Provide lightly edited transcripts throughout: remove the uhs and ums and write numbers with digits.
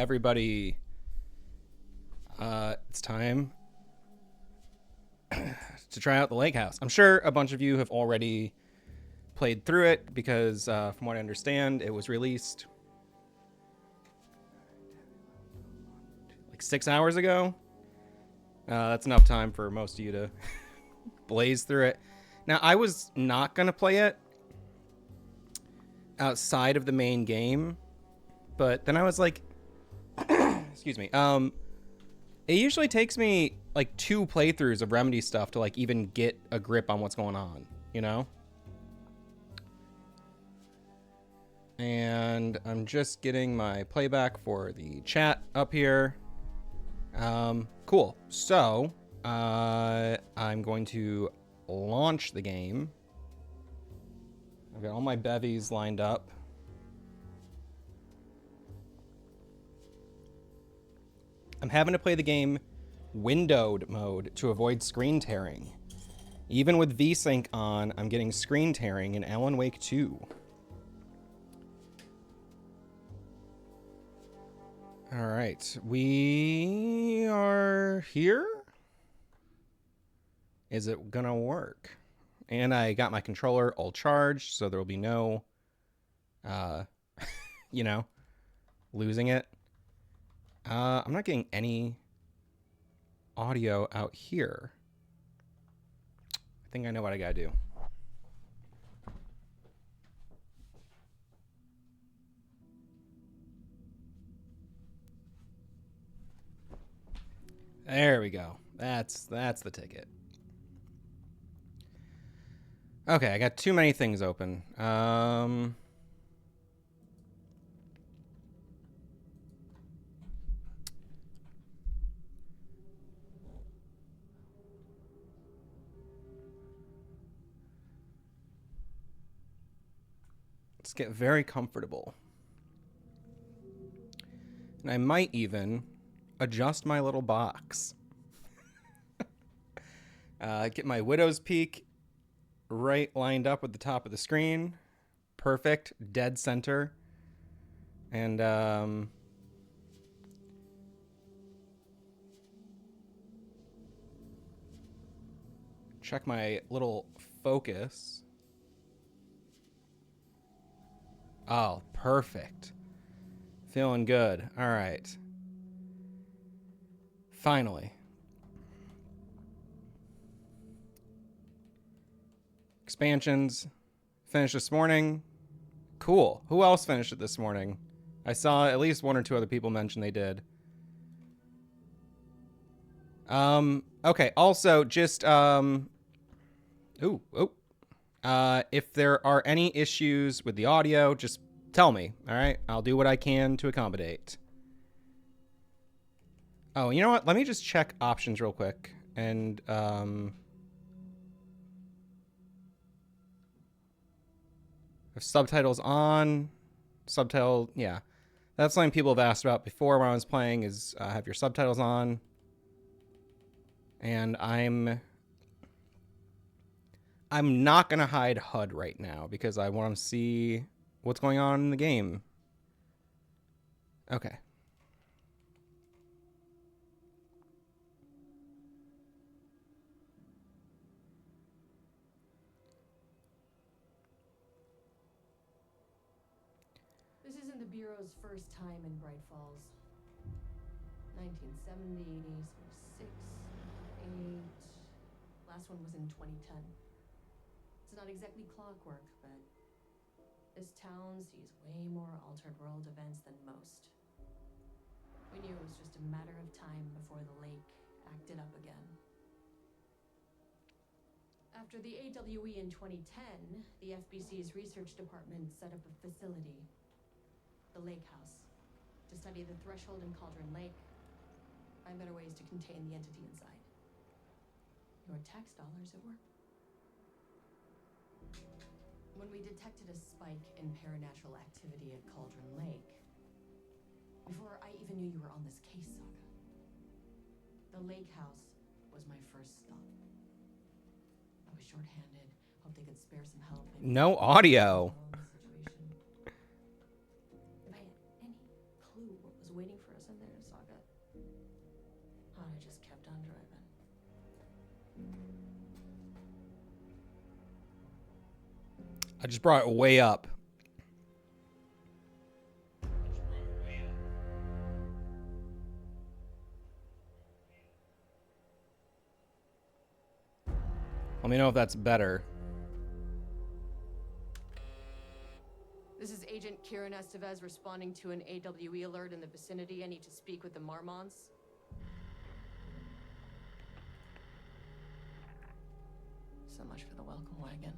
everybody. It's time to try out the Lake House. I'm sure a bunch of you have already played through it because, from what I understand, it was released like 6 hours ago. That's enough time for most of you to blaze through it. Now, I was not going to play it outside of the main game, but then I was like, excuse me, it usually takes me like 2 playthroughs of Remedy stuff to like even get a grip on what's going on, you know? And I'm just getting my playback for the chat up here. Cool. So, I'm going to launch the game. I've got all my bevies lined up. I'm having to play the game windowed mode to avoid screen tearing. Even with VSync on, I'm getting screen tearing in Alan Wake 2. All right, we are here. Is it gonna work? And I got my controller all charged, so there will be no, you know, losing it. I'm not getting any audio out here. I think I know what I gotta do. There we go. That's the ticket. Okay, I got too many things open. Let's get very comfortable. And I might even adjust my little box. Get my Widow's Peak right lined up with the top of the screen. Perfect, dead center. And check my little focus. Oh, perfect. Feeling good. All right. Finally. Expansions finished this morning. Cool. Who else finished it this morning? I saw at least 1 or 2 other people mention they did. Okay. Also, just if there are any issues with the audio, just tell me. All right, I'll do what I can to accommodate. Oh, you know what? Let me just check options real quick. And if subtitles on, subtitle, yeah. That's something people have asked about before when I was playing is have your subtitles on. And I'm not going to hide HUD right now because I want to see what's going on in the game. Okay. This isn't the Bureau's first time in Bright Falls. 1970, 6, 8. Last one was in 2010. It's not exactly clockwork, but this town sees way more altered world events than most. We knew it was just a matter of time before the lake acted up again. After the AWE in 2010, the FBC's research department set up a facility, the Lake House, to study the threshold in Cauldron Lake, find better ways to contain the entity inside. Your tax dollars at work. When we detected a spike in paranatural activity at Cauldron Lake, before I even knew you were on this case, Saga, the Lake House was my first stop. I was short-handed, hoped they could spare some help. No audio. If I had any clue what was waiting for us I just brought it way up. Let me know if that's better. This is Agent Kieran Estevez responding to an AWE alert in the vicinity. I need to speak with the Marmonts. So much for the welcome wagon.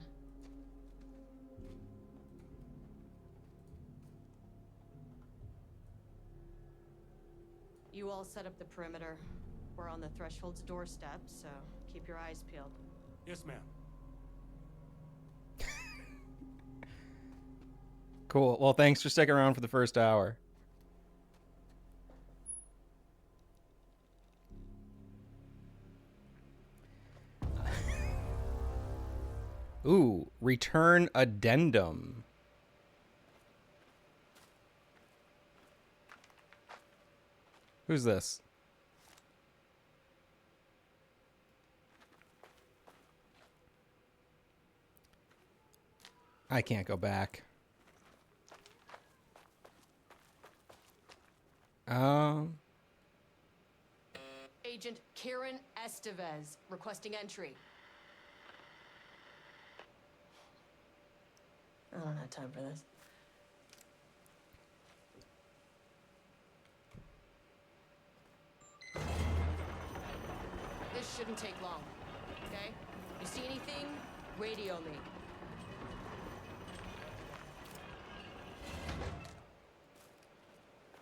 You all set up the perimeter. We're on the Threshold's doorstep, so keep your eyes peeled. Yes, ma'am. Cool. Well, thanks for sticking around for the first hour. Ooh, return addendum. Who's this? I can't go back. Agent Kieran Estevez requesting entry. I don't have time for this. This shouldn't take long, okay? You see anything? Radio me.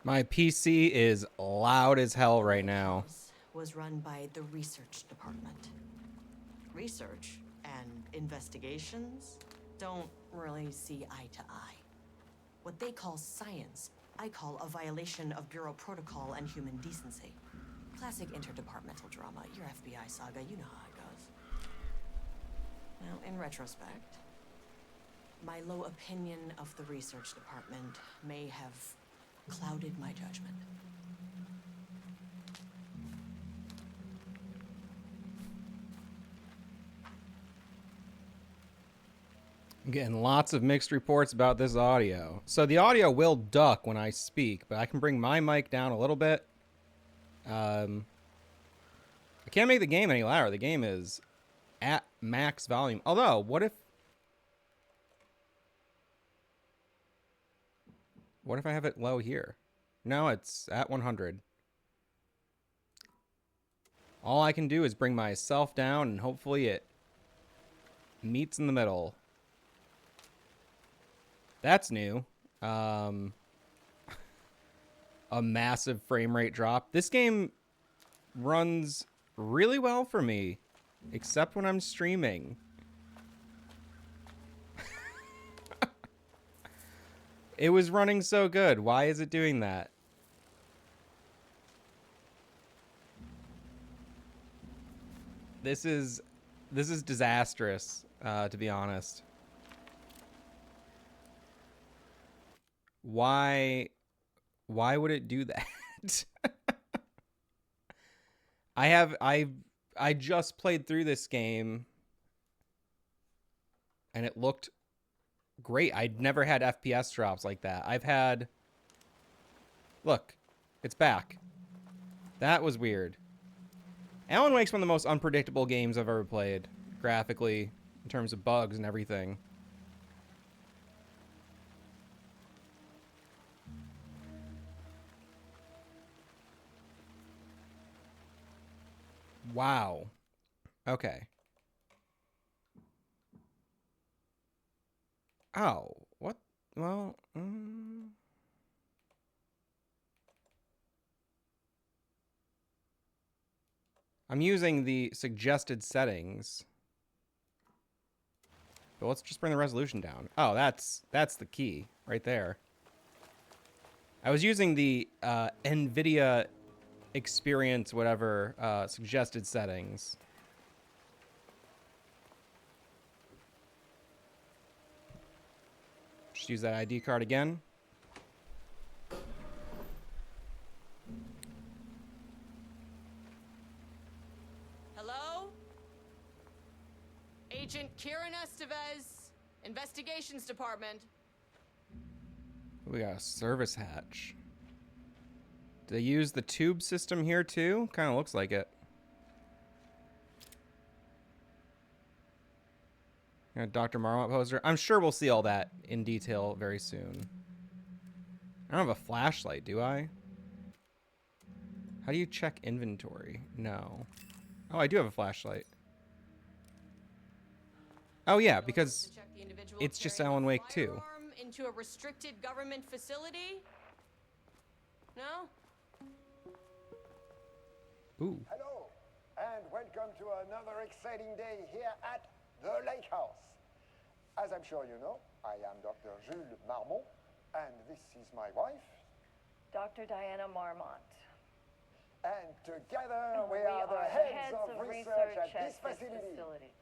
My PC is loud as hell right now. Was run by the research department. Research and investigations don't really see eye to eye. What they call science, I call a violation of Bureau protocol and human decency. Classic interdepartmental drama. Your FBI saga, you know how it goes. Now, in retrospect, my low opinion of the research department may have clouded my judgment. I'm getting lots of mixed reports about this audio. So the audio will duck when I speak, but I can bring my mic down a little bit. I can't make the game any louder. The game is at max volume. Although, what if I have it low here? No, it's at 100. All I can do is bring myself down and hopefully it meets in the middle. That's new. A massive frame rate drop. This game runs really well for me, except when I'm streaming. It was running so good. Why is it doing that? This is disastrous, to be honest. Why would it do that? I just played through this game and it looked great. I'd never had FPS drops like that. I've had... Look, it's back. That was weird. Alan Wake's one of the most unpredictable games I've ever played, graphically, in terms of bugs and everything. Wow. Okay. Oh, what? Well, I'm using the suggested settings. But let's just bring the resolution down. Oh, that's the key right there. I was using the NVIDIA experience, whatever, suggested settings. Just use that ID card again. Hello? Agent Kieran Estevez. Investigations department. We got a service hatch. Do they use the tube system here too? Kind of looks like it. Got a Dr. Marmot poster. I'm sure we'll see all that in detail very soon. I don't have a flashlight, do I? How do you check inventory? No. Oh, I do have a flashlight. Oh yeah, because it's just Alan Wake 2. Into a restricted government facility? No? Ooh. Hello, and welcome to another exciting day here at the Lake House. As I'm sure you know, I am Dr. Jules Marmot, and this is my wife. Dr. Diana Marmot. And together we are the heads of research at this facility.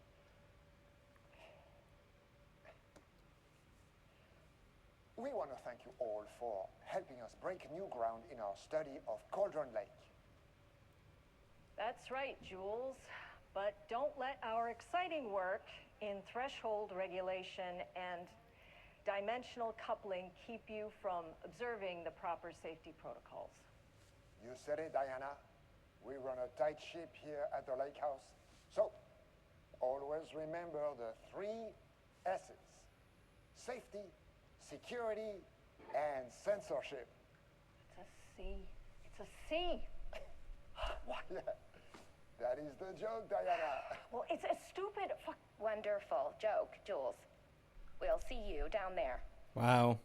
We want to thank you all for helping us break new ground in our study of Cauldron Lake. That's right, Jules. But don't let our exciting work in threshold regulation and dimensional coupling keep you from observing the proper safety protocols. You said it, Diana. We run a tight ship here at the Lake House. So, always remember the 3 S's. Safety, security, and censorship. It's a C. It's a C. What? That is the joke, Diana. Well, it's a stupid fuck. Wonderful joke, Jules. We'll see you down there. Wow.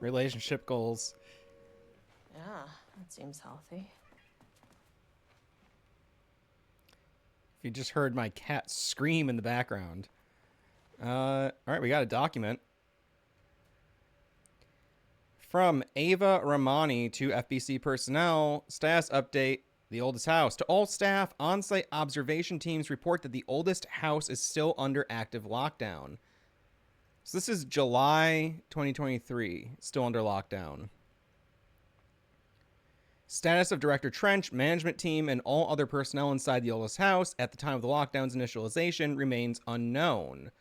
Relationship goals. Yeah, that seems healthy. If you just heard my cat scream in the background. All right, we got a document. From Ava Ramani to FBC personnel, status update, the oldest house. To all staff, on-site observation teams report that the oldest house is still under active lockdown. So this is July 2023, still under lockdown. Status of Director Trench, management team, and all other personnel inside the oldest house at the time of the lockdown's initialization remains unknown.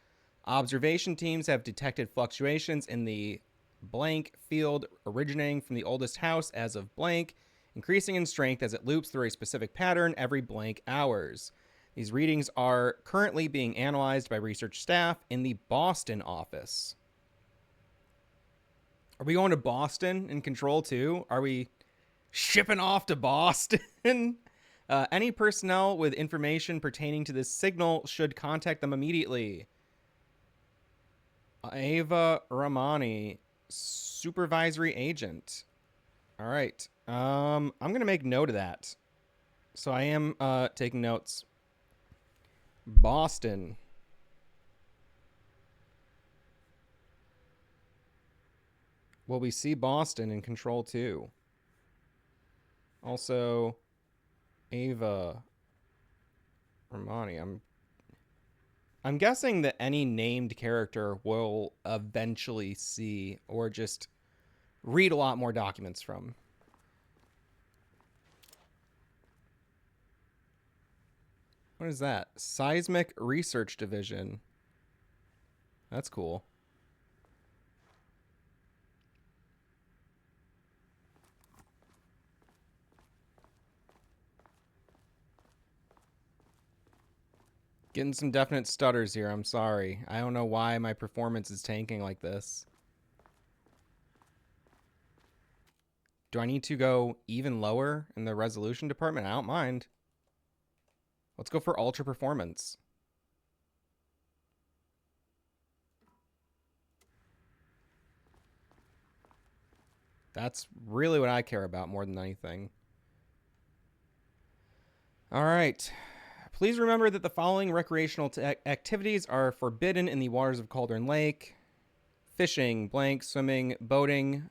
Observation teams have detected fluctuations in the blank field originating from the oldest house as of blank, increasing in strength as it loops through a specific pattern every blank hours. These readings are currently being analyzed by research staff in the Boston office. Are we going to Boston in Control 2? Are we shipping off to Boston? Any personnel with information pertaining to this signal should contact them immediately. Ava Ramani, supervisory agent. All right. I'm going to make note of that. So I am taking notes. Boston. Will we see Boston in Control 2? Also, Ava Ramani. I'm guessing that any named character will eventually see or just read a lot more documents from. What is that? Seismic Research Division. That's cool. Getting some definite stutters here. I'm sorry. I don't know why my performance is tanking like this. Do I need to go even lower in the resolution department? I don't mind. Let's go for ultra performance. That's really what I care about more than anything. All right. Please remember that the following recreational activities are forbidden in the waters of Cauldron Lake. Fishing, blank, swimming, boating,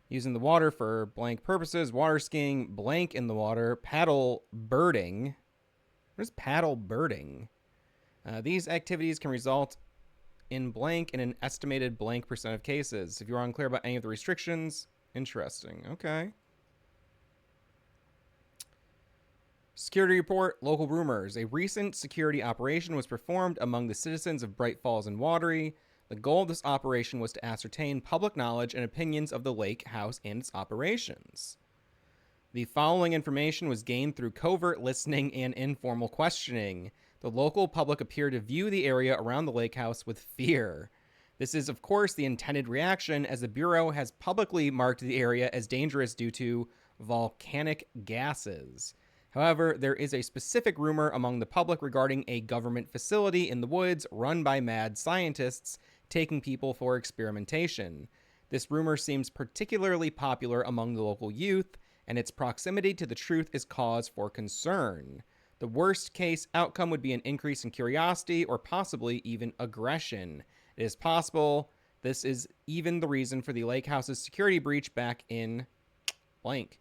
using the water for blank purposes, water skiing, blank in the water, paddle birding. What is paddle birding? These activities can result in blank in an estimated blank % of cases. If you're unclear about any of the restrictions, interesting. Okay. Security report, local rumors. A recent security operation was performed among the citizens of Bright Falls and Watery. The goal of this operation was to ascertain public knowledge and opinions of the lake house and its operations. The following information was gained through covert listening and informal questioning. The local public appear to view the area around the lake house with fear. This is, of course, the intended reaction, as the Bureau has publicly marked the area as dangerous due to volcanic gases. However, there is a specific rumor among the public regarding a government facility in the woods run by mad scientists taking people for experimentation. This rumor seems particularly popular among the local youth, and its proximity to the truth is cause for concern. The worst case outcome would be an increase in curiosity or possibly even aggression. It is possible this is even the reason for the lake house's security breach back in blank.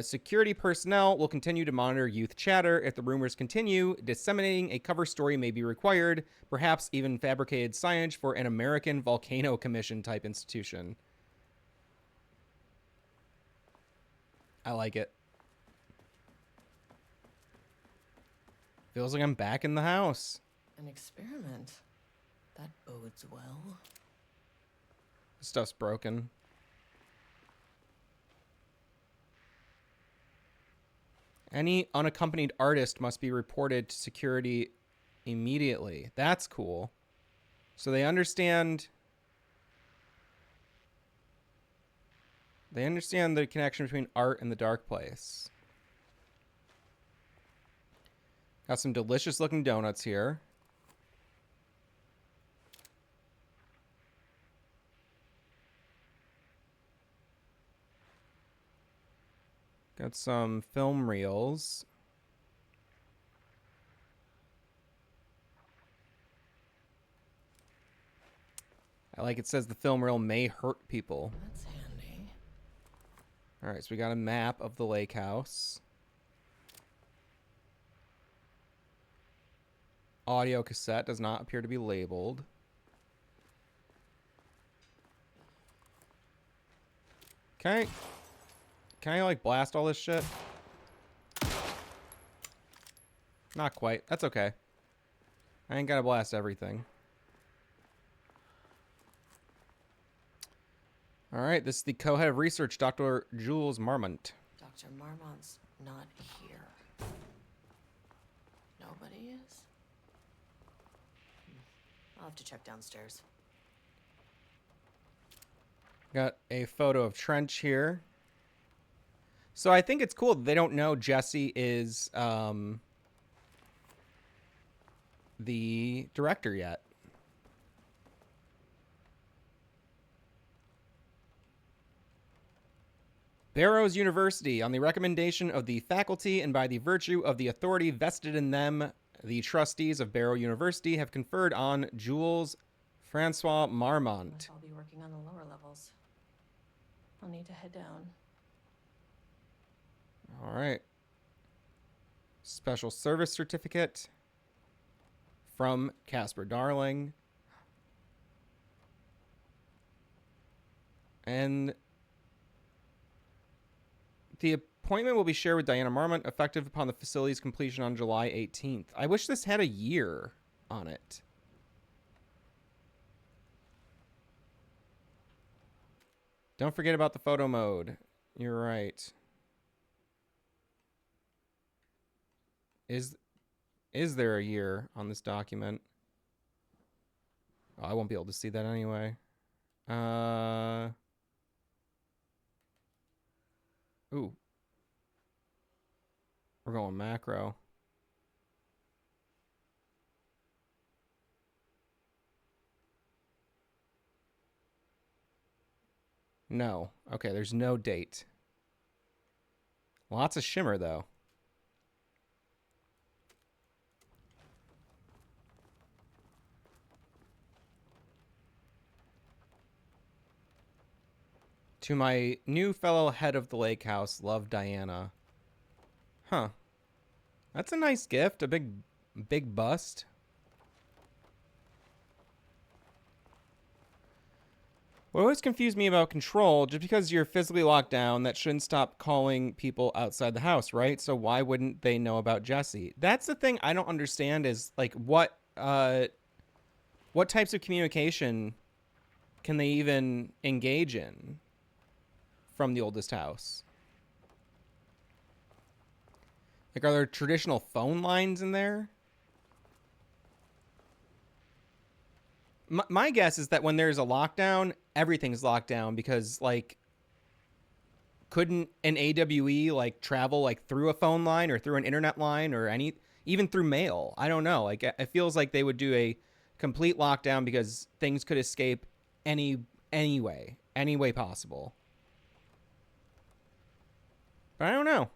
Security personnel will continue to monitor youth chatter. If the rumors continue, disseminating a cover story may be required, perhaps even fabricated signage for an American Volcano Commission type institution. I like it. Feels like I'm back in the house. An experiment. That bodes well. Stuff's broken. Any unaccompanied artist must be reported to security immediately. That's cool. So they understand... They understand the connection between art and the dark place. Got some delicious looking donuts here. Got some film reels. I like it says the film reel may hurt people. That's handy. All right, so we got a map of the lake house. Audio cassette does not appear to be labeled. Can I like blast all this shit? Not quite. That's okay. I ain't gotta blast everything. All right, this is the co-head of research, Dr. Jules Marmont. Dr. Marmont's not here. Nobody is? I'll have to check downstairs. Got a photo of Trench here. So I think it's cool that they don't know Jesse is the director yet. Barrows University, on the recommendation of the faculty and by the virtue of the authority vested in them, the trustees of Barrow University have conferred on Jules Francois Marmont. Guess I'll be working on the lower levels. I'll need to head down. All right. Special service certificate from Casper Darling. And the appointment will be shared with Diana Marmont, effective upon the facility's completion on July 18th. I wish this had a year on it. Don't forget about the photo mode. You're right. Is there a year on this document? Oh, I won't be able to see that anyway. Ooh. We're going macro. No. Okay, there's no date. Lots of shimmer, though. To my new fellow head of the lake house, love, Diana. Huh. That's a nice gift. A big bust. What always confused me about Control, just because you're physically locked down, that shouldn't stop calling people outside the house, right? So why wouldn't they know about Jesse? That's the thing I don't understand is, like, what types of communication can they even engage in from the oldest house? Like, are there traditional phone lines in there? My guess is that when there's a lockdown, everything's locked down because, like, couldn't an AWE, like, travel, like, through a phone line or through an internet line or even through mail? I don't know. Like, it feels like they would do a complete lockdown because things could escape any way possible. But I don't know.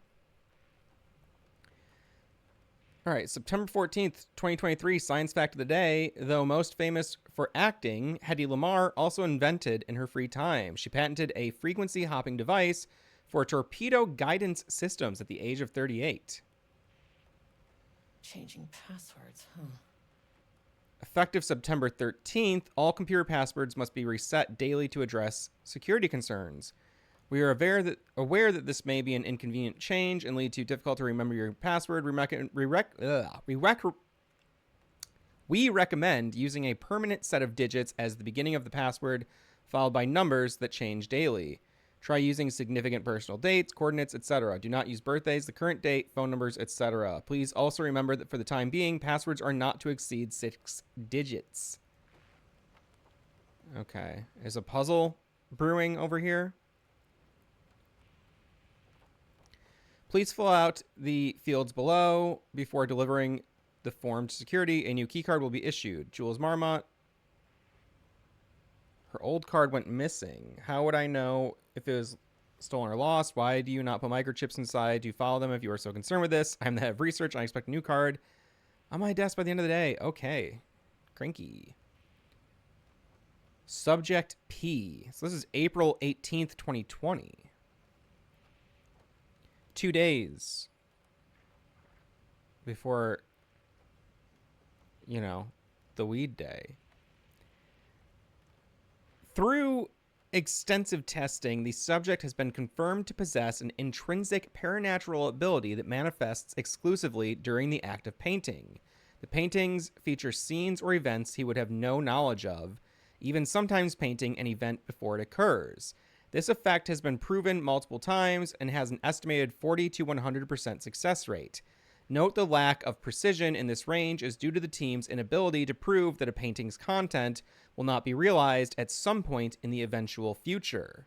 All right, September 14th, 2023, science fact of the day. Though most famous for acting, Hedy Lamarr also invented in her free time. She patented a frequency hopping device for torpedo guidance systems at the age of 38. Changing passwords, huh? Effective September 13th, all computer passwords must be reset daily to address security concerns. We are aware that this may be an inconvenient change and lead to difficult to remember your password. We recommend using a permanent set of digits as the beginning of the password, followed by numbers that change daily. Try using significant personal dates, coordinates, etc. Do not use birthdays, the current date, phone numbers, etc. Please also remember that for the time being, passwords are not to exceed 6 digits. Okay. Is a puzzle brewing over here? Please fill out the fields below before delivering the form to security. A new keycard will be issued. Jules Marmot. Her old card went missing. How would I know if it was stolen or lost? Why do you not put microchips inside? Do you follow them if you are so concerned with this? I'm the head of research and I expect a new card on my desk by the end of the day. Okay. Cranky. Subject P. So this is April 18th, 2020. 2 days before, the weed day. Through extensive testing, the subject has been confirmed to possess an intrinsic paranatural ability that manifests exclusively during the act of painting. The paintings feature scenes or events he would have no knowledge of, even sometimes painting an event before it occurs. This effect has been proven multiple times and has an estimated 40 to 100% success rate. Note the lack of precision in this range is due to the team's inability to prove that a painting's content will not be realized at some point in the eventual future.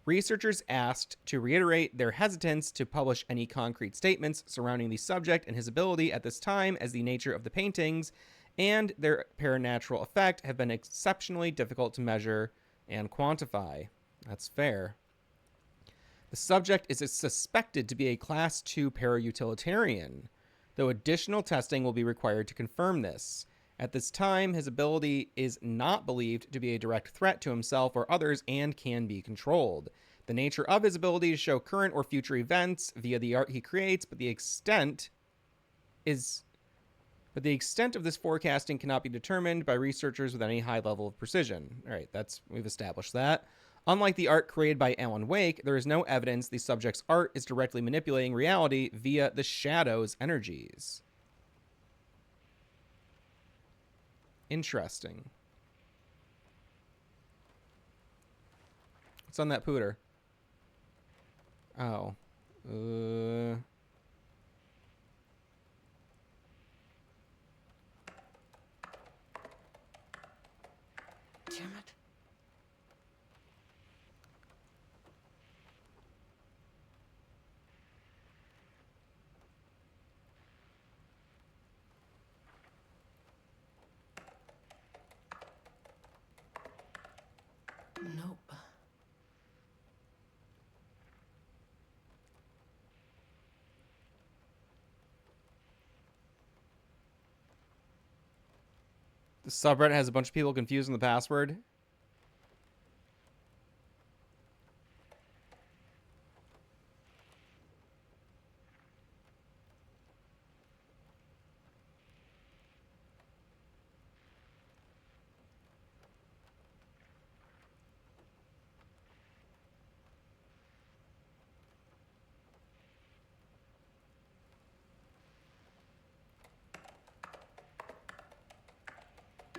Researchers asked to reiterate their hesitance to publish any concrete statements surrounding the subject and his ability at this time, as the nature of the paintings and their paranatural effect have been exceptionally difficult to measure and quantify. That's fair. The subject is suspected to be a Class 2 para-utilitarian, though additional testing will be required to confirm this. At this time, his ability is not believed to be a direct threat to himself or others and can be controlled. The nature of his ability to show current or future events via the art he creates, but the extent of this forecasting cannot be determined by researchers with any high level of precision. All right, we've established that. Unlike the art created by Alan Wake, there is no evidence the subject's art is directly manipulating reality via the shadow's energies. Interesting. What's on that pooter? Oh. Damn it. Nope. The subreddit has a bunch of people confusing the password.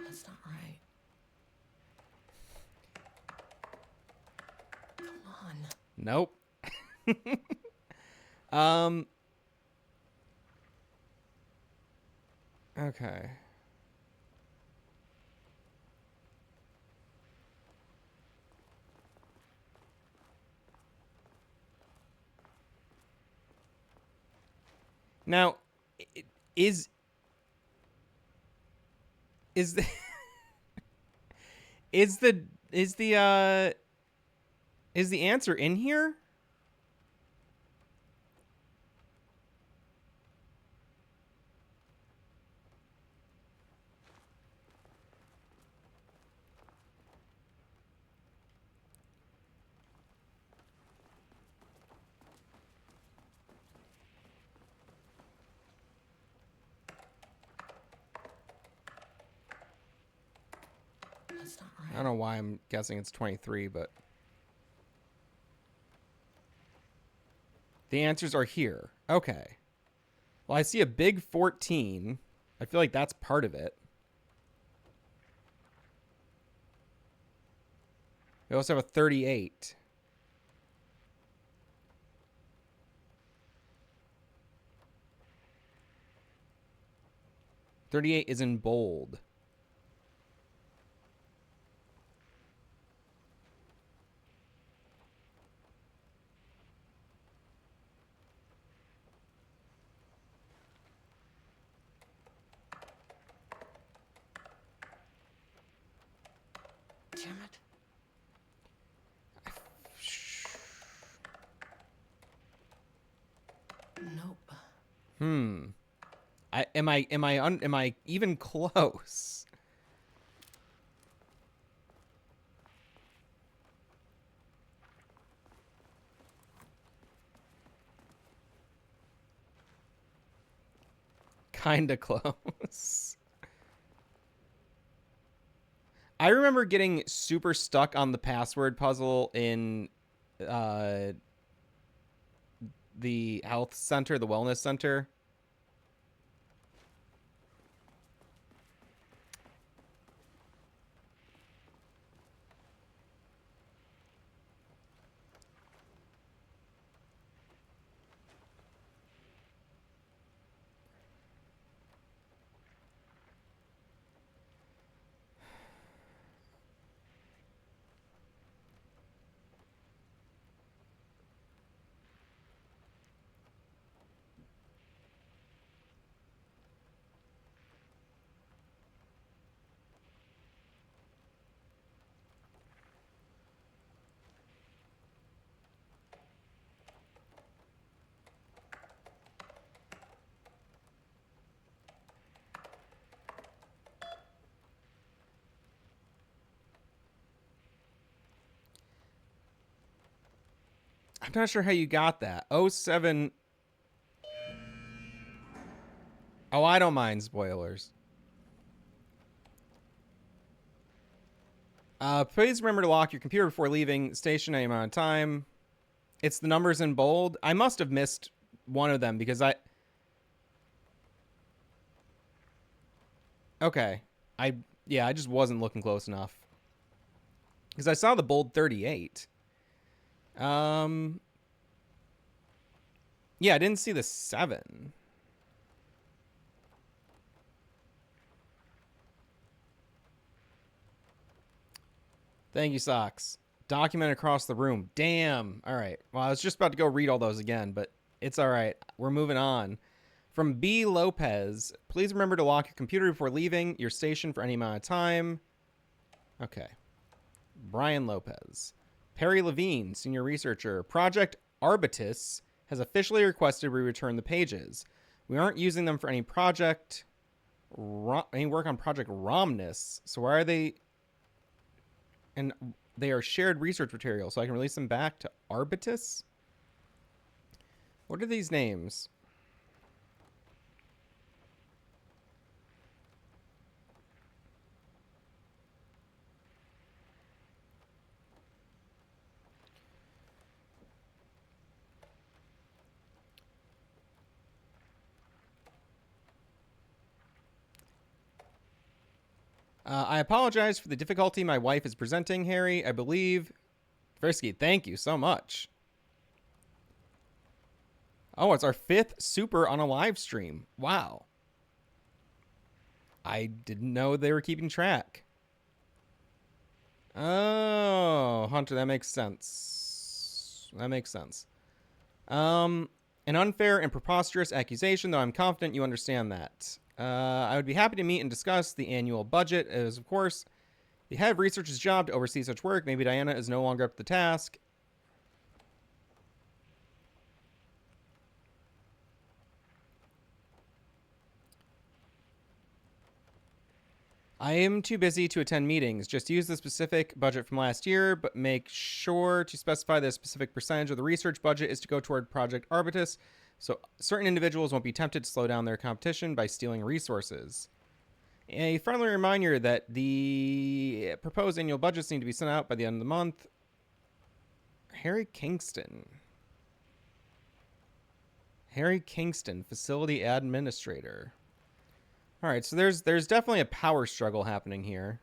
That's not right. Come on. Nope. Um. Okay. Now, is the is the is the uh is the answer in here? That's not right. I don't know why I'm guessing it's 23, but the answers are here. Okay. Well, I see a big 14. I feel like that's part of it. We also have a 38. "38" is in bold. Damn it. Nope. Am I even close? Kinda close. I remember getting super stuck on the password puzzle in the health center, the wellness center. I'm not sure how you got that. 07. Oh, I don't mind spoilers. Please remember to lock your computer before leaving station any amount of time. It's the numbers in bold. I must have missed one of them because Okay. I just wasn't looking close enough. Because I saw the bold 38. Yeah, I didn't see the 7. Thank you, Socks. Document across the room. Damn. All right. Well, I was just about to go read all those again, but it's all right. We're moving on. From B. Lopez, please remember to lock your computer before leaving your station for any amount of time. Okay. Brian Lopez. Perry Levine, senior researcher. Project Arbitus has officially requested we return the pages. We aren't using them for any project, any work on Project Romnus. So why are they? And they are shared research material, so I can release them back to Arbitus? What are these names? I apologize for the difficulty my wife is presenting, Harry. I believe... Tversky, thank you so much. Oh, it's our 5th super on a live stream. Wow. I didn't know they were keeping track. Oh, Hunter, that makes sense. That makes sense. An unfair and preposterous accusation, though I'm confident you understand that. I would be happy to meet and discuss the annual budget, as, of course, the head of research's job to oversee such work. Maybe Diana is no longer up to the task. I am too busy to attend meetings. Just use the specific budget from last year, but make sure to specify the specific percentage of the research budget is to go toward Project Arbitus, so certain individuals won't be tempted to slow down their competition by stealing resources. A friendly reminder that the proposed annual budgets need to be sent out by the end of the month. Harry Kingston. Harry Kingston, Facility Administrator. All right, so there's definitely a power struggle happening here.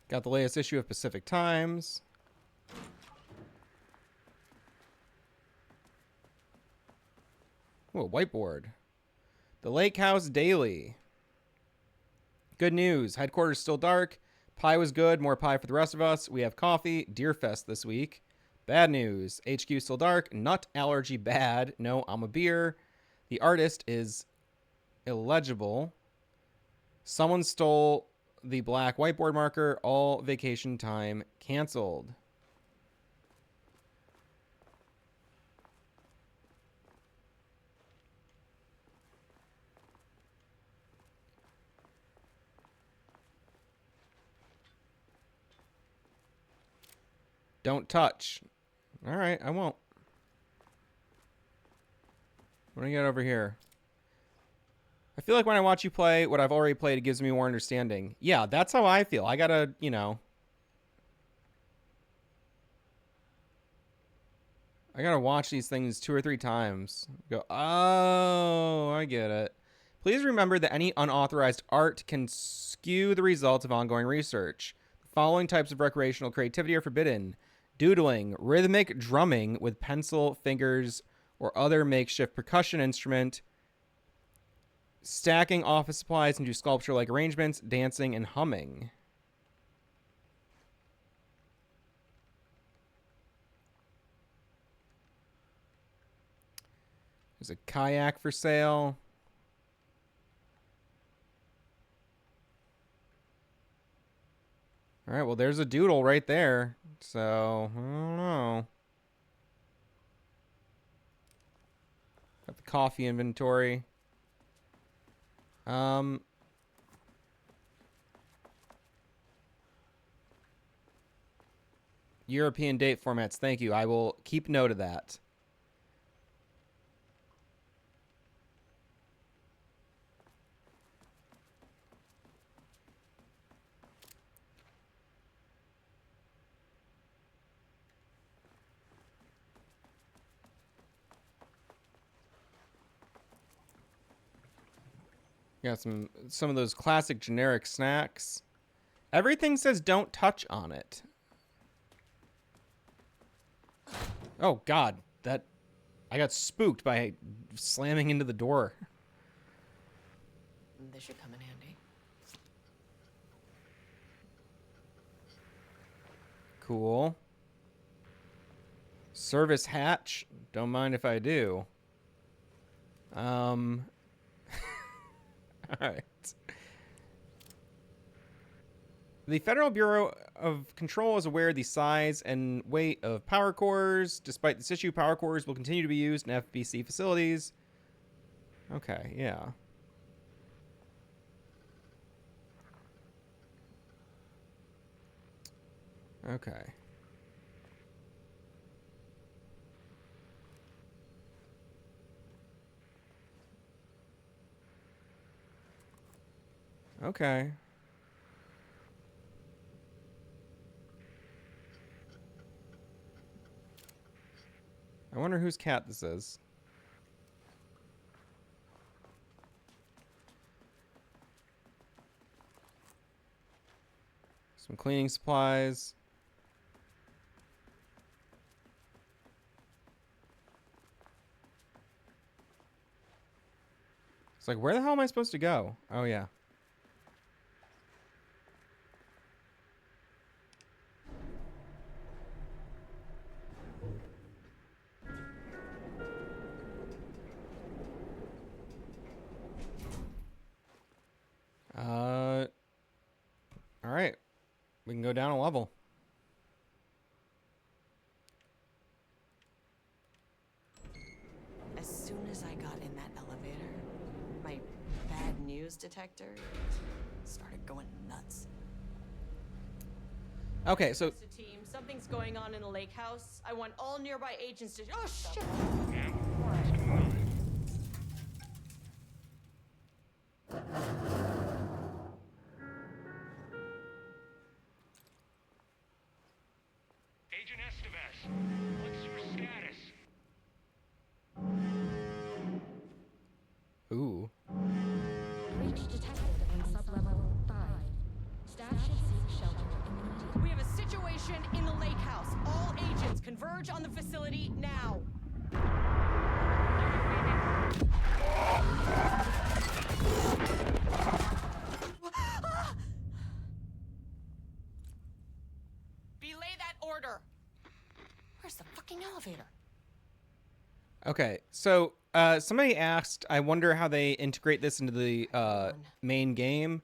Got the latest issue of Pacific Times. Ooh, a whiteboard. The Lake House Daily. Good news. Headquarters still dark. Pie was good. More pie for the rest of us. We have coffee. Deerfest this week. Bad news. HQ still dark. Nut allergy bad. No, I'm a beer. The artist is illegible. Someone stole the black whiteboard marker. All vacation time canceled. Don't touch. All right, I won't. What do you got over here? I feel like when I watch you play what I've already played, it gives me more understanding. Yeah, that's how I feel. I gotta, you know. I gotta watch these things 2 or 3 times. Go, oh, I get it. Please remember that any unauthorized art can skew the results of ongoing research. The following types of recreational creativity are forbidden. Doodling, rhythmic drumming with pencil, fingers, or other makeshift percussion instrument, stacking office supplies into sculpture-like arrangements, dancing, and humming. There's a kayak for sale. All right, well, there's a doodle right there. So, I don't know. Got the coffee inventory. European date formats. Thank you. I will keep note of that. Got some of those classic generic snacks. Everything says don't touch on it. Oh God, that I got spooked by slamming into the door. This should come in handy. Cool. Service hatch. Don't mind if I do. All right. The Federal Bureau of Control is aware of the size and weight of power cores. Despite this issue, power cores will continue to be used in FBC facilities. Okay, yeah. Okay. Okay. I wonder whose cat this is. Some cleaning supplies. It's like, where the hell am I supposed to go? Oh, yeah. All right. We can go down a level. As soon as I got in that elevator, my bad news detector started going nuts. Okay, so Team, something's going on in the lake house. I want all nearby agents to. Oh shit! Agent Estevez, what's your status? ooh. Breach detected on sublevel 5. Staff should seek shelter immediately. We have a situation in the lake house. All agents converge on the facility now. Belay that order. Where's the fucking elevator? Okay, so somebody asked, I wonder how they integrate this into the main game.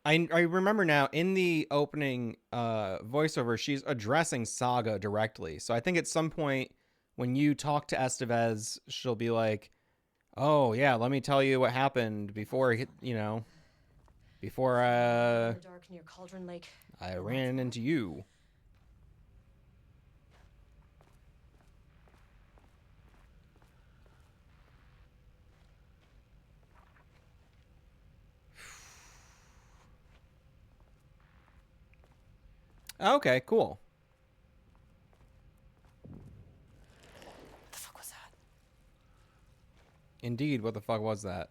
I remember now, in the opening voiceover, she's addressing Saga directly. So I think at some point when you talk to Estevez, she'll be like, oh, yeah, let me tell you what happened before, you know, before In the dark near Cauldron Lake. I ran into you. Okay, cool. What the fuck was that? Indeed, what the fuck was that?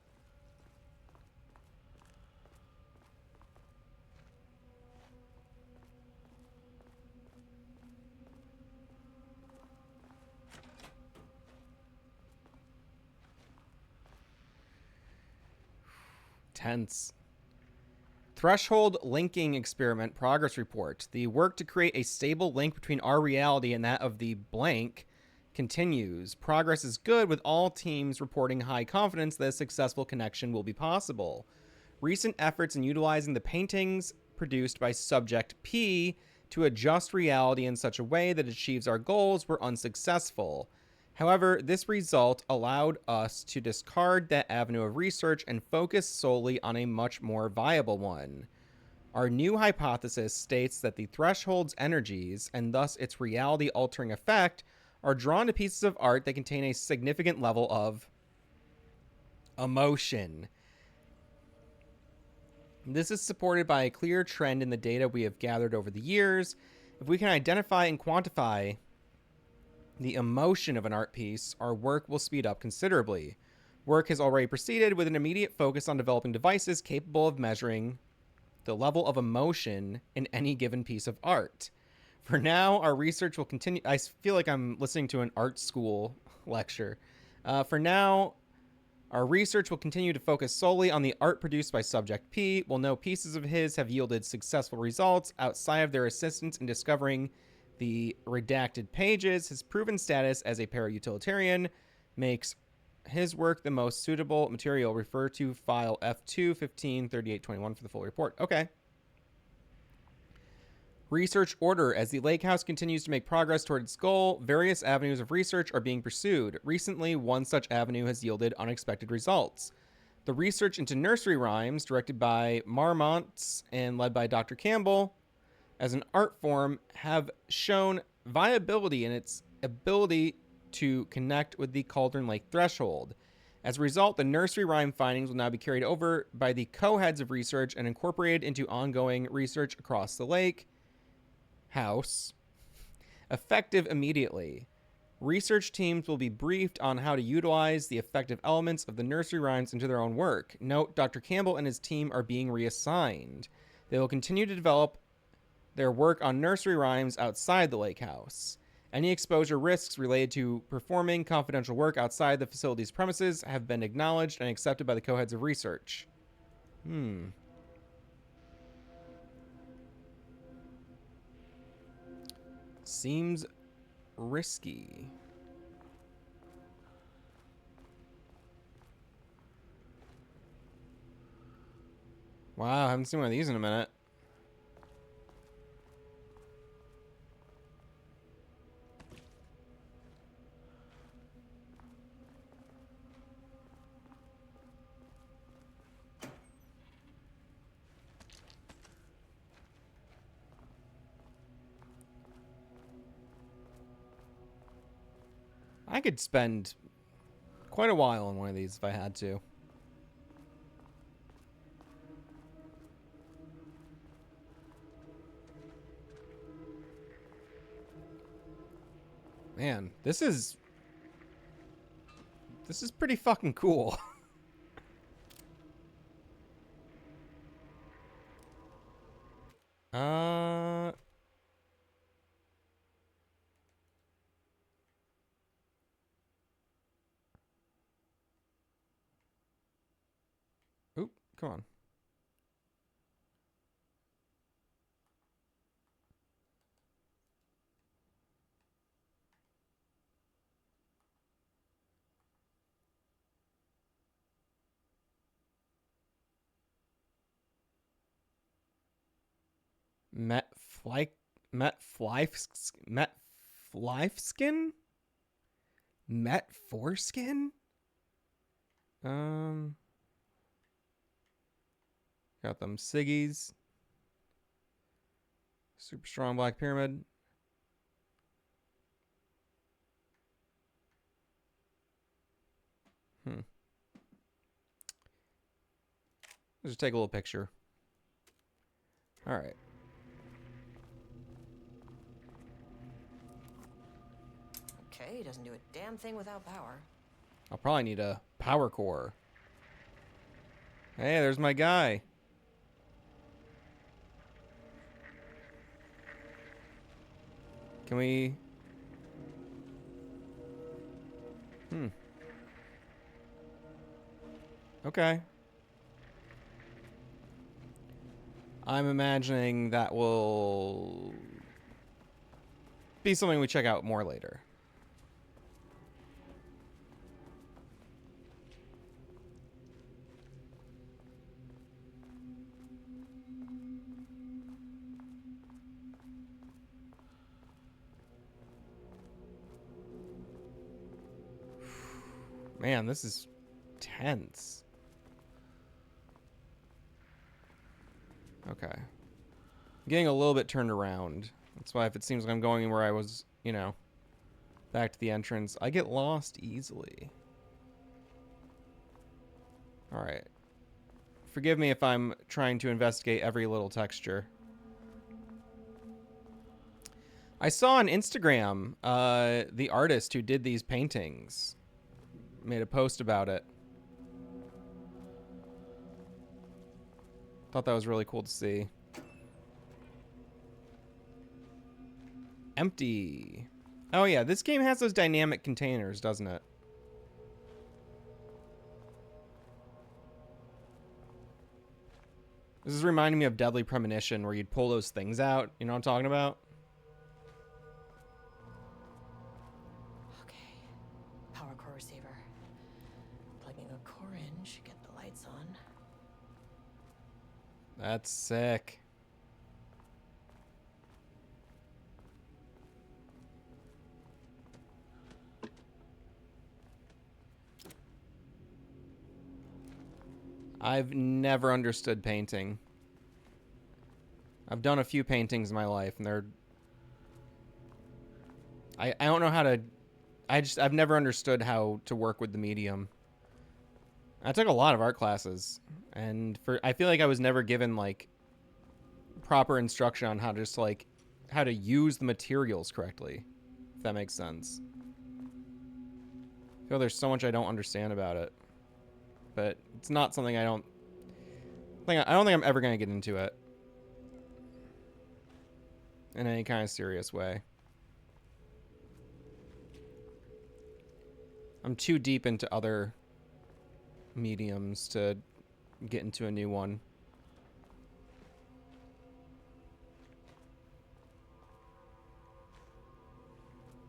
Tense. Threshold linking experiment progress report. The work to create a stable link between our reality and that of the blank continues. Progress is good, with all teams reporting high confidence that a successful connection will be possible. Recent efforts in utilizing the paintings produced by Subject P to adjust reality in such a way that achieves our goals were unsuccessful. However, this result allowed us to discard that avenue of research and focus solely on a much more viable one. Our new hypothesis states that the threshold's energies, and thus its reality-altering effect, are drawn to pieces of art that contain a significant level of emotion. This is supported by a clear trend in the data we have gathered over the years. If we can identify and quantify the emotion of an art piece, our work will speed up considerably. Work has already proceeded with an immediate focus on developing devices capable of measuring the level of emotion in any given piece of art. For now, our research will continue. I feel like I'm listening to an art school lecture. For now, our research will continue to focus solely on the art produced by Subject P. We'll know pieces of his have yielded successful results outside of their assistance in discovering the redacted pages. His proven status as a para-utilitarian makes his work the most suitable material. Refer to file F2 153821 for the full report. Okay. Research order. As the lake house continues to make progress toward its goal, various avenues of research are being pursued. Recently, one such avenue has yielded unexpected results. The research into nursery rhymes, directed by Marmonts and led by Dr. Campbell, as an art form, have shown viability in its ability to connect with the Cauldron Lake threshold. As a result, the nursery rhyme findings will now be carried over by the co-heads of research and incorporated into ongoing research across the lake house, effective immediately. Research teams will be briefed on how to utilize the effective elements of the nursery rhymes into their own work. Note, Dr. Campbell and his team are being reassigned. They will continue to develop their work on nursery rhymes outside the lake house. Any exposure risks related to performing confidential work outside the facility's premises have been acknowledged and accepted by the co-heads of research. Seems risky. Wow, I haven't seen one of these in a minute. I could spend quite a while on one of these if I had to. Man, this is pretty fucking cool. Oop, come on. Met Flifeskin? Met Foreskin? Got them Siggies. Super strong Black Pyramid. Let's just take a little picture. All right. Okay, doesn't do a damn thing without power. I'll probably need a power core. Hey, there's my guy. Can we... Okay. I'm imagining that will be something we check out more later. Man, this is tense. Okay. I'm getting a little bit turned around. That's why if it seems like I'm going where I was, you know, back to the entrance, I get lost easily. Alright. Forgive me if I'm trying to investigate every little texture. I saw on Instagram, the artist who did these paintings made a post about it. Thought that was really cool to see. Empty. Oh yeah, this game has those dynamic containers, doesn't it? This is reminding me of Deadly Premonition, where you'd pull those things out. You know what I'm talking about? Okay. Power core receiver. Plugging a core in should get the lights on. That's sick. I've never understood painting. I've done a few paintings in my life, and they're... I don't know how to... I've never understood how to work with the medium. I took a lot of art classes, and I feel like I was never given, like, proper instruction on how to just, like, how to use the materials correctly, if that makes sense. I feel there's so much I don't understand about it. But it's not something I don't think I'm ever going to get into it. in any kind of serious way. I'm too deep into other mediums to get into a new one.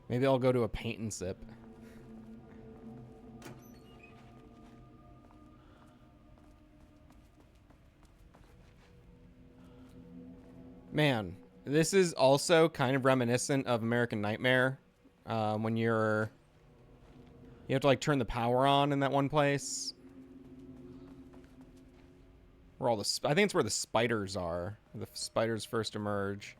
Maybe I'll go to a paint and sip. Man, this is also kind of reminiscent of American Nightmare. When you have to like turn the power on in that one place. Where all the, I think it's where the spiders are. The spiders first emerge.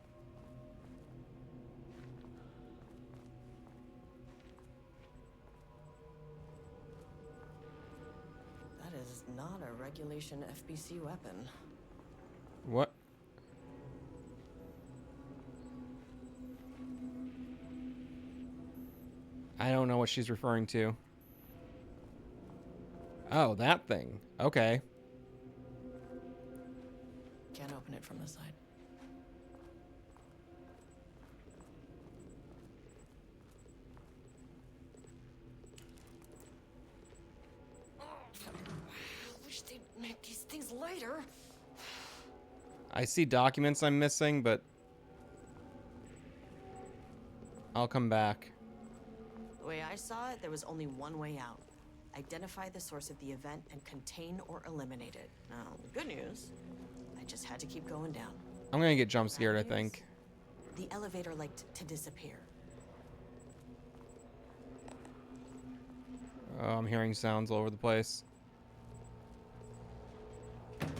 That is not a regulation FBC weapon. What? I don't know what she's referring to. Oh, that thing. Okay. Can't open it from the side. I wish they'd make these things lighter. I see documents I'm missing, but I'll come back. The way I saw it, there was only one way out. Identify the source of the event and contain or eliminate it. Now, the good news, I just had to keep going down. I'm gonna get jump scared, I think. The elevator liked to disappear. Oh, I'm hearing sounds all over the place. Gotta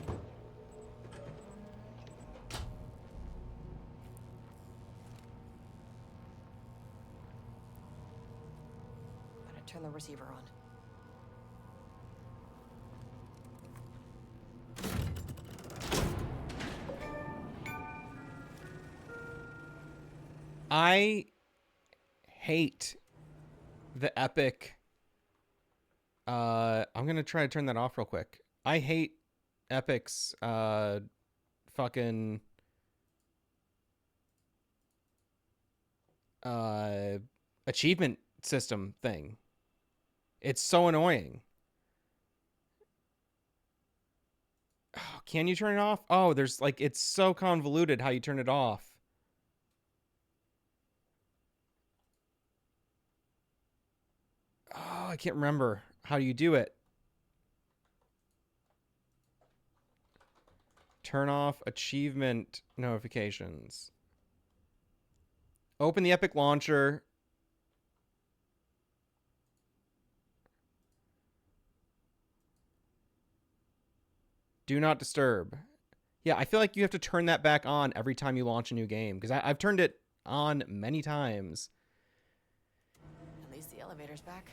turn the receiver on. I hate the epic. I'm gonna try to turn that off real quick. I hate Epic's fucking achievement system thing. It's so annoying. Oh, can you turn it off? Oh, there's like, it's so convoluted how you turn it off. Oh, I can't remember. How do you do it? Turn off achievement notifications. Open the Epic Launcher. Do not disturb. Yeah, I feel like you have to turn that back on every time you launch a new game, because I've turned it on many times. At least the elevator's back.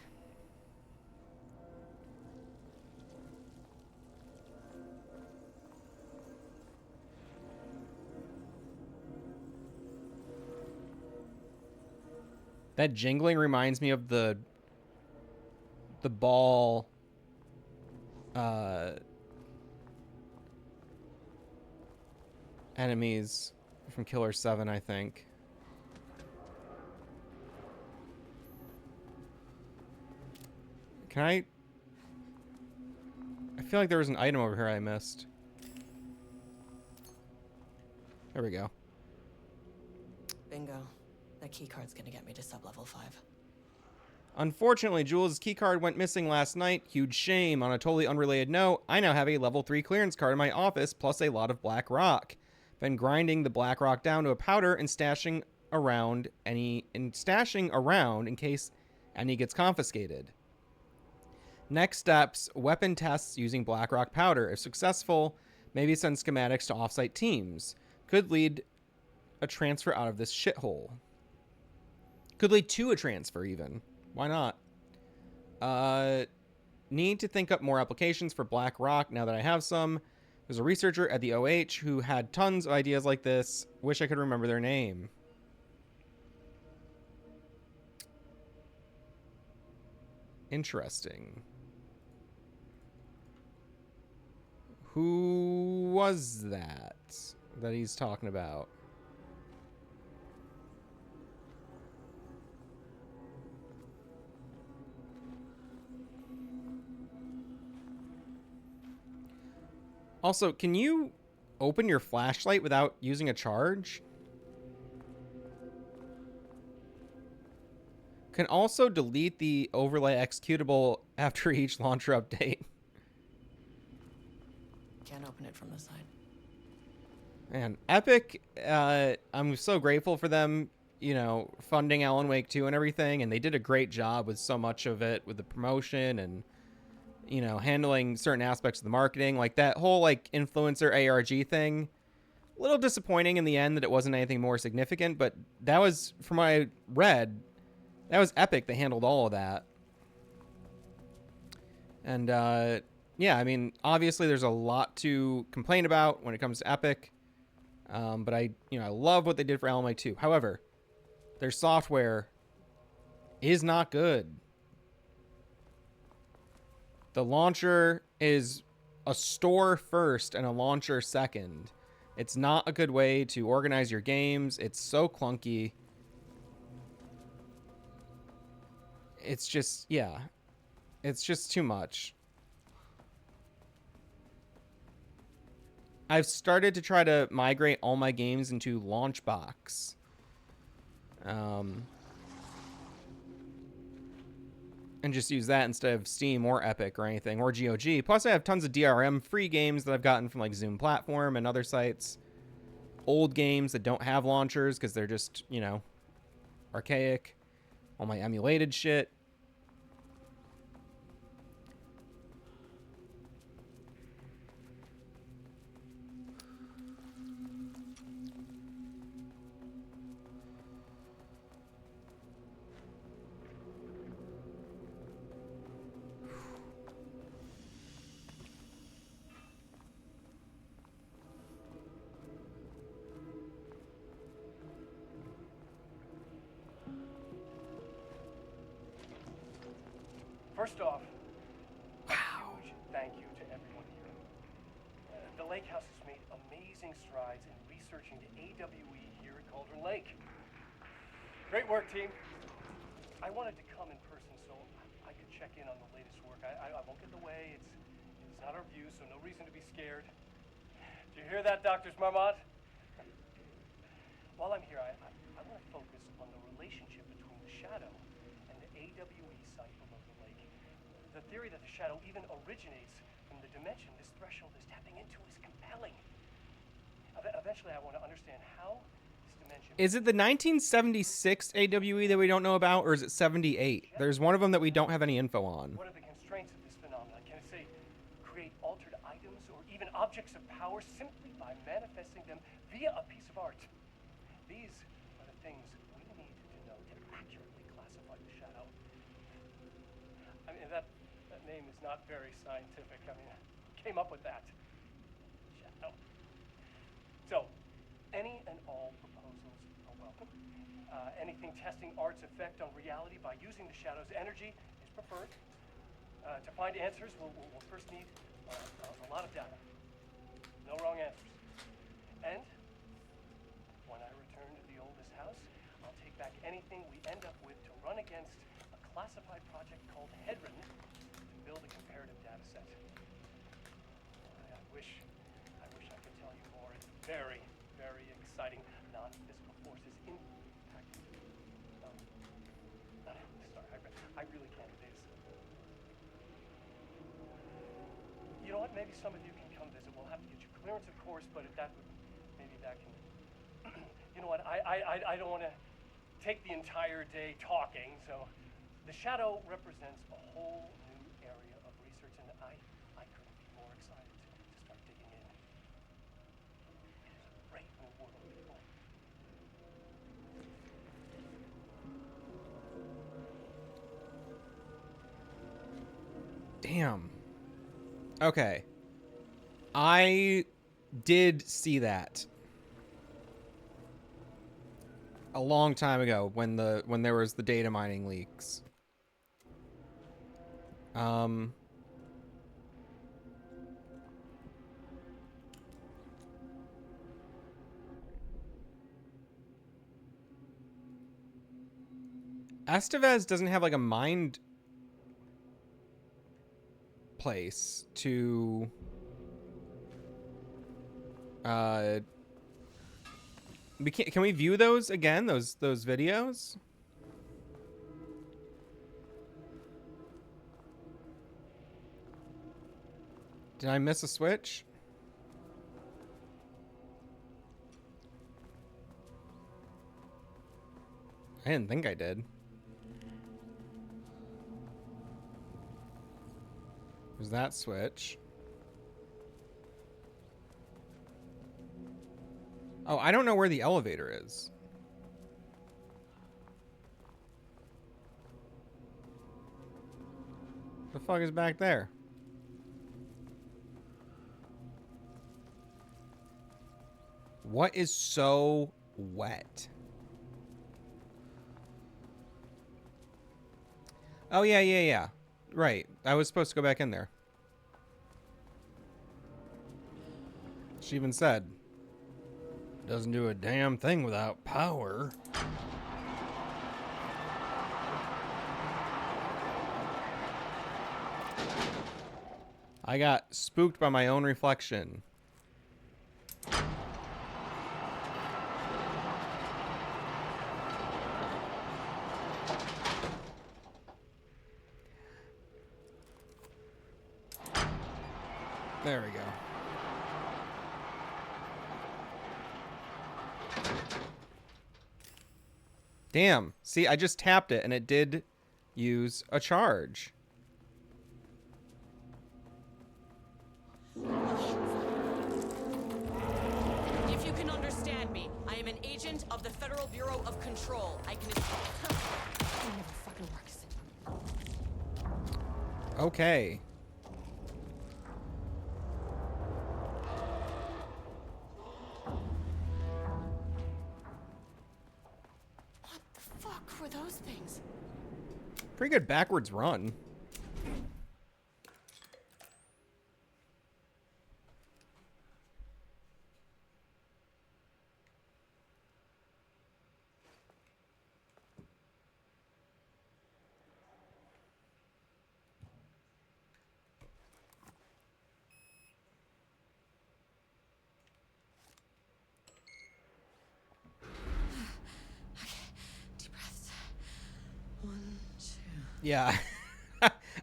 That jingling reminds me of the ball enemies from Killer 7, I think. Can I feel like there was an item over here I missed. There we go. Bingo. That keycard's gonna get me to sub-level 5. Unfortunately, Jules' keycard went missing last night. Huge shame. On a totally unrelated note, I now have a level 3 clearance card in my office, plus a lot of black rock. Been grinding the black rock down to a powder and stashing around in case any gets confiscated. Next steps, weapon tests using black rock powder. If successful, maybe send schematics to offsite teams. Could lead a transfer out of this shithole. Could lead to a transfer even. Why not? Need to think up more applications for black rock now that I have some. There's a researcher at the OH who had tons of ideas like this. Wish I could remember their name. Interesting. Who was that he's talking about? Also, can you open your flashlight without using a charge? Can also delete the overlay executable after each launcher update. Can't open it from the side. And Epic, I'm so grateful for them, you know, funding Alan Wake 2 and everything, and they did a great job with so much of it, with the promotion and, you know, handling certain aspects of the marketing. Like that whole, like, influencer ARG thing, a little disappointing in the end that it wasn't anything more significant, but that was, from what I read, that was Epic that handled all of that. And, yeah, I mean, obviously there's a lot to complain about when it comes to Epic. But I love what they did for Alan Wake 2. However, their software is not good. The launcher is a store first and a launcher second. It's not a good way to organize your games. It's so clunky. It's just, yeah. It's just too much. I've started to try to migrate all my games into Launchbox. And just use that instead of Steam or Epic or anything, or GOG. Plus, I have tons of DRM free games that I've gotten from like Zoom Platform and other sites. Old games that don't have launchers because they're just, you know, archaic. All my emulated shit. First off, a huge thank you to everyone here. The Lake House has made amazing strides in researching the AWE here at Cauldron Lake. Great work, team. I wanted to come in person so I could check in on the latest work. I won't get in the way. It's not our view, so no reason to be scared. Do you hear that, Dr. Marmot? While I'm here, I want to focus on the relationship between the Shadow and the AWE site below the lake. The theory that the Shadow even originates from the dimension this threshold is tapping into is compelling. Eventually, I want to understand how this dimension... Is it the 1976 AWE that we don't know about, or is it 78? There's one of them that we don't have any info on. What are the constraints of this phenomenon? Can it, say, create altered items or even objects of power simply by manifesting them via a piece of art? These are the things we need to know to accurately classify the Shadow. I mean, that name is not very scientific. I mean, I came up with that. Shadow. So, any and all proposals are welcome. Anything testing art's effect on reality by using the Shadow's energy is preferred. To find answers, we'll first need a lot of data. No wrong answers. And when I return to the oldest house, I'll take back anything we end up with to run against a classified project called Hedron to build a comparative data set. I wish I could tell you more. It's very, very exciting. Non-physical forces impact. Sorry, I really can't do this. You know what? Maybe some of you can come visit. We'll have to get you clearance, of course, but if that would, maybe that can. You know what? I don't want to take the entire day talking. So, the Shadow represents a whole new area of research, and I couldn't be more excited to start digging in. It is a great new world, people. Damn. Okay. I did see that a long time ago when there was the data mining leaks. Estevez doesn't have like a mind place to Can we view those again? Those videos? Did I miss a switch? I didn't think I did. There's that switch. Oh, I don't know where the elevator is. The fuck is back there? What is so wet? Oh, yeah. Right. I was supposed to go back in there. She even said, doesn't do a damn thing without power. I got spooked by my own reflection. There we go. Damn. See, I just tapped it and it did use a charge. If you can understand me, I am an agent of the Federal Bureau of Control. I can... It never fucking works. Okay. What the fuck were those things? Pretty good backwards run. Deep breaths. 1, 2. Yeah.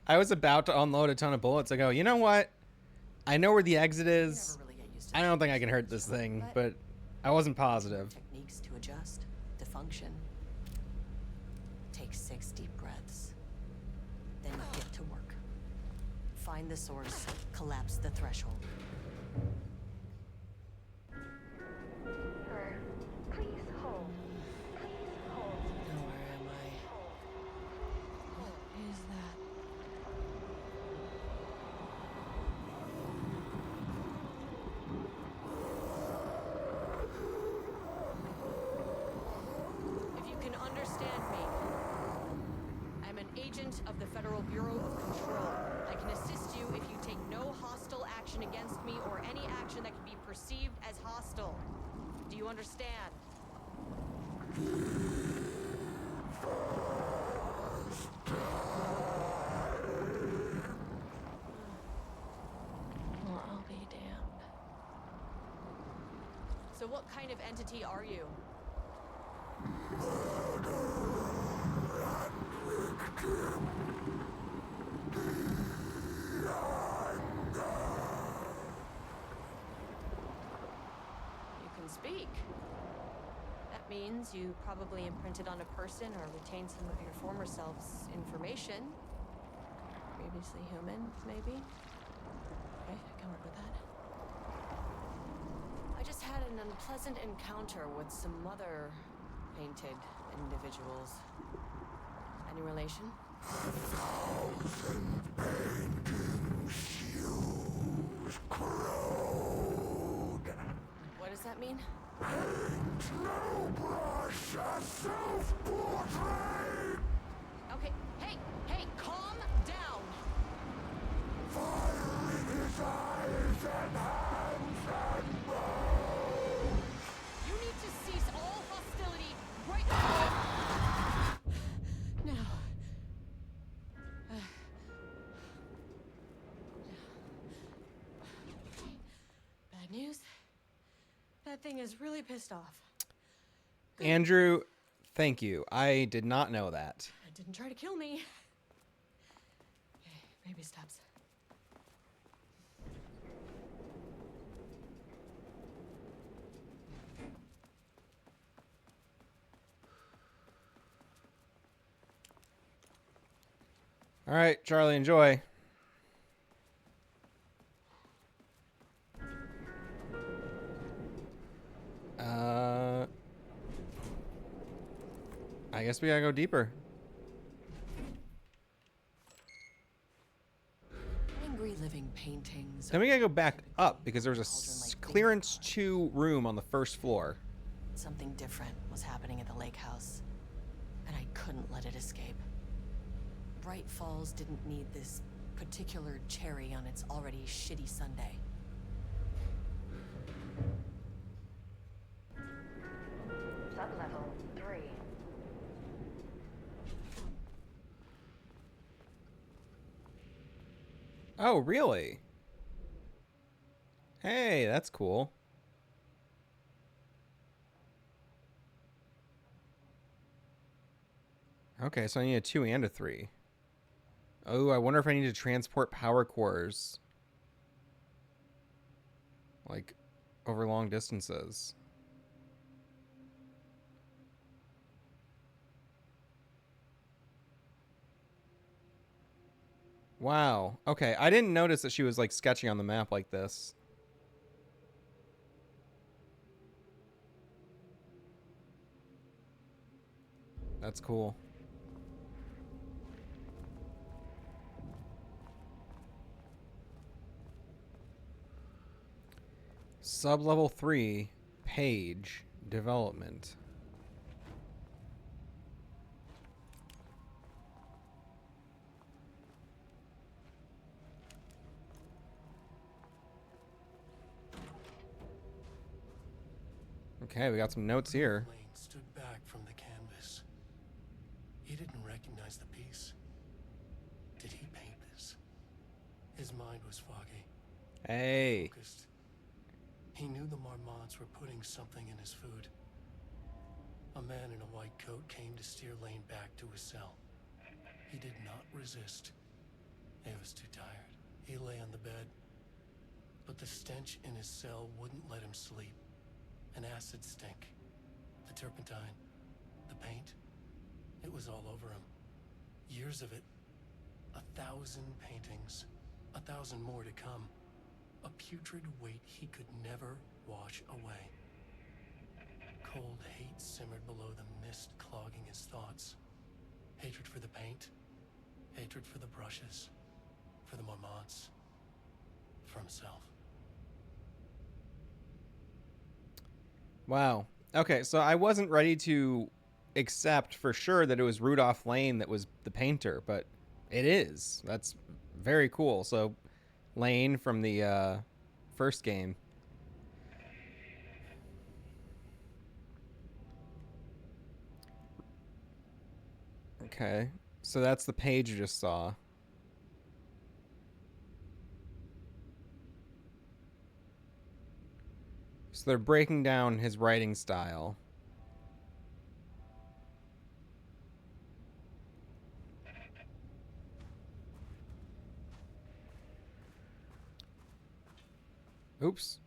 I was about to unload a ton of bullets. I go, you know what? I know where the exit is. Never really get used to I don't think I can hurt this thing, but I wasn't positive. techniques to adjust, to function. Take 6 deep breaths. Then get to work. Find the source, collapse the threshold. Sir, please hold. Please hold. Now where am I? What is that? If you can understand me, I'm an agent of the Federal Bureau of Control. I can assist you if you take no hostile action against me or any action that can be perceived as hostile. Do you understand? Well, I'll be damned. So what kind of entity are you? You can speak. That means you probably imprinted on a person or retained some of your former self's information. Previously human, maybe? Okay, I can work with that. I just had an unpleasant encounter with some other painted individuals. Any relation? What does that mean? Okay, hey, calm down! You need to cease all hostility right now! Now. Bad news. thing is really pissed off. Andrew, thank you. I did not know that. It didn't try to kill me. Okay, baby steps. All right, Charlie, enjoy. I guess we gotta go deeper. Angry living paintings. Then we gotta go back up because there was a clearance 2 room on the first floor. Something different was happening at the lake house, and I couldn't let it escape. Bright Falls didn't need this particular cherry on its already shitty sundae. Sublevel 3. Oh, really? Hey, that's cool. Okay, so I need a 2 and a 3. Oh, I wonder if I need to transport power cores. Like, over long distances. Wow. Okay, I didn't notice that she was, like, sketching on the map like this. That's cool. Sublevel 3, page development. Okay, we got some notes here. Lane stood back from the canvas. He didn't recognize the piece. Did he paint this? His mind was foggy. Hey. Focused. He knew the Marmonts were putting something in his food. A man in a white coat came to steer Lane back to his cell. He did not resist. He was too tired. He lay on the bed, but the stench in his cell wouldn't let him sleep. An acid stink. The turpentine. The paint. It was all over him. Years of it. 1,000 paintings. 1,000 more to come. A putrid weight he could never wash away. Cold hate simmered below the mist clogging his thoughts. Hatred for the paint. Hatred for the brushes. For the Marmonts. For himself. Wow. Okay, so I wasn't ready to accept for sure that it was Rudolph Lane that was the painter, but it is. That's very cool. So Lane from the first game. Okay, so that's the page you just saw. So they're breaking down his writing style. Oops.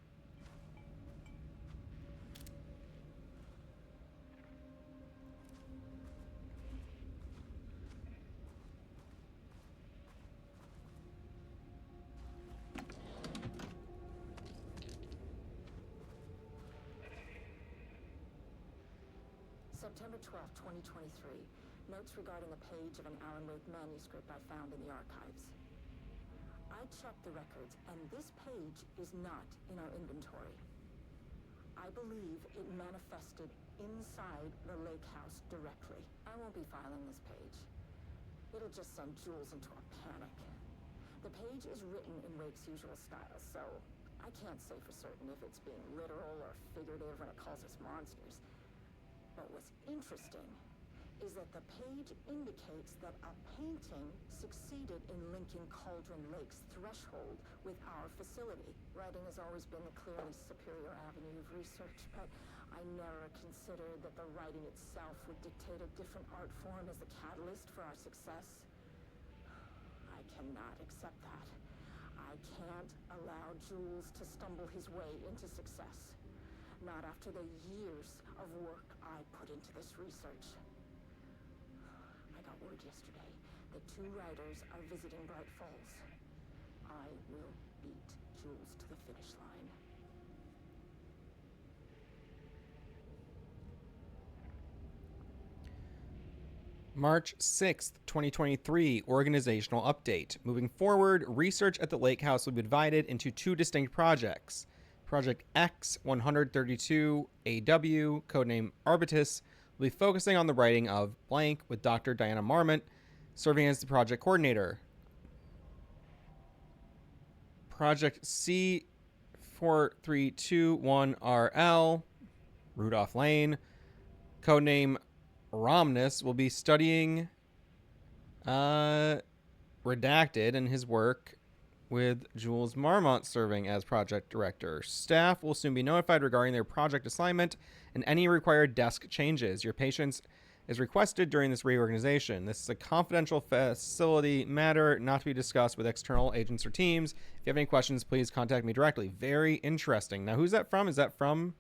September 12, 2023. Notes regarding a page of an Alan Wake manuscript I found in the archives. I checked the records, and this page is not in our inventory. I believe it manifested inside the lake house directly. I won't be filing this page. It'll just send Jules into a panic. The page is written in Wake's usual style, so I can't say for certain if it's being literal or figurative when it calls us monsters. But what's interesting is that the page indicates that a painting succeeded in linking Cauldron Lake's threshold with our facility. Writing has always been a clearly superior avenue of research, but I never considered that the writing itself would dictate a different art form as the catalyst for our success. I cannot accept that. I can't allow Jules to stumble his way into success. Not after the years of work I put into this research. I got word yesterday that 2 writers are visiting Bright Falls. I will beat Jules to the finish line. March 6th, 2023, organizational update. Moving forward, research at the Lake House will be divided into 2 distinct projects. Project X-132AW, codename Arbitus, will be focusing on the writing of blank with Dr. Diana Marmont serving as the project coordinator. Project C4321RL, Rudolph Lane, codename Romnus, will be studying Redacted and his work with Jules Marmont serving as project director. Staff will soon be notified regarding their project assignment and any required desk changes. Your patience is requested during this reorganization. This is a confidential facility matter not to be discussed with external agents or teams. If you have any questions, please contact me directly. Very interesting. Now, who's that from? Is that from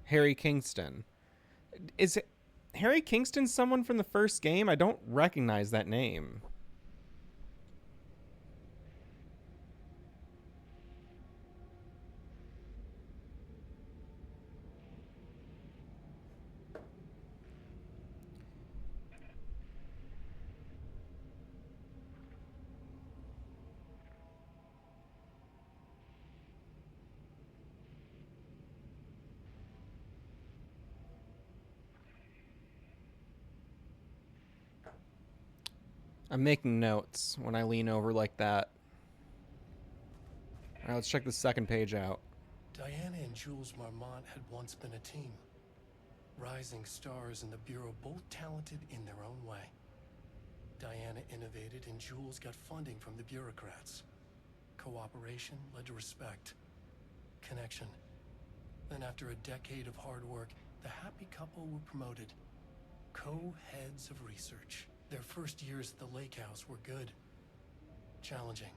Harry Kingston? Is Harry Kingston someone from the first game? I don't recognize that name. I'm making notes when I lean over like that. All right, let's check the second page out. Diana and Jules Marmont had once been a team. Rising stars in the Bureau, both talented in their own way. Diana innovated and Jules got funding from the bureaucrats. Cooperation led to respect. Connection. Then after a decade of hard work, the happy couple were promoted. Co-heads of research. Their first years at the Lake House were good. Challenging,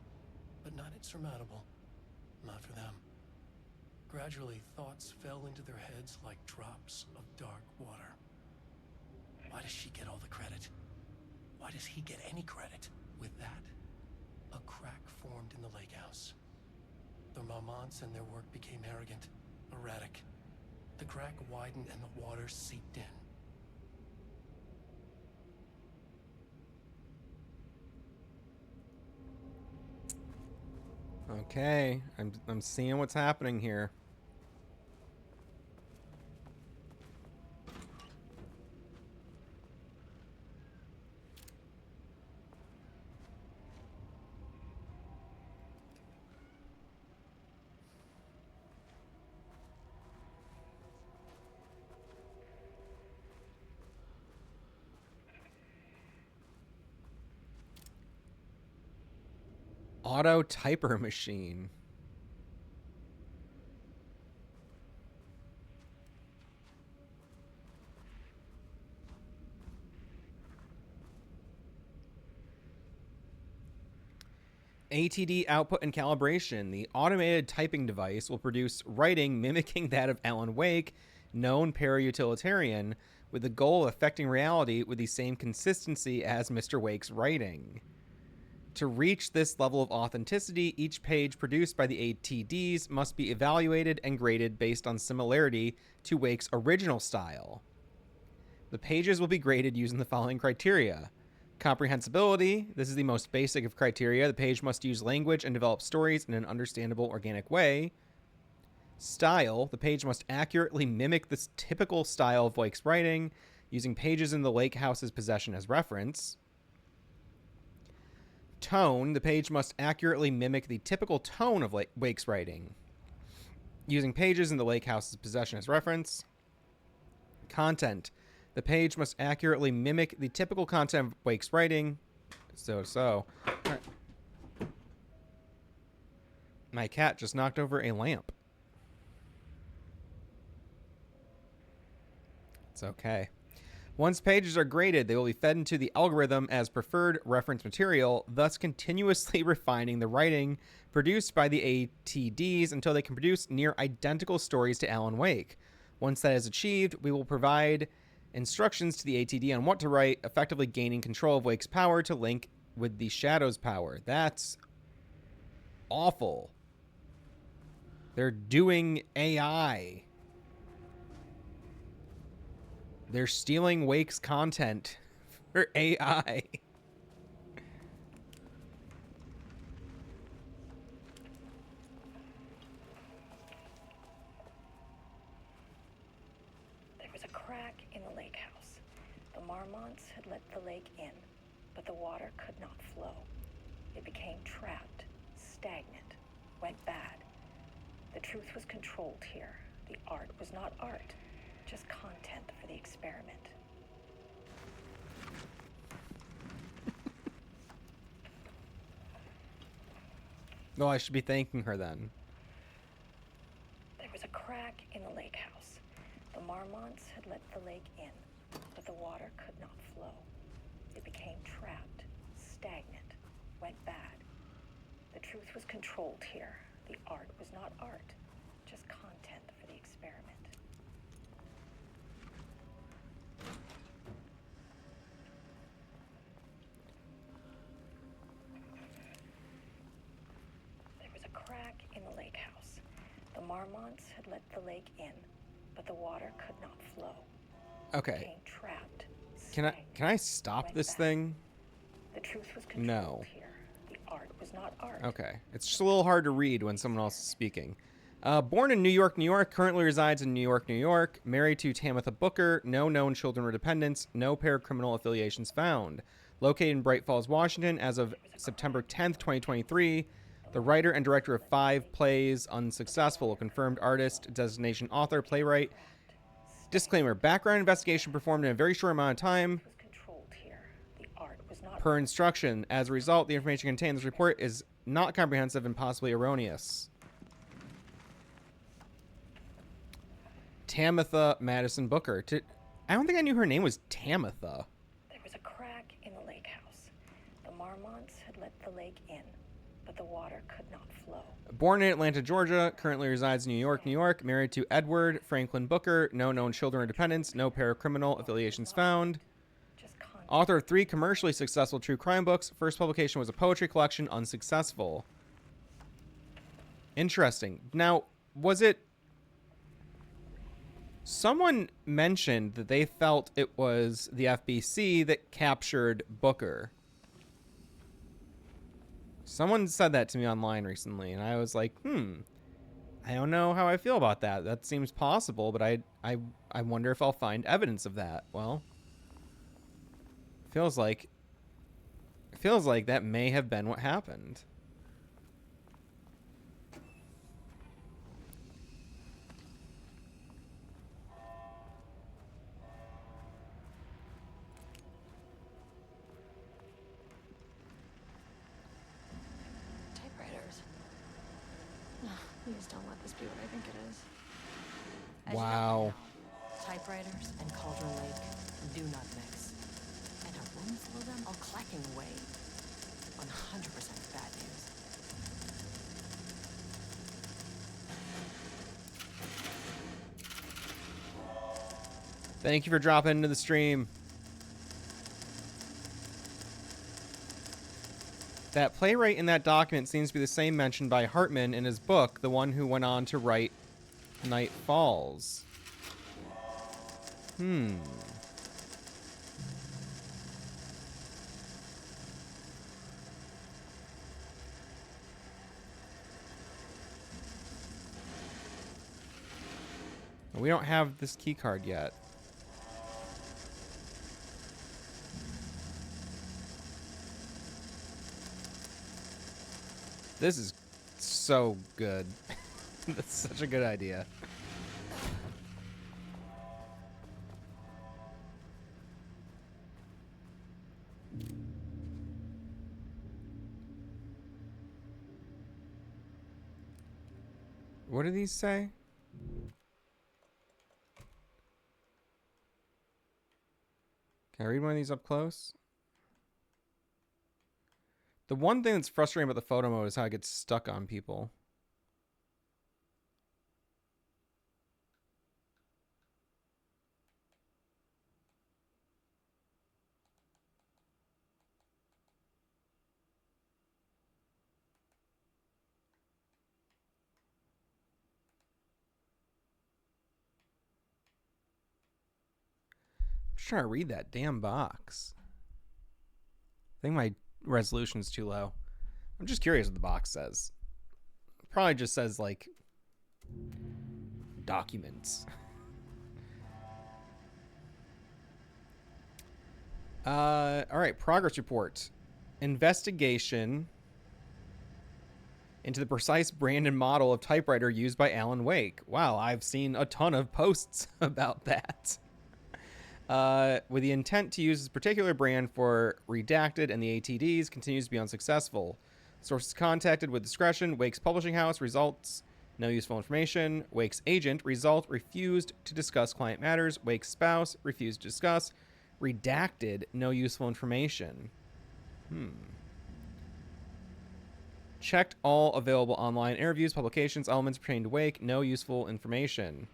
but not insurmountable. Not for them. Gradually, thoughts fell into their heads like drops of dark water. Why does she get all the credit? Why does he get any credit? With that, a crack formed in the Lake House. The Marmonts and their work became arrogant, erratic. The crack widened and the water seeped in. Okay, I'm seeing what's happening here. Auto typer machine. ATD output and calibration. The automated typing device will produce writing mimicking that of Alan Wake, known para-utilitarian, with the goal of affecting reality with the same consistency as Mr. Wake's writing. To reach this level of authenticity, each page produced by the ATDs must be evaluated and graded based on similarity to Wake's original style. The pages will be graded using the following criteria. Comprehensibility. This is the most basic of criteria. The page must use language and develop stories in an understandable, organic way. Style. The page must accurately mimic the typical style of Wake's writing, using pages in the Lake House's possession as reference. Tone. The page must accurately mimic the typical tone of Wake's writing, using pages in the Lake House's possession as reference. content. The page must accurately mimic the typical content of Wake's writing. So. All right. My cat just knocked over a lamp. It's okay. Once pages are graded, they will be fed into the algorithm as preferred reference material, thus continuously refining the writing produced by the ATDs until they can produce near identical stories to Alan Wake. Once that is achieved, we will provide instructions to the ATD on what to write, effectively gaining control of Wake's power to link with the Shadow's power. That's awful. They're doing AI. They're stealing Wake's content for AI. There was a crack in the lake house. The Marmonts had let the lake in, but the water could not flow. It became trapped, stagnant, went bad. The truth was controlled here. The art was not art, just content for the experiment. No, I should be thanking her then. There was a crack in the lake house. The Marmonts had let the lake in, but the water could not flow. It became trapped, stagnant, went bad. The truth was controlled here. The art was not art, just content for the experiment. There was a crack in the lake house. The Marmonts had let the lake in, but the water could not flow. Okay. Became trapped. Can I stop this thing? The truth was controlled No. here. The art was not art. Okay. It's just a little hard to read when someone else is speaking. Born in New York, New York, currently resides in New York, New York. Married to Tamitha Booker. No known children or dependents. No paracriminal affiliations found. Located in Bright Falls, Washington as of September 10th, 2023. The writer and director of 5 plays. Unsuccessful. Confirmed artist. Designation author. Playwright. Disclaimer. Background investigation performed in a very short amount of time. Per instruction. As a result, the information contained in this report is not comprehensive and possibly erroneous. Tamitha Madison Booker. I don't think I knew her name was Tamitha. There was a crack in the lake house. The Marmonts had let the lake in, but the water could not flow. Born in Atlanta, Georgia, currently resides in New York, New York. Married to Edward Franklin Booker. No known children or dependents. No paracriminal affiliations found. Author of 3 commercially successful true crime books. First publication was a poetry collection. Unsuccessful. Interesting. Now, was it... Someone mentioned that they felt it was the FBC that captured Booker. Someone said that to me online recently, and I was like, I don't know how I feel about that. That seems possible, but I wonder if I'll find evidence of that. Well... Feels like that may have been what happened. Typewriters. No, please don't let this be what I think it is. Wow. Typewriters and Cauldron Lake do not mix. And a room full of them all clacking away. 100% bad news. Thank you for dropping into the stream. That playwright in that document seems to be the same mentioned by Hartman in his book, the one who went on to write Night Falls. We don't have this key card yet. This is so good. That's such a good idea. What do these say? Can I read one of these up close? The one thing that's frustrating about the photo mode is how it gets stuck on people. I'm just trying to read that damn box. I think my resolution's too low. I'm just curious what the box says. It probably just says, like, documents. All right, progress report. Investigation into the precise brand and model of typewriter used by Alan Wake. Wow, I've seen a ton of posts about that. With the intent to use this particular brand for redacted and the ATDs continues to be unsuccessful. Sources contacted with discretion. Wake's publishing house. Results, no useful information. Wake's agent. Result, refused to discuss client matters. Wake's spouse, refused to discuss. Redacted, no useful information. Checked all available online interviews, publications, elements pertaining to Wake, no useful information.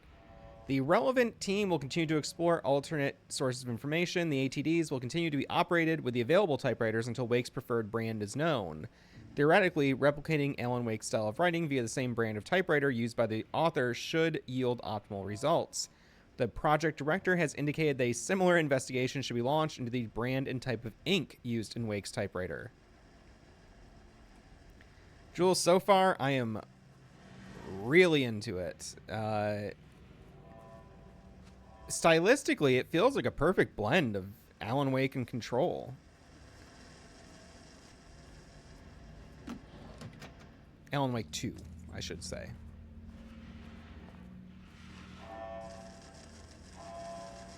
The relevant team will continue to explore alternate sources of information. The ATDs will continue to be operated with the available typewriters until Wake's preferred brand is known. Theoretically, replicating Alan Wake's style of writing via the same brand of typewriter used by the author should yield optimal results. The project director has indicated that a similar investigation should be launched into the brand and type of ink used in Wake's typewriter. Jules, so far, I am really into it. Stylistically, it feels like a perfect blend of Alan Wake and Control. Alan Wake 2, I should say.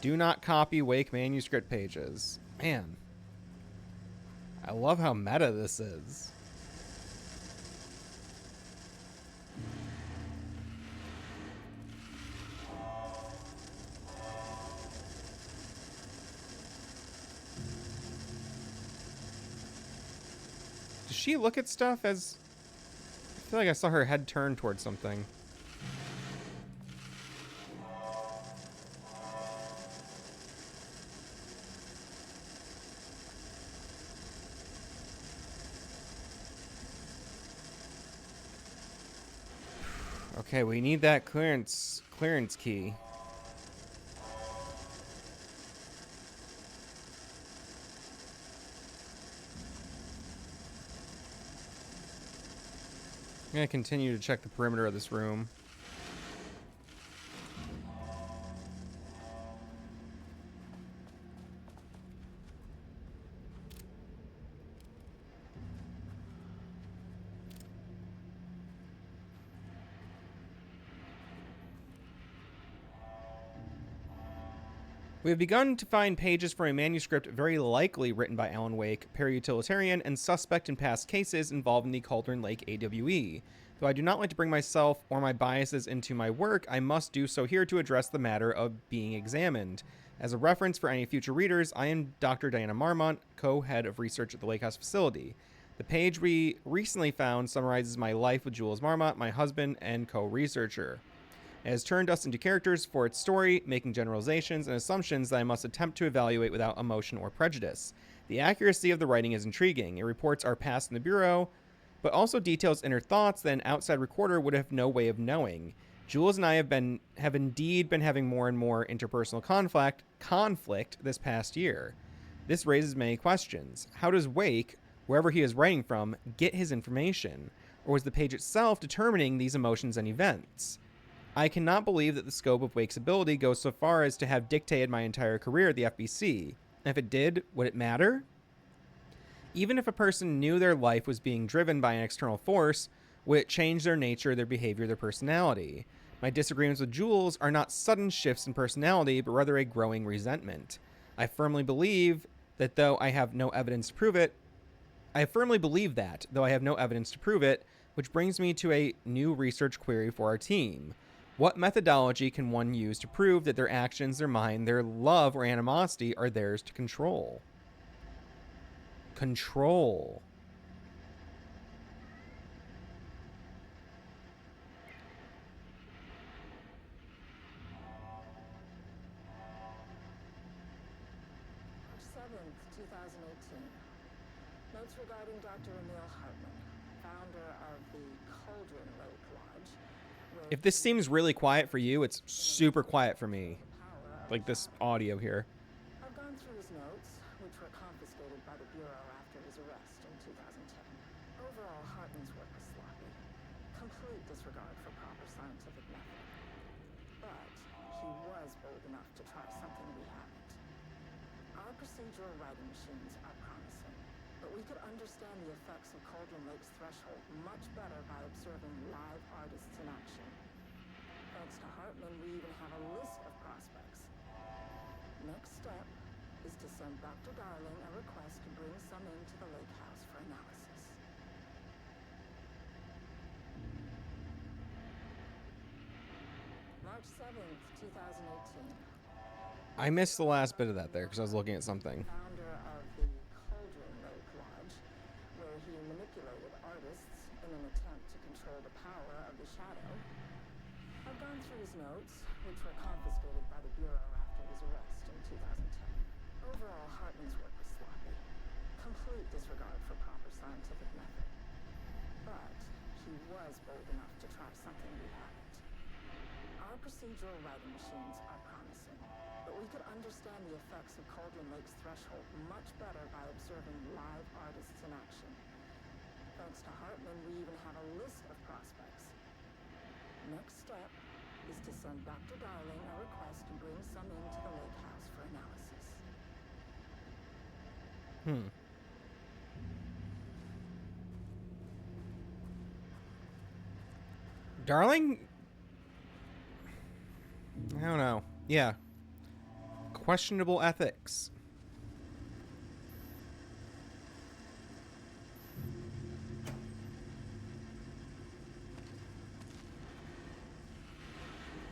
Do not copy Wake manuscript pages. Man, I love how meta this is. Does she look at stuff as... I feel like I saw her head turn towards something. Okay, we need that clearance key. I'm gonna continue to check the perimeter of this room. We have begun to find pages from a manuscript very likely written by Alan Wake, peri-utilitarian, and suspect in past cases involving the Cauldron Lake AWE. Though I do not like to bring myself or my biases into my work, I must do so here to address the matter of being examined. As a reference for any future readers, I am Dr. Diana Marmont, co-head of research at the Lake House facility. The page we recently found summarizes my life with Jules Marmont, my husband and co-researcher. It has turned us into characters for its story, making generalizations and assumptions that I must attempt to evaluate without emotion or prejudice. The accuracy of the writing is intriguing. It reports our past in the Bureau, but also details inner thoughts that an outside recorder would have no way of knowing. Jules and I have indeed been having more and more interpersonal conflict this past year. This raises many questions. How does Wake, wherever he is writing from, get his information? Or is the page itself determining these emotions and events? I cannot believe that the scope of Wake's ability goes so far as to have dictated my entire career at the FBC. If it did, would it matter? Even if a person knew their life was being driven by an external force, would it change their nature, their behavior, their personality? My disagreements with Jules are not sudden shifts in personality, but rather a growing resentment. I firmly believe that, though I have no evidence to prove it, Which brings me to a new research query for our team. What methodology can one use to prove that their actions, their mind, their love, or animosity are theirs to control? Control. March 7th, 2018. Notes regarding Dr. Emil Hartman, founder of the Cauldron Lake Lodge. If this seems really quiet for you, it's super quiet for me. Like this audio here. I've gone through his notes, which were confiscated by the Bureau after his arrest in 2010. Overall, Hartman's work was sloppy. Complete disregard for proper scientific method. But he was bold enough to try something we haven't. Our procedural writing machines are promising, but we could understand the effects of Cauldron Lake's threshold much better by observing live artists in action. Thanks to Hartman, we even have a list of prospects. Next step is to send Dr. Darling a request to bring some into the lake house for analysis. March 7th, 2018. I missed the last bit of that there because I was looking at something. Founder of the Cauldron Lake Lodge, where he manipulated artists in an attempt to control the power of the shadow. I've gone through his notes, which were confiscated by the Bureau after his arrest in 2010. Overall, Hartman's work was sloppy. Complete disregard for proper scientific method. But he was bold enough to try something we haven't. Our procedural writing machines are promising, but we could understand the effects of Cauldron Lake's threshold much better by observing live artists in action. Thanks to Hartman, we even have a list of prospects. Next step is to send Dr. Darling a request to bring some into the lake house for analysis. Darling? I don't know. Yeah. Questionable ethics.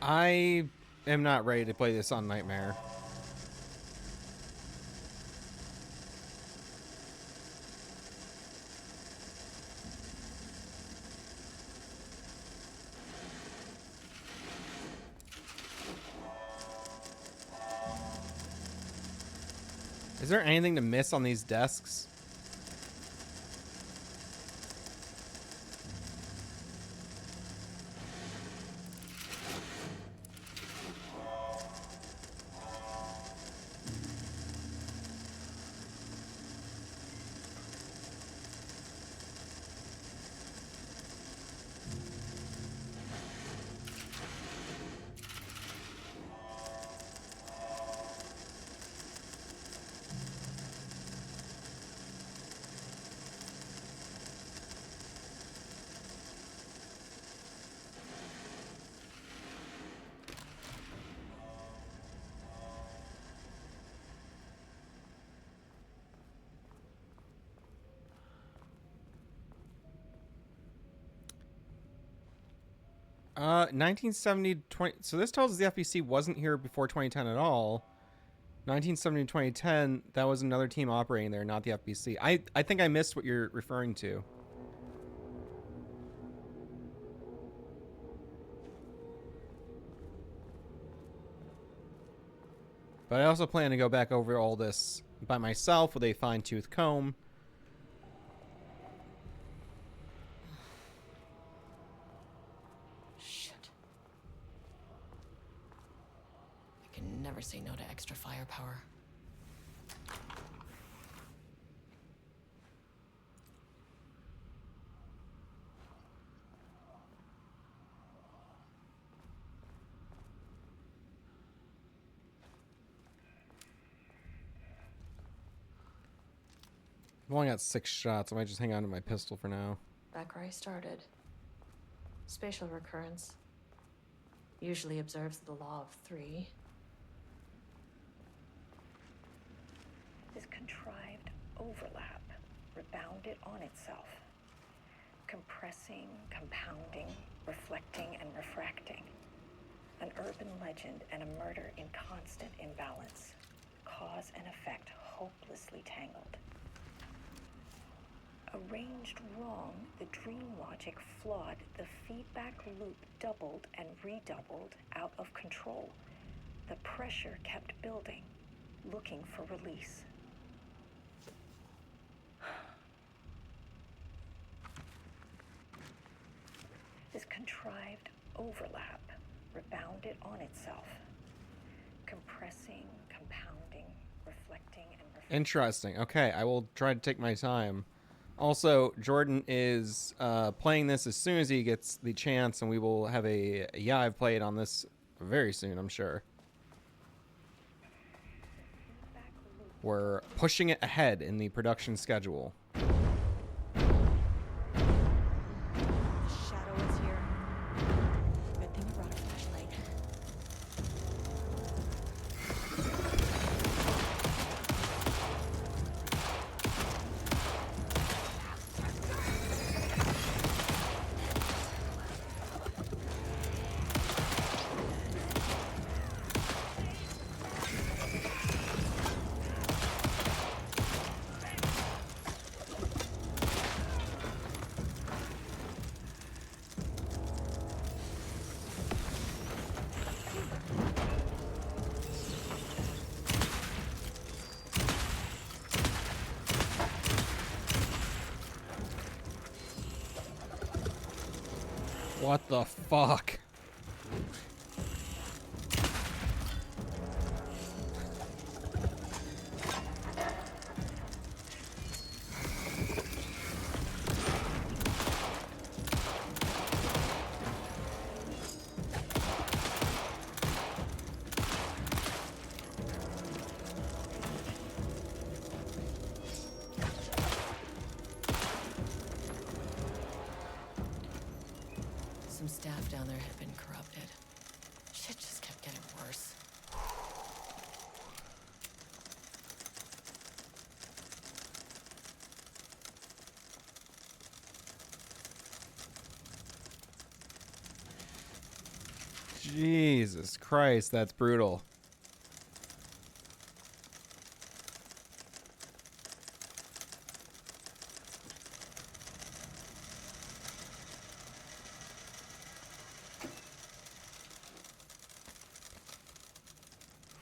I am not ready to play this on Nightmare. Is there anything to miss on these desks? Uh, 1970, 20. So this tells us the FBC wasn't here before 2010 at all. 1970 to 2010, that was another team operating there, not the FBC. I think I missed what you're referring to. But I also plan to go back over all this by myself with a fine-tooth comb. Shit. I can never say no to extra firepower. I've only got 6 shots. I might just hang on to my pistol for now. Back where I started. Spatial recurrence. Usually observes the law of 3. This contrived overlap rebounded on itself. compressing, compounding, reflecting, and refracting. An urban legend and a murder in constant imbalance. Cause and effect hopelessly tangled. Arranged wrong, the dream logic flawed, the feedback loop doubled and redoubled, out of control. The pressure kept building, looking for release. This contrived overlap rebounded on itself, compressing, compounding, reflecting, and reflecting. Interesting. Okay, I will try to take my time. Also, Jordan is playing this as soon as he gets the chance, and we will have a yeah, I've played on this very soon, I'm sure. We're pushing it ahead in the production schedule. The shadow is here. Good thing you brought a flashlight. What the fuck? Some staff down there had been corrupted. Shit just kept getting worse. Jesus Christ, that's brutal.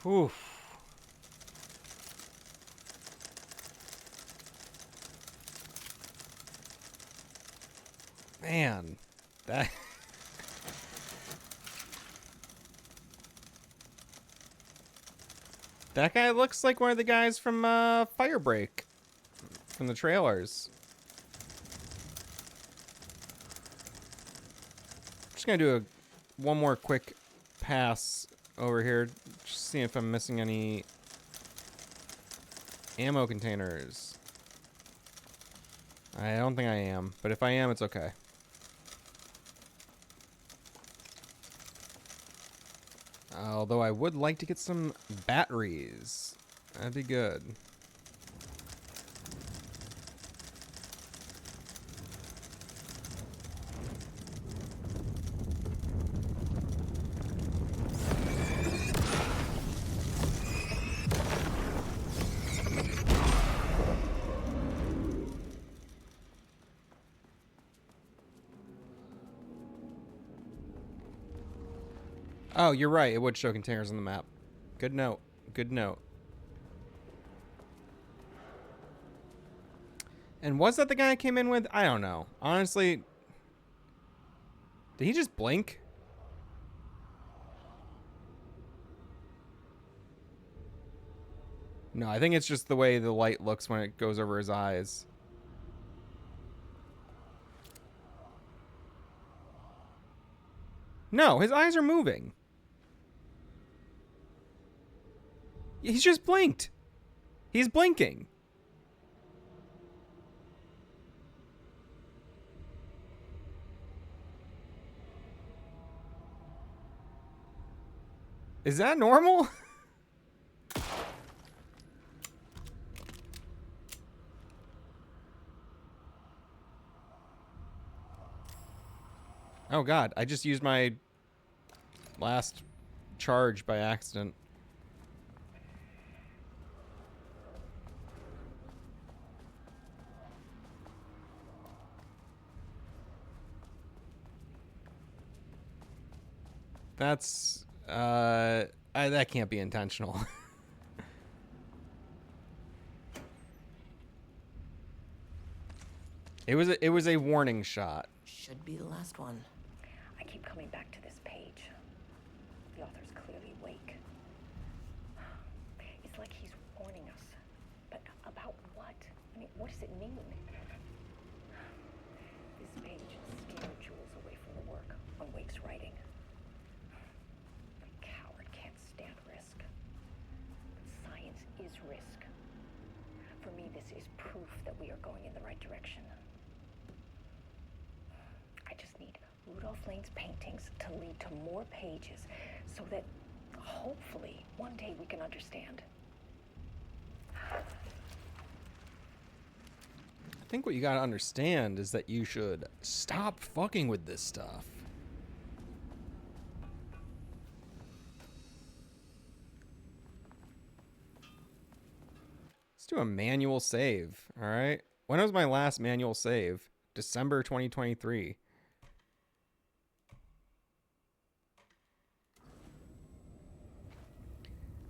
Oof. Man, that that guy looks like one of the guys from Firebreak from the trailers. Just gonna do one more quick pass over here, just seeing if I'm missing any ammo containers. I don't think I am, but if I am, it's okay. Although I would like to get some batteries. That'd be good. Oh, you're right. It would show containers on the map. Good note. Good note. And was that the guy I came in with? I don't know. Honestly, did he just blink? No, I think it's just the way the light looks when it goes over his eyes. No, his eyes are moving. He's just blinked. He's blinking. Is that normal? Oh god, I just used my last charge by accident. That's that can't be intentional. It was a warning shot. Should be the last one. I keep coming back to this page. The author's clearly awake. It's like he's warning us. But about what? I mean, what does it mean? This page scared Jules away from the work on Wake's writing. A coward can't stand risk. But science is risk. For me, this is proof that we are going in the right direction. I just need Rudolph Lane's paintings to lead to more pages so that hopefully one day we can understand. I think what you gotta understand is that you should stop fucking with this stuff. Let's do a manual save, alright? When was my last manual save? December 2023.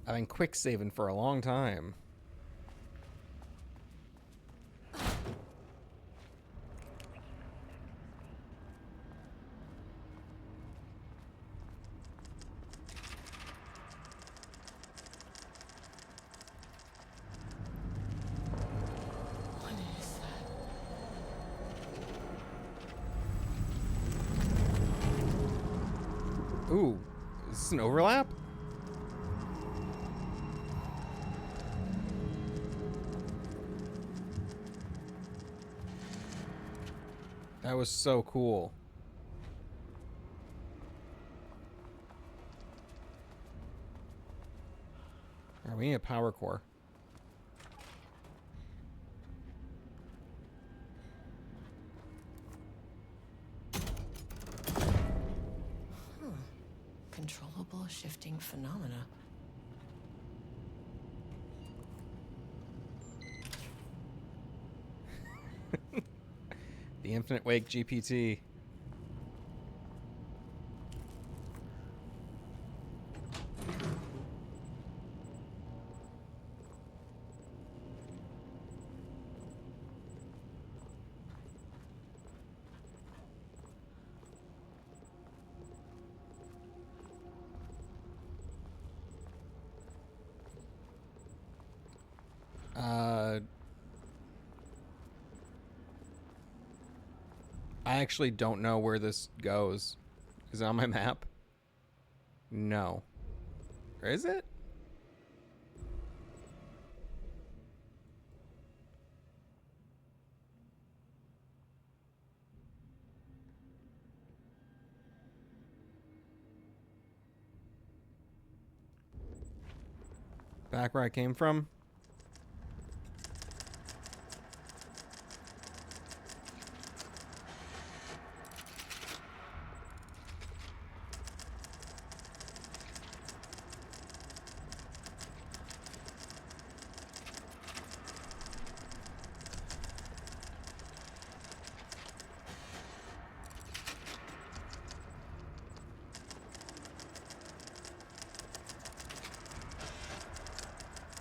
I've been quick saving for a long time. What is that? Ooh, is this an overlap? That was so cool. Alright, we need a power core. Controllable shifting phenomena. The Infinite Wake GPT. I actually don't know where this goes. Is it on my map? No. Or is it? Back where I came from?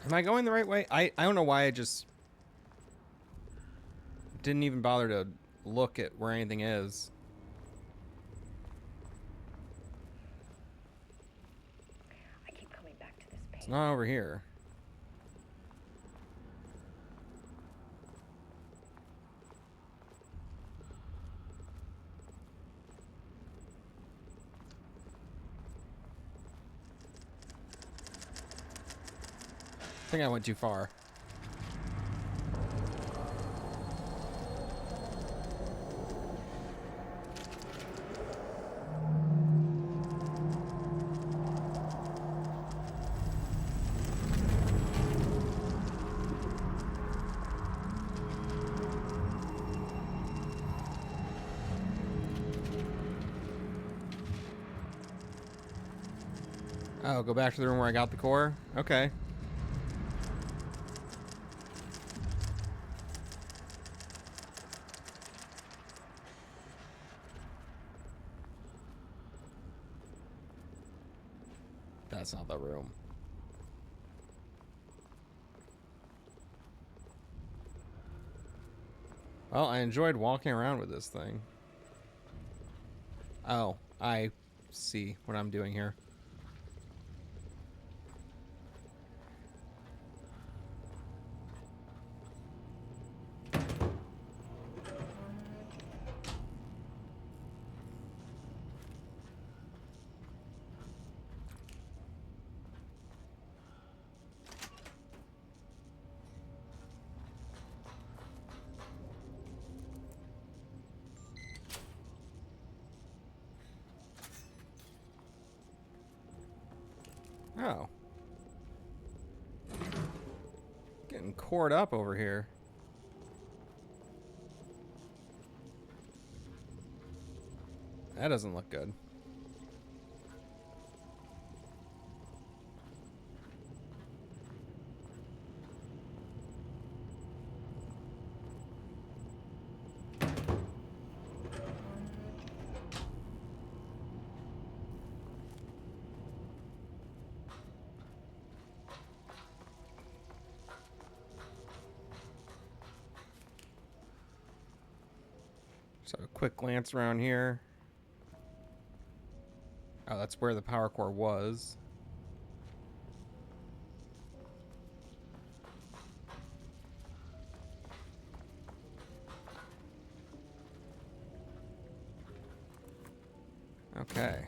Am I going the right way? I don't know why I just didn't even bother to look at where anything is. I keep coming back to this page. It's not over here. I think I went too far. Oh, go back to the room where I got the core? Okay. That's not the room. Well, I enjoyed walking around with this thing. Oh, I see what I'm doing here. Oh. Getting cored up over here. That doesn't look good. So a quick glance around here. Oh, that's where the power core was. Okay.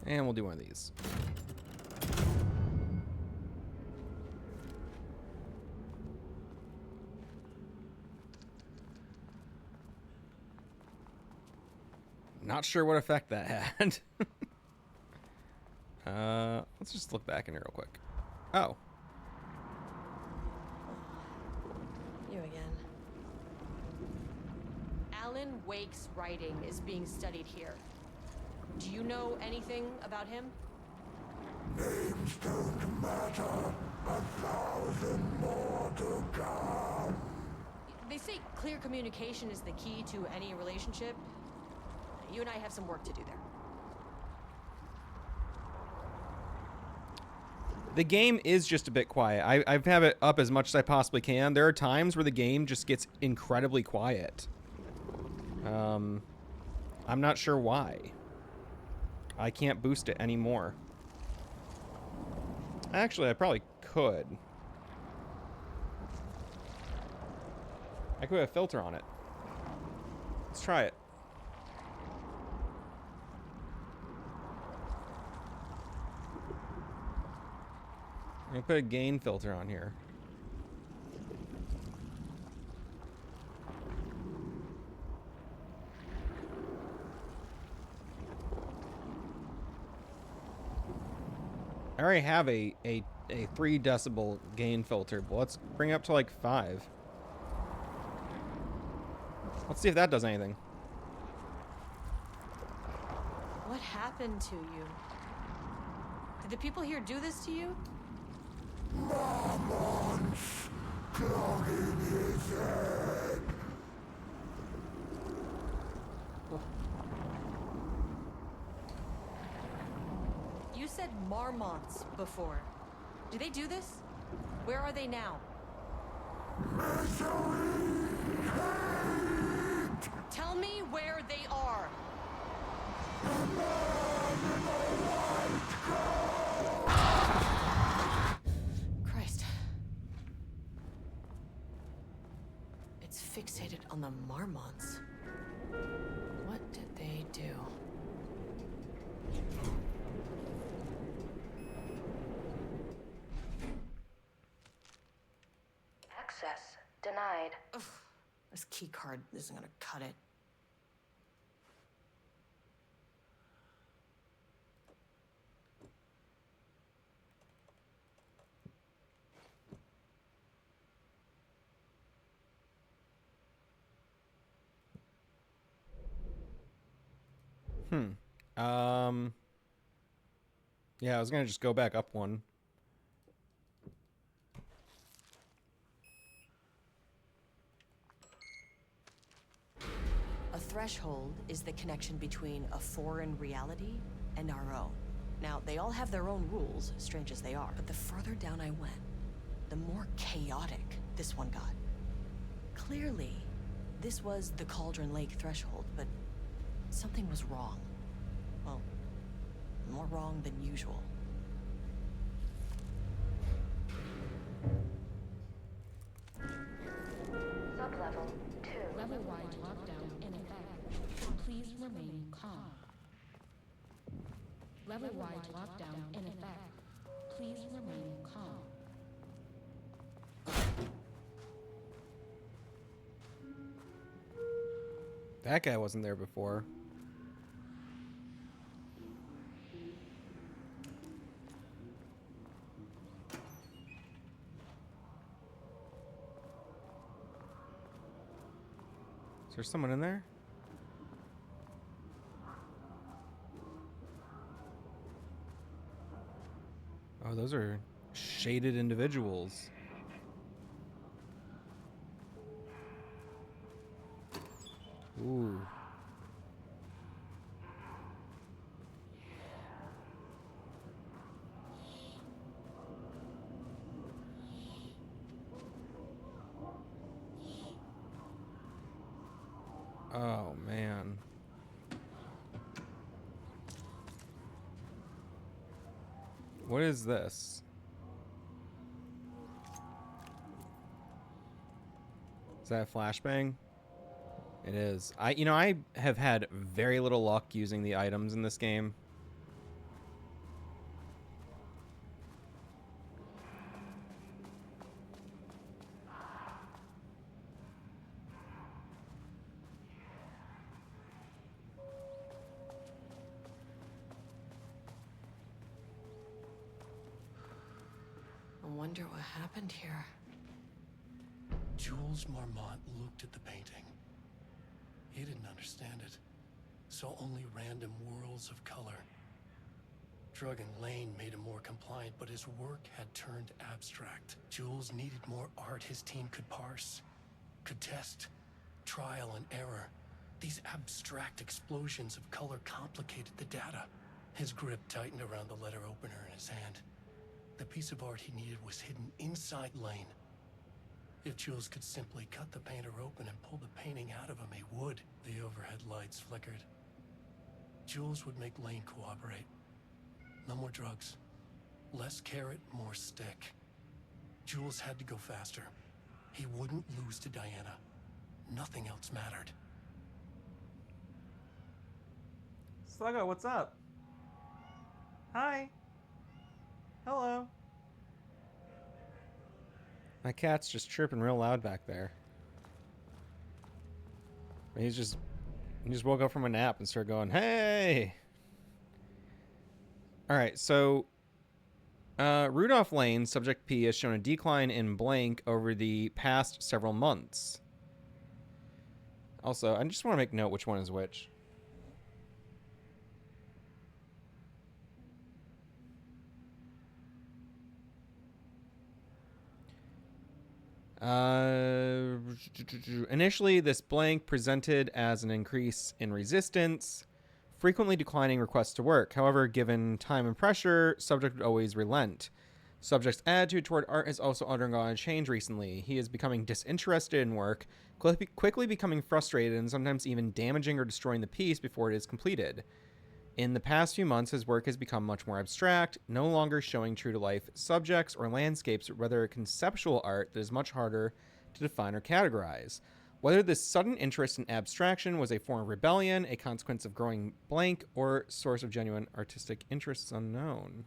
And we'll do one of these. Not sure what effect that had. Let's just look back in here real quick. Oh. You again. Alan Wake's writing is being studied here. Do you know anything about him? Names don't matter. 1,000 more to come. They say clear communication is the key to any relationship. You and I have some work to do there. The game is just a bit quiet. I have it up as much as I possibly can. There are times where the game just gets incredibly quiet. I'm not sure why. I can't boost it anymore. Actually, I probably could. I could put a filter on it. Let's try it. I'm gonna put a gain filter on here. I already have a 3 decibel gain filter, but let's bring it up to like 5. Let's see if that does anything. What happened to you? Did the people here do this to you? Marmon's clogging his head. You said marmots before. Do they do this? Where are they now? Misery, hate. Tell me where they are. The man in the white coat. Christ. It's fixated on the marmots. What did they do? Access denied. Ugh, this key card isn't gonna cut it. Yeah, I was gonna just go back up one. A threshold is the connection between a foreign reality and our own. Now, they all have their own rules, strange as they are, but the further down I went, the more chaotic this one got. Clearly, this was the Cauldron Lake threshold, but something was wrong. Well, more wrong than usual. Sublevel 2. Level-wide lockdown in effect. Please remain calm. Level-wide lockdown in effect. Please remain calm. That guy wasn't there before. Is there someone in there? Oh, those are shaded individuals. Ooh. Oh, man. What is this? Is that a flashbang? It is. I have had very little luck using the items in this game. I wonder what happened here. Jules Marmont looked at the painting. He didn't understand it. Saw only random whirls of color. Drug and Lane made him more compliant, but his work had turned abstract. Jules needed more art his team could parse, could test, trial and error. These abstract explosions of color complicated the data. His grip tightened around the letter opener in his hand. The piece of art he needed was hidden inside Lane. If Jules could simply cut the painter open and pull the painting out of him, he would. The overhead lights flickered. Jules would make Lane cooperate. No more drugs. Less carrot, more stick. Jules had to go faster. He wouldn't lose to Diana. Nothing else mattered. Sluggo, what's up? Hi. Hello. My cat's just chirping real loud back there. He just woke up from a nap and started going, hey! Alright, so Rudolph Lane, subject P, has shown a decline in blank over the past several months. Also, I just want to make note which one is which. Initially, this blank presented as an increase in resistance, frequently declining requests to work. However, given time and pressure, subject would always relent. Subject's attitude toward art has also undergone a change recently. He is becoming disinterested in work, quickly becoming frustrated, and sometimes even damaging or destroying the piece before it is completed. In the past few months, his work has become much more abstract, no longer showing true-to-life subjects or landscapes, but rather conceptual art that is much harder to define or categorize. Whether this sudden interest in abstraction was a form of rebellion, a consequence of growing blank, or source of genuine artistic interest is unknown.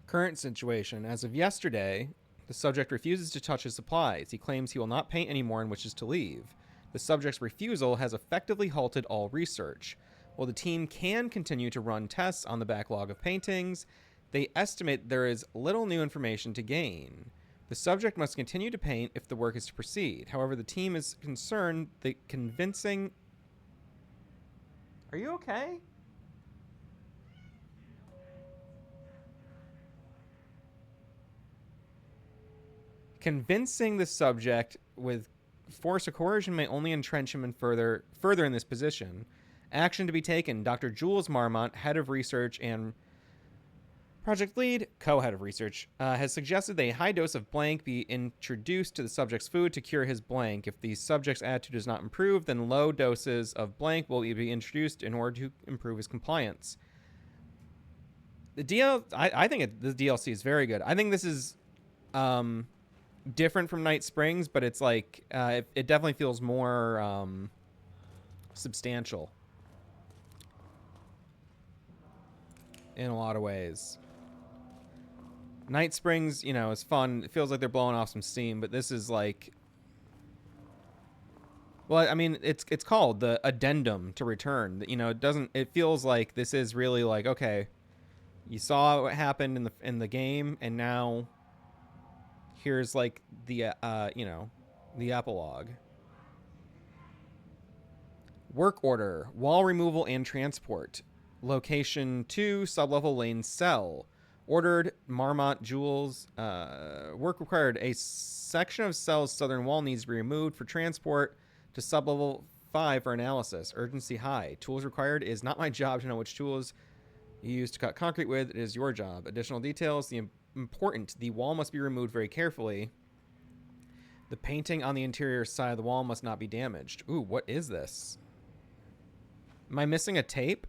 Current situation. As of yesterday, the subject refuses to touch his supplies. He claims he will not paint anymore and wishes to leave. The subject's refusal has effectively halted all research. While the team can continue to run tests on the backlog of paintings, they estimate there is little new information to gain. The subject must continue to paint if the work is to proceed. However, the team is concerned that convincing Are you okay? Convincing the subject with force or coercion may only entrench him in further in this position. Action to be taken. Dr. Jules Marmont, head of research and project lead, co-head of research, has suggested a high dose of blank be introduced to the subject's food to cure his blank. If the subject's attitude does not improve, then low doses of blank will be introduced in order to improve his compliance. I think the DLC is very good. I think this is different from Night Springs, but it's like it definitely feels more substantial in a lot of ways. Night Springs, you know, is fun. It feels like they're blowing off some steam, but this is like, well, I mean, it's called the addendum to Return. You know, it feels like this is really like, okay, you saw what happened in the game, and now here's like the you know, the epilogue. Work order: wall removal and transport. Location 2, sublevel lane cell. Ordered Marmont Jules. Work required: a section of cell's southern wall needs to be removed for transport to sublevel 5 for analysis. Urgency high. Tools required: is not my job to know which tools you use to cut concrete with. It is your job. Additional details: the wall must be removed very carefully. The painting on the interior side of the wall must not be damaged. Ooh, what is this? Am I missing a tape?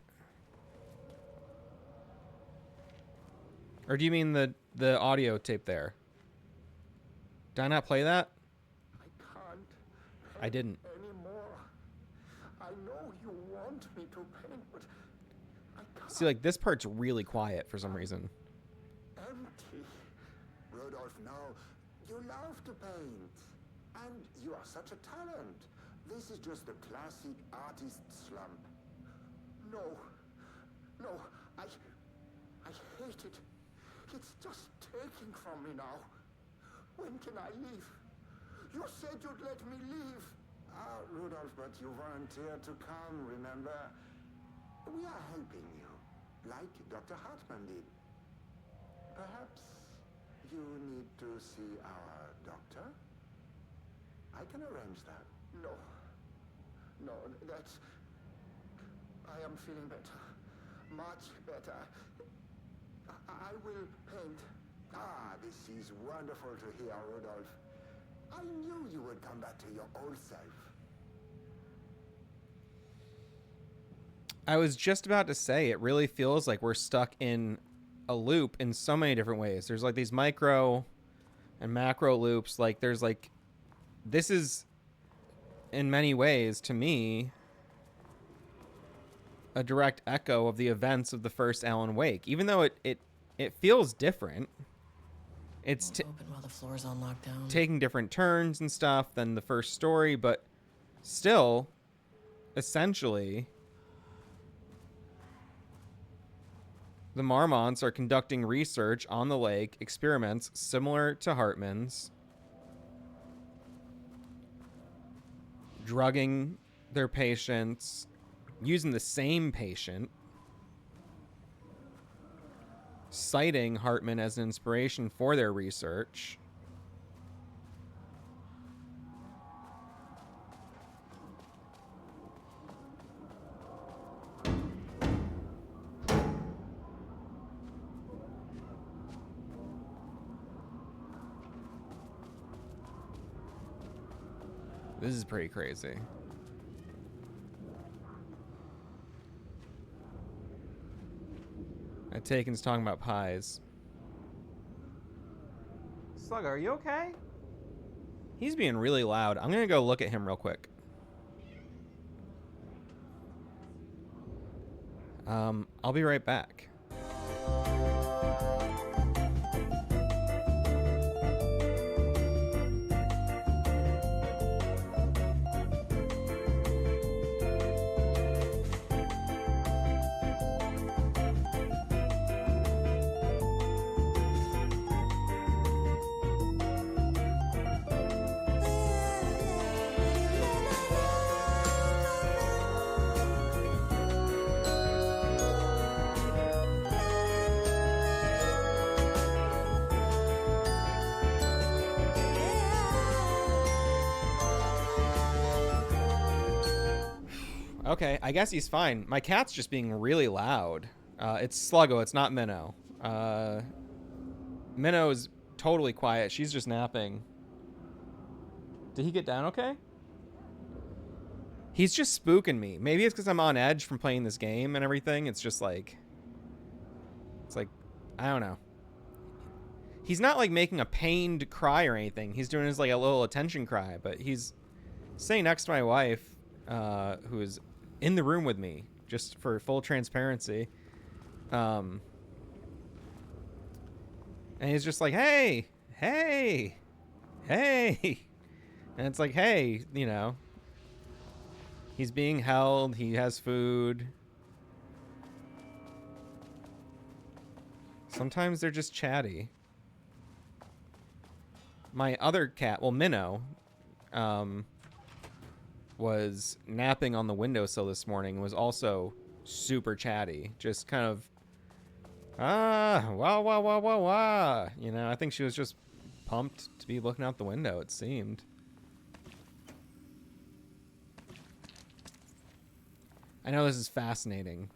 Or do you mean the audio tape there? Did I not play that? I can't. I didn't. Anymore. I know you want me to paint, but I can't. See, like, this part's really quiet for some reason. Empty. Rudolph, now, you love to paint. And you are such a talent. This is just the classic artist slump. No. No, I hate it. It's just taking from me now. When can I leave? You said you'd let me leave. Ah, Rudolph, but you volunteered to come, remember? We are helping you, like Dr. Hartman did. Perhaps you need to see our doctor? I can arrange that. No. No, that's... I am feeling better. Much better. I will paint. Ah, this is wonderful to hear, Rudolph. I knew you would come back to your old self. I was just about to say, it really feels like we're stuck in a loop in so many different ways. There's like these micro and macro loops. Like there's like, this is in many ways to me a direct echo of the events of the first Alan Wake, even though it feels different. It's open while the floor's on lockdown. Taking different turns and stuff than the first story, but still, essentially, the Marmonts are conducting research on the lake, experiments similar to Hartman's, drugging their patients, using the same patient, citing Hartman as an inspiration for their research. This is pretty crazy. Taken's talking about pies. Slugger, are you okay? He's being really loud. I'm gonna go look at him real quick. I'll be right back. Okay, I guess he's fine. My cat's just being really loud. It's Sluggo, it's not Minnow. Minnow is totally quiet. She's just napping. Did he get down okay? He's just spooking me. Maybe it's because I'm on edge from playing this game and everything. It's just like... It's like... I don't know. He's not like making a pained cry or anything. He's doing his like a little attention cry. But he's sitting next to my wife, who is in the room with me, just for full transparency. And he's just like, hey, hey, hey. And it's like, hey, you know. He's being held. He has food. Sometimes they're just chatty. My other cat, well, Minnow, was napping on the windowsill this morning and was also super chatty. Just kind of, wah, wah, wah, wah, wah. You know, I think she was just pumped to be looking out the window, it seemed. I know this is fascinating,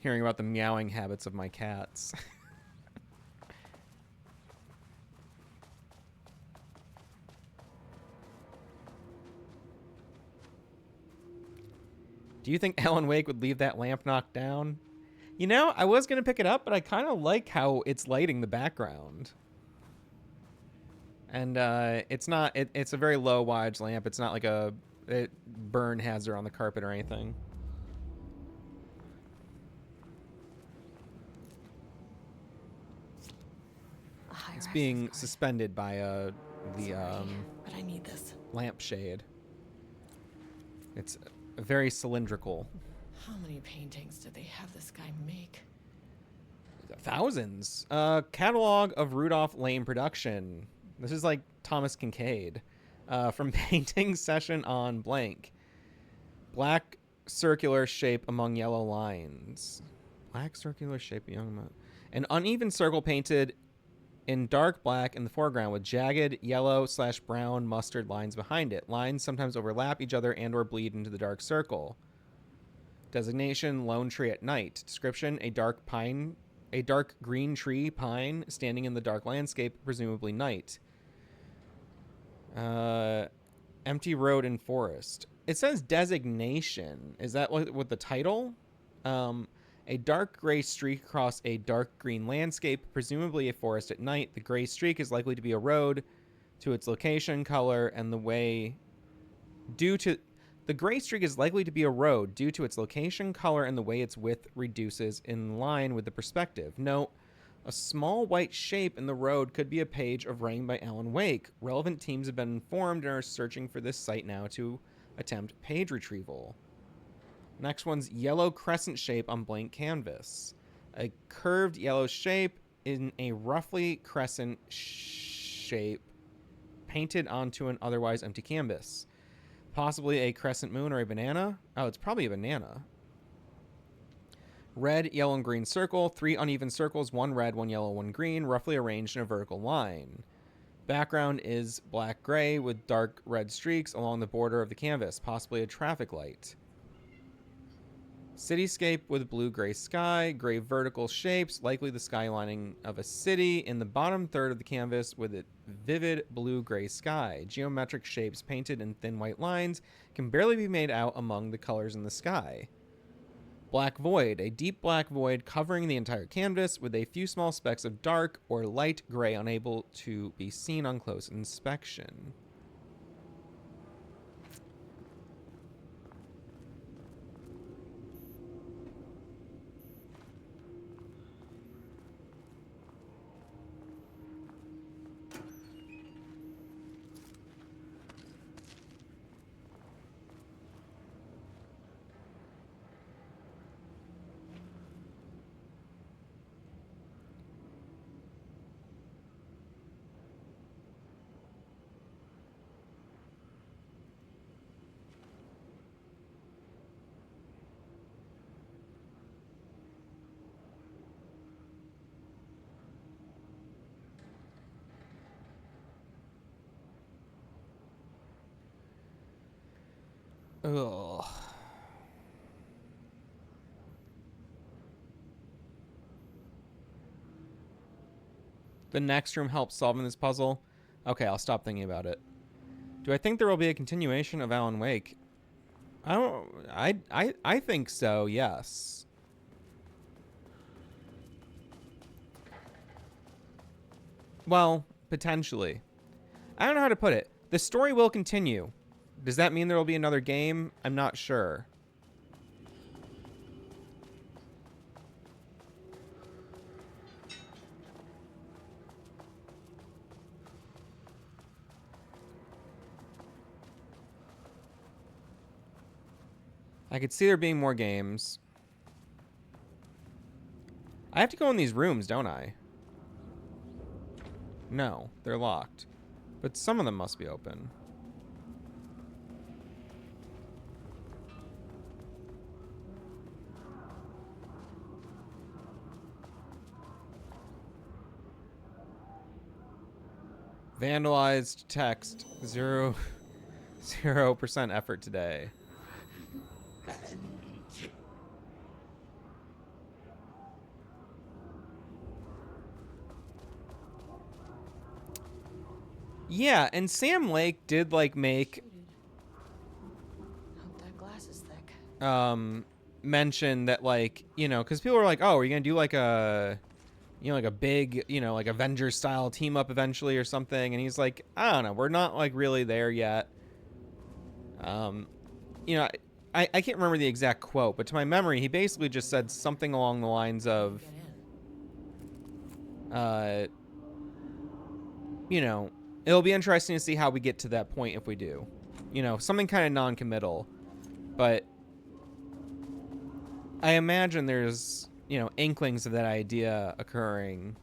hearing about the meowing habits of my cats. Do you think Alan Wake would leave that lamp knocked down? You know, I was going to pick it up, but I kind of like how it's lighting the background. And it's not, it's a very low wattage lamp. It's not like a burn hazard on the carpet or anything. It's being suspended by the but I need this. lampshade. It's very cylindrical. How many paintings did they have this guy make? Thousands. Catalog of Rudolph Lane production. This is like Thomas Kincaid. From painting session on blank. Black circular shape among yellow lines. Black circular shape among... An uneven circle painted in dark black in the foreground with jagged yellow/brown mustard lines behind it. Lines sometimes overlap each other and or bleed into the dark circle. Designation, lone tree at night. Description, a dark green tree, pine, standing in the dark landscape, presumably night. Empty road and forest. It says designation. Is that what the title? A dark gray streak across a dark green landscape, presumably a forest at night. The gray streak is likely to be a road to its location, color, and the way... The gray streak is likely to be a road due to its location, color, and the way its width reduces in line with the perspective. Note, a small white shape in the road could be a page of writing by Alan Wake. Relevant teams have been informed and are searching for this site now to attempt page retrieval. Next one's yellow crescent shape on blank canvas. A curved yellow shape in a roughly crescent shape painted onto an otherwise empty canvas. Possibly a crescent moon or a banana. Oh, it's probably a banana. Red, yellow, and green circle. 3 uneven circles, 1 red, 1 yellow, 1 green, roughly arranged in a vertical line. Background is black-gray with dark red streaks along the border of the canvas, possibly a traffic light. Cityscape with blue-gray sky, gray vertical shapes, likely the skylining of a city in the bottom third of the canvas with a vivid blue-gray sky. Geometric shapes painted in thin white lines can barely be made out among the colors in the sky. Black void, a deep black void covering the entire canvas with a few small specks of dark or light gray unable to be seen on close inspection. Ugh. The next room helps solving this puzzle. Okay, I'll stop thinking about it. Do I think there will be a continuation of Alan Wake? I think so, yes. Well, potentially. I don't know how to put it. The story will continue. Does that mean there will be another game? I'm not sure. I could see there being more games. I have to go in these rooms, don't I? No, they're locked. But some of them must be open. Vandalized text. 0% effort today. Yeah, and Sam Lake did like make Hope that glass is thick. mention that, like, you know, because people were like, oh, are you gonna do like a, you know, like a big, you know, like Avengers style team up eventually or something? And he's like, I don't know, we're not like really there yet. You know, I can't remember the exact quote, but to my memory, he basically just said something along the lines of, you know, it'll be interesting to see how we get to that point if we do. You know, something kind of non-committal. But I imagine there's, you know, inklings of that idea occurring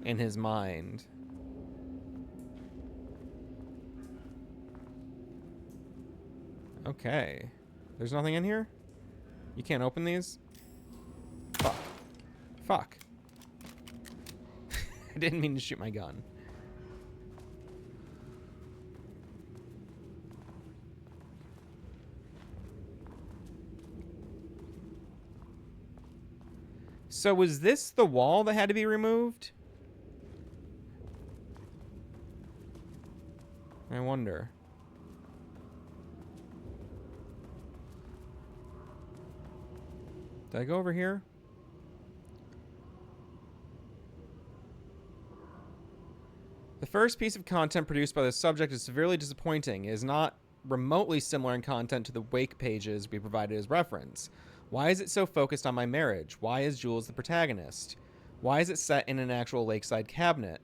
in his mind. Okay. There's nothing in here? You can't open these? Fuck. Fuck. I didn't mean to shoot my gun. So was this the wall that had to be removed? I wonder. Did I go over here? The first piece of content produced by the subject is severely disappointing. It is not remotely similar in content to the Wake pages we provided as reference. Why is it so focused on my marriage? Why is Jules the protagonist? Why is it set in an actual lakeside cabin?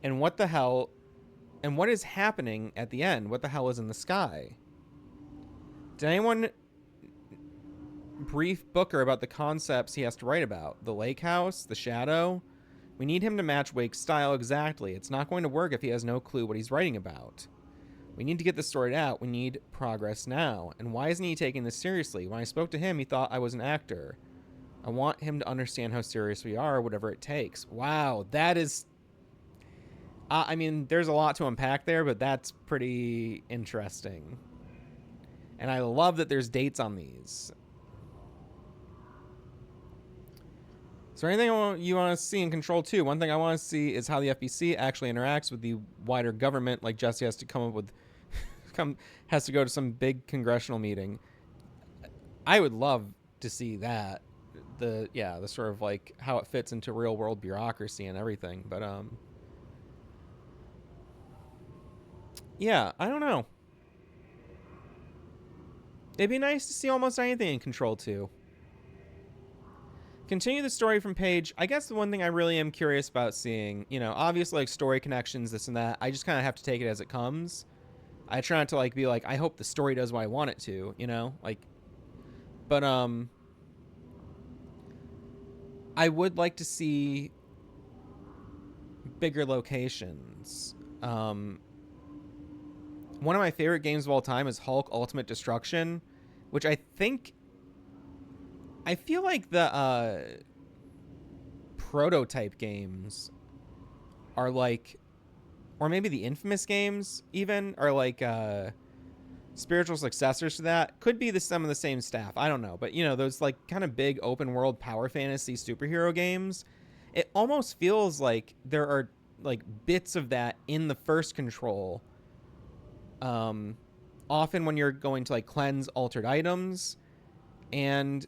And what the hell? And what is happening at the end? What the hell is in the sky? Did anyone brief Booker about the concepts he has to write about? The lake house? The shadow? We need him to match Wake's style exactly. It's not going to work if he has no clue what he's writing about. We need to get this sorted out. We need progress now. And why isn't he taking this seriously? When I spoke to him, he thought I was an actor. I want him to understand how serious we are, whatever it takes. Wow, that is... I mean, there's a lot to unpack there, but that's pretty interesting. And I love that there's dates on these. Is there anything you want to see in Control 2? One thing I want to see is how the FBC actually interacts with the wider government. Like Jesse has to come up with, has to go to some big congressional meeting. I would love to see that. The sort of like how it fits into real world bureaucracy and everything. But yeah, I don't know. It'd be nice to see almost anything in Control 2. Continue the story from page. I guess the one thing I really am curious about seeing, you know, obviously like story connections, this and that. I just kind of have to take it as it comes. I try not to like be like, I hope the story does what I want it to, you know, like, but I would like to see bigger locations. One of my favorite games of all time is Hulk Ultimate Destruction, which I feel like the prototype games are like, or maybe the Infamous games even are like spiritual successors to that. Could be some of the same staff. I don't know. But, you know, those like kind of big open world power fantasy superhero games, it almost feels like there are like bits of that in the first Control. Often when you're going to like cleanse altered items, and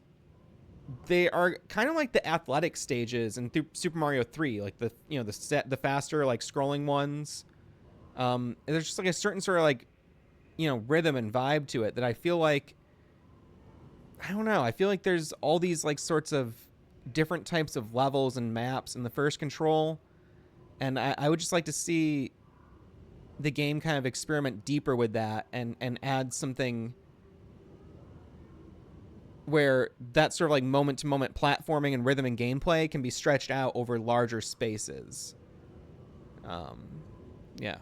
they are kind of like the athletic stages in Super Mario 3, like the, you know, the faster like scrolling ones. There's just like a certain sort of like, you know, rhythm and vibe to it that I feel like, I don't know, I feel like there's all these like sorts of different types of levels and maps in the first Control, and I would just like to see the game kind of experiment deeper with that and add something where that sort of like moment-to-moment platforming and rhythm and gameplay can be stretched out over larger spaces. Yeah.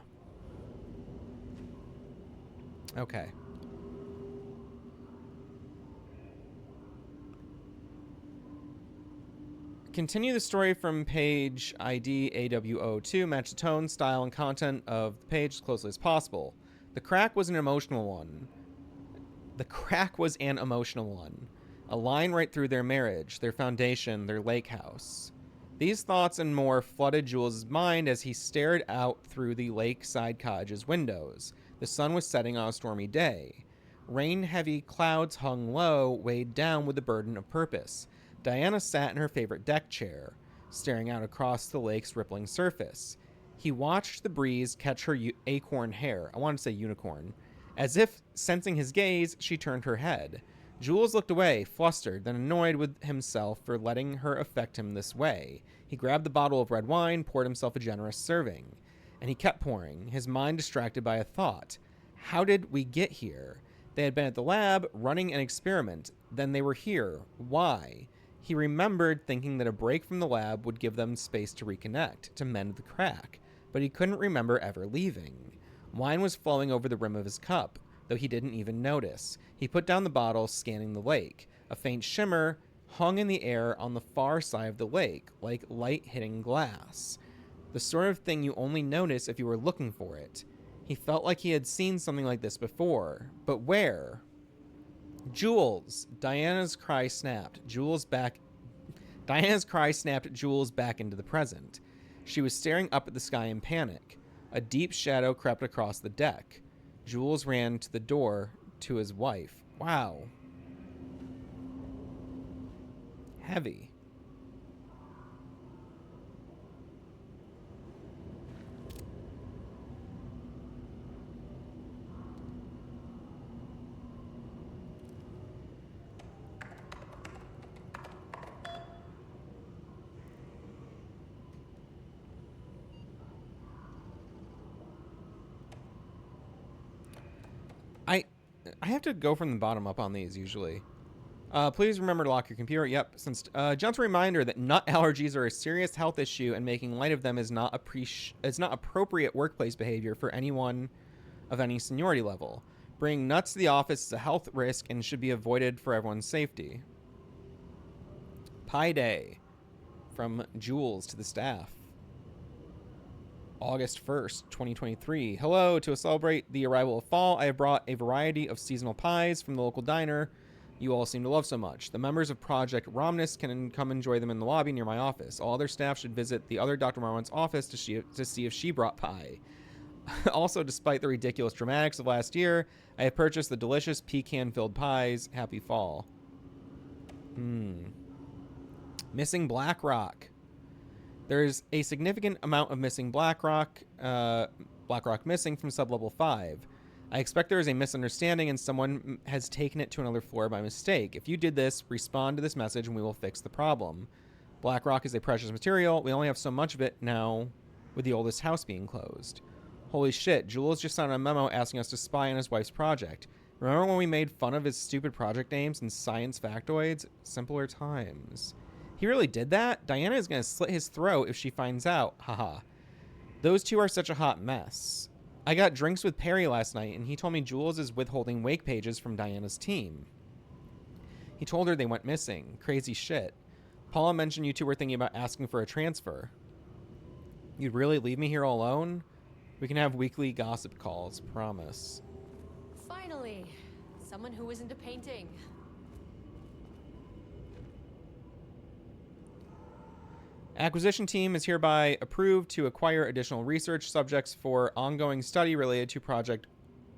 Okay. Continue the story from page ID AW02. Match the tone, style, and content of the page as closely as possible. The crack was an emotional one. A line right through their marriage, their foundation, their lake house. These thoughts and more flooded Jules' mind as he stared out through the lakeside cottage's windows. The sun was setting on a stormy day. Rain-heavy clouds hung low, weighed down with the burden of purpose. Diana sat in her favorite deck chair, staring out across the lake's rippling surface. He watched the breeze catch her acorn hair. I wanted to say unicorn. As if sensing his gaze, she turned her head. Jules looked away, flustered, then annoyed with himself for letting her affect him this way. He grabbed the bottle of red wine, poured himself a generous serving. And he kept pouring, his mind distracted by a thought. How did we get here? They had been at the lab, running an experiment. Then they were here. Why? He remembered thinking that a break from the lab would give them space to reconnect, to mend the crack. But he couldn't remember ever leaving. Wine was flowing over the rim of his cup, though he didn't even notice. He put down the bottle, scanning the lake. A faint shimmer hung in the air on the far side of the lake, like light hitting glass. The sort of thing you only notice if you were looking for it. He felt like he had seen something like this before. But where? Jules! Diana's cry snapped Jules back into the present. She was staring up at the sky in panic. A deep shadow crept across the deck. Jules ran to the door to his wife. Wow. Heavy. I have to go from the bottom up on these usually. Please remember to lock your computer. Yep. Since gentle reminder that nut allergies are a serious health issue, and making light of them is not appropriate workplace behavior for anyone of any seniority level. Bringing nuts to the office is a health risk and should be avoided for everyone's safety. Pi Day from Jules to the staff. August 1st, 2023. Hello, to celebrate the arrival of fall, I have brought a variety of seasonal pies from the local diner you all seem to love so much. The members of Project Romnus can come enjoy them in the lobby near my office. All other staff should visit the other Dr. Marwan's office to see if she brought pie. Also, despite the ridiculous dramatics of last year, I have purchased the delicious pecan-filled pies. Happy fall. Missing Blackrock. There's a significant amount of missing Blackrock missing from sublevel 5. I expect there is a misunderstanding and someone has taken it to another floor by mistake. If you did this, respond to this message and we will fix the problem. Blackrock is a precious material. We only have so much of it now with the oldest house being closed. Holy shit, Jules just sent a memo asking us to spy on his wife's project. Remember when we made fun of his stupid project names and science factoids? Simpler times. He really did that? Diana is going to slit his throat if she finds out. Haha. Those two are such a hot mess. I got drinks with Perry last night, and he told me Jules is withholding wake pages from Diana's team. He told her they went missing. Crazy shit. Paula mentioned you two were thinking about asking for a transfer. You'd really leave me here all alone? We can have weekly gossip calls, promise. Finally! Finally, someone who isn't a painting. Acquisition team is hereby approved to acquire additional research subjects for ongoing study related to Project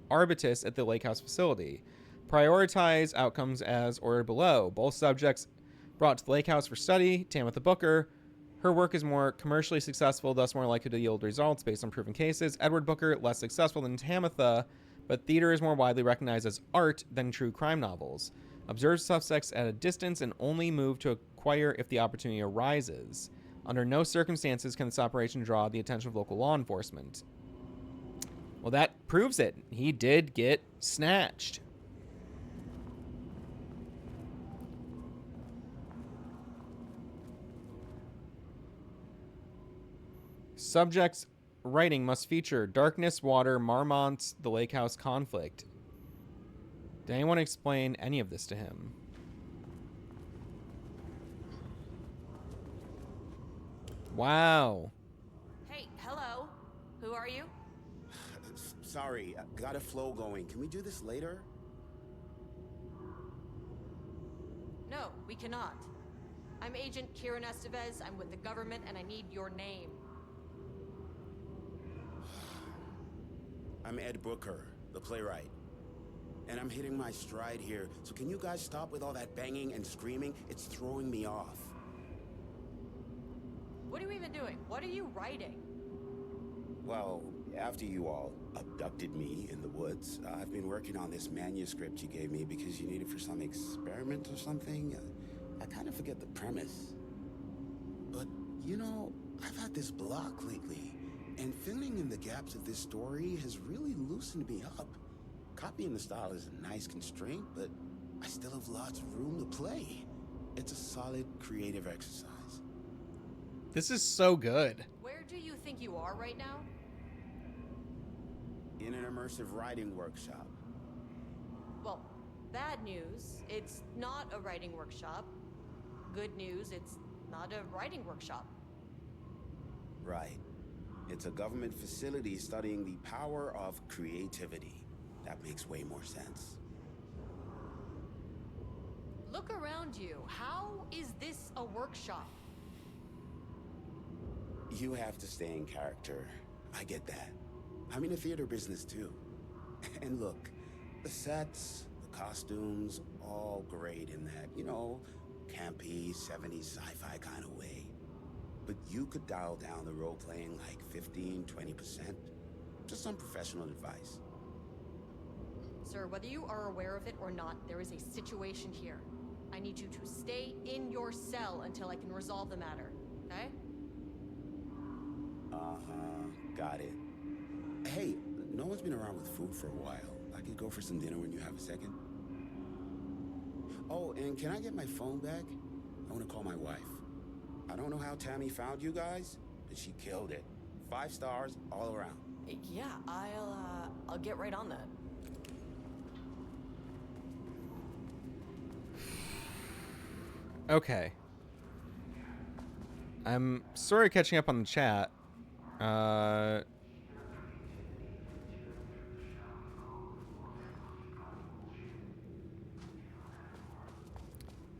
Arbitus at the Lake House facility. Prioritize outcomes as ordered below. Both subjects brought to the Lake House for study. Tamitha Booker. Her work is more commercially successful, thus more likely to yield results based on proven cases. Edward Booker, less successful than Tamitha, but theater is more widely recognized as art than true crime novels. Observe suspects at a distance and only move to acquire if the opportunity arises. Under no circumstances can this operation draw the attention of local law enforcement. Well, that proves it. He did get snatched. Subject's writing must feature darkness, water, Marmont's, the Lake House conflict. Did anyone explain any of this to him? Wow. Hey, hello. Who are you? Sorry, got a flow going. Can we do this later? No, we cannot. I'm Agent Kieran Estevez. I'm with the government and I need your name. I'm Ed Booker, the playwright. And I'm hitting my stride here, so can you guys stop with all that banging and screaming? It's throwing me off. What are you even doing? What are you writing? Well, after you all abducted me in the woods, I've been working on this manuscript you gave me because you need it for some experiment or something. I kind of forget the premise. But, you know, I've had this block lately, and filling in the gaps of this story has really loosened me up. Copying the style is a nice constraint, but I still have lots of room to play. It's a solid creative exercise. This is so good. Where do you think you are right now? In an immersive writing workshop. Well, bad news, it's not a writing workshop. Good news, it's not a writing workshop. Right. It's a government facility studying the power of creativity. That makes way more sense. Look around you. How is this a workshop? You have to stay in character. I get that. I'm in the theater business too. And look, the sets, the costumes, all great in that, you know, campy, 70s sci-fi kind of way. But you could dial down the role-playing like 15, 20%. Just some professional advice. Sir, whether you are aware of it or not, there is a situation here. I need you to stay in your cell until I can resolve the matter, okay? Got it. Hey, no one's been around with food for a while. I could go for some dinner when you have a second. Oh, and can I get my phone back? I want to call my wife. I don't know how Tammy found you guys, but she killed it. 5 stars all around. Yeah, I'll get right on that. Okay. I'm sort of catching up on the chat.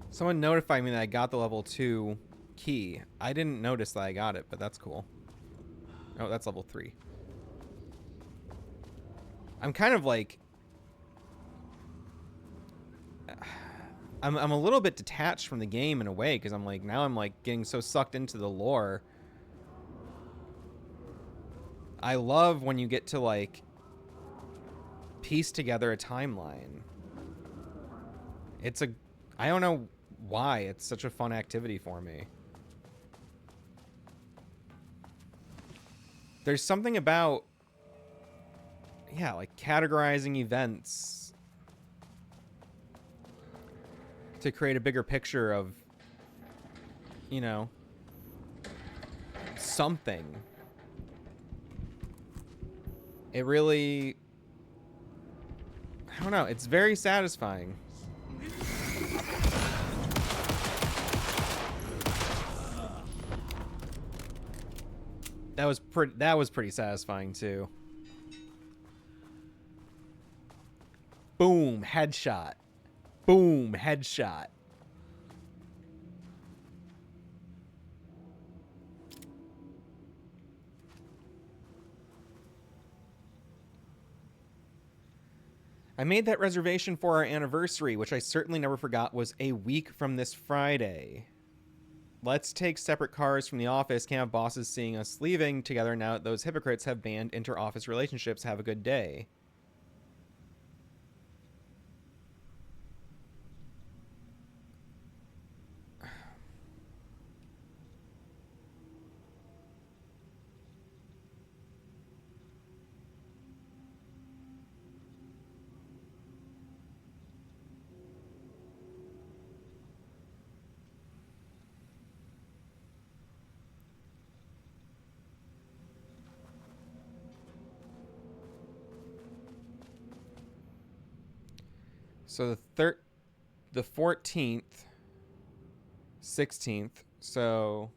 Someone notified me that I got the level 2 key. I didn't notice that I got it, but that's cool. Oh, that's level 3. I'm kind of like... I'm a little bit detached from the game in a way, because I'm like, now I'm like getting so sucked into the lore. I love when you get to like piece together a timeline. It's a... I don't know why it's such a fun activity for me. There's something about, yeah, like categorizing events to create a bigger picture of, you know, something. It really, I don't know, it's very satisfying. That was pretty satisfying too. Boom, headshot. Boom, headshot. I made that reservation for our anniversary, which I certainly never forgot was a week from this Friday. Let's take separate cars from the office. Can't have bosses seeing us leaving together now that those hypocrites have banned inter-office relationships. Have a good day. So the 14th, 16th. So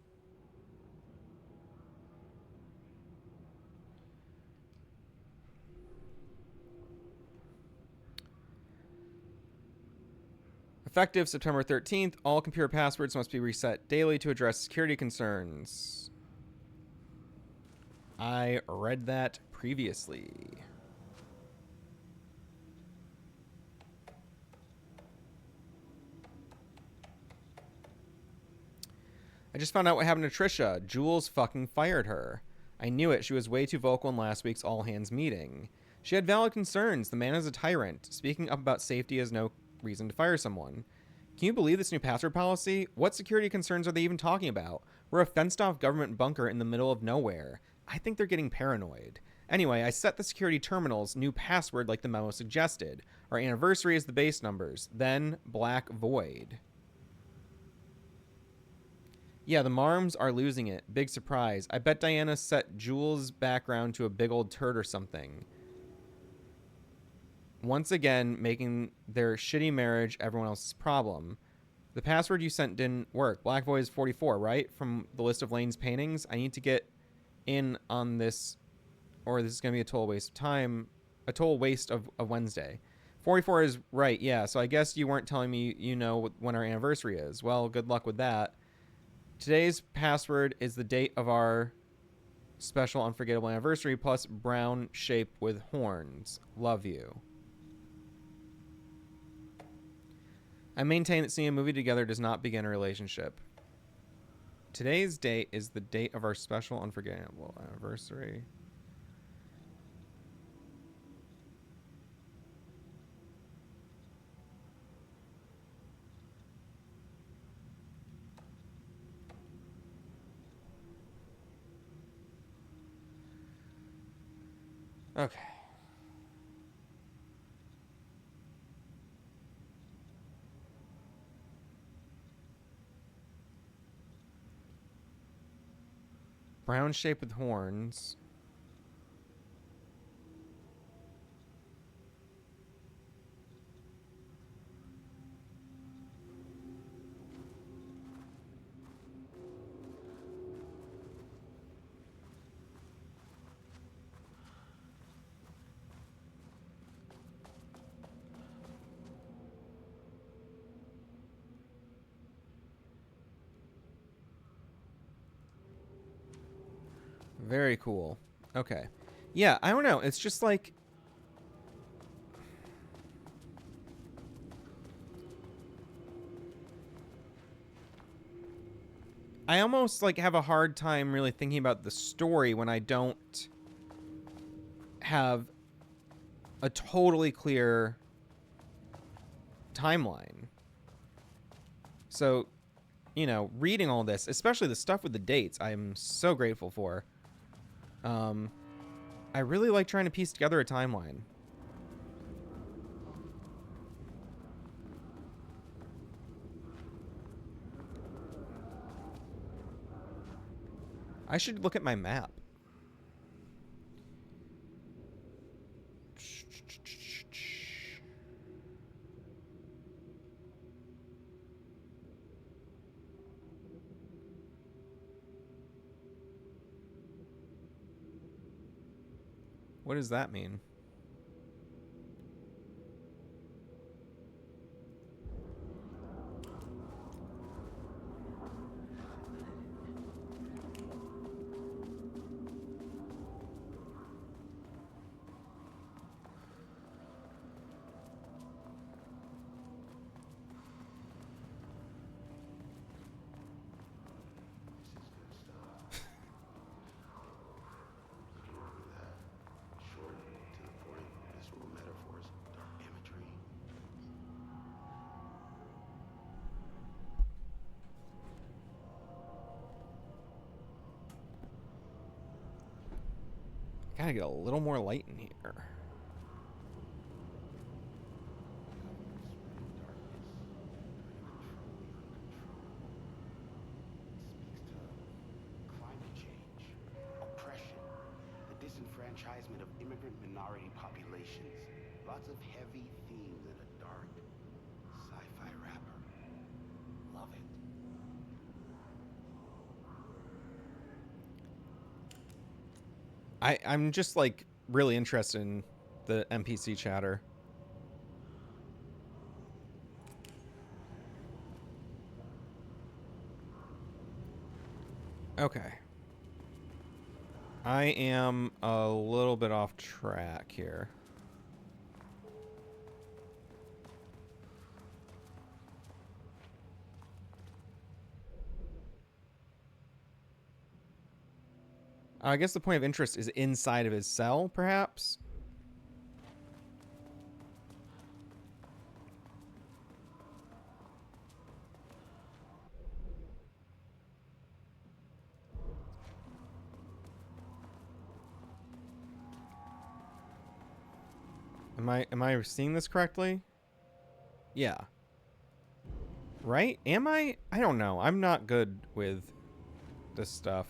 effective September 13th, all computer passwords must be reset daily to address security concerns. I read that previously. I just found out what happened to Trisha. Jules fucking fired her. I knew it. She was way too vocal in last week's all-hands meeting. She had valid concerns. The man is a tyrant. Speaking up about safety is no reason to fire someone. Can you believe this new password policy? What security concerns are they even talking about? We're a fenced-off government bunker in the middle of nowhere. I think they're getting paranoid. Anyway, I set the security terminal's new password like the memo suggested. Our anniversary is the base numbers. Then Black Void. Yeah, the Marms are losing it. Big surprise. I bet Diana set Jules' background to a big old turd or something. Once again, making their shitty marriage everyone else's problem. The password you sent didn't work. Black Void is 44, right? From the list of Lane's paintings. I need to get in on this, or this is going to be a total waste of time. A total waste of Wednesday. 44 is right, yeah. So I guess you weren't telling me you know when our anniversary is. Well, good luck with that. Today's password is the date of our special unforgettable anniversary plus brown shape with horns. Love you. I maintain that seeing a movie together does not begin a relationship. Today's date is the date of our special unforgettable anniversary. Okay. Brown shape with horns. Very cool. Okay. Yeah, I don't know. It's just like... I almost like have a hard time really thinking about the story when I don't have a totally clear timeline. So, you know, reading all this, especially the stuff with the dates, I'm so grateful for. I really like trying to piece together a timeline. I should look at my map. What does that mean? Gotta get a little more light in here. Climate change, oppression, the disenfranchisement of immigrant minority populations. Lots of heavy themes in a dark sci-fi wrapper. Love it. I'm just like really interested in the NPC chatter. Okay. I am a little bit off track here. I guess the point of interest is inside of his cell, perhaps? Am I seeing this correctly? Yeah. Right? Am I? I don't know. I'm not good with this stuff.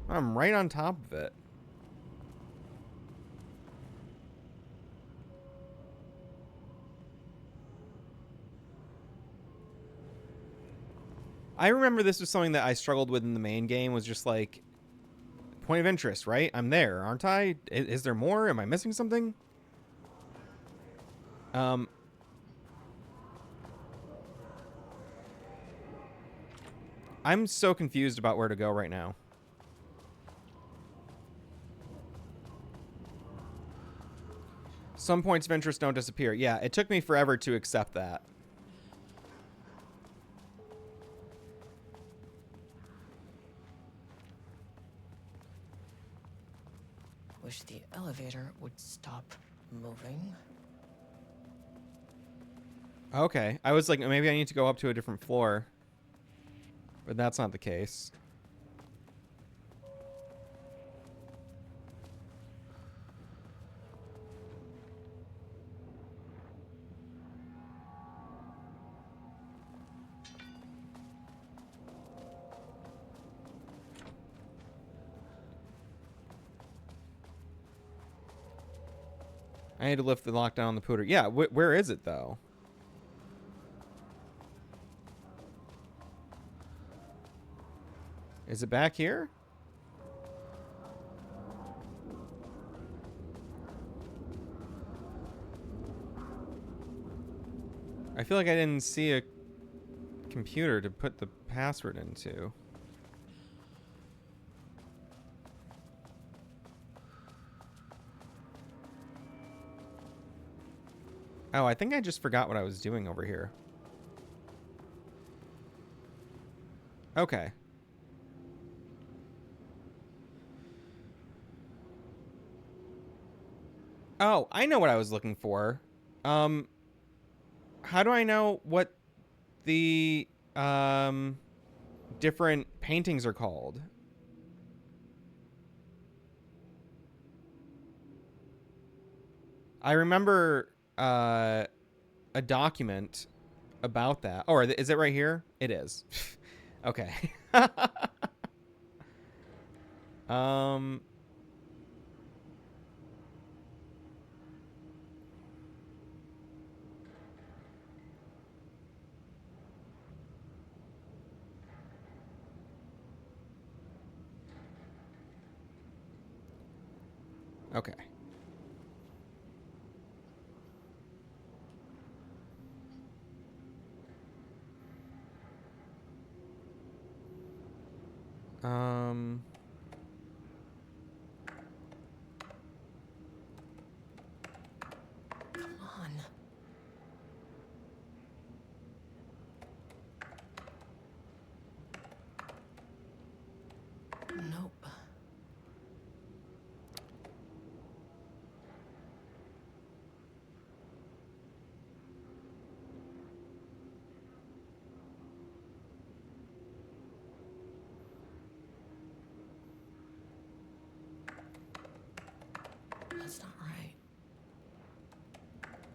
I'm right on top of it. I remember this was something that I struggled with in the main game, was just like, point of interest, right? I'm there, aren't I? Is there more? Am I missing something? I'm so confused about where to go right now. Some points of interest don't disappear. Yeah, it took me forever to accept that. Wish the elevator would stop moving. Okay, I was like, maybe I need to go up to a different floor. But that's not the case. I need to lift the lockdown on the pooter. Yeah, where is it, though? Is it back here? I feel like I didn't see a computer to put the password into. Oh, I think I just forgot what I was doing over here. Okay. Oh, I know what I was looking for. How do I know what the different paintings are called? I remember a document about that. Oh, is it right here? It is. Okay. Okay. Come on. Nope.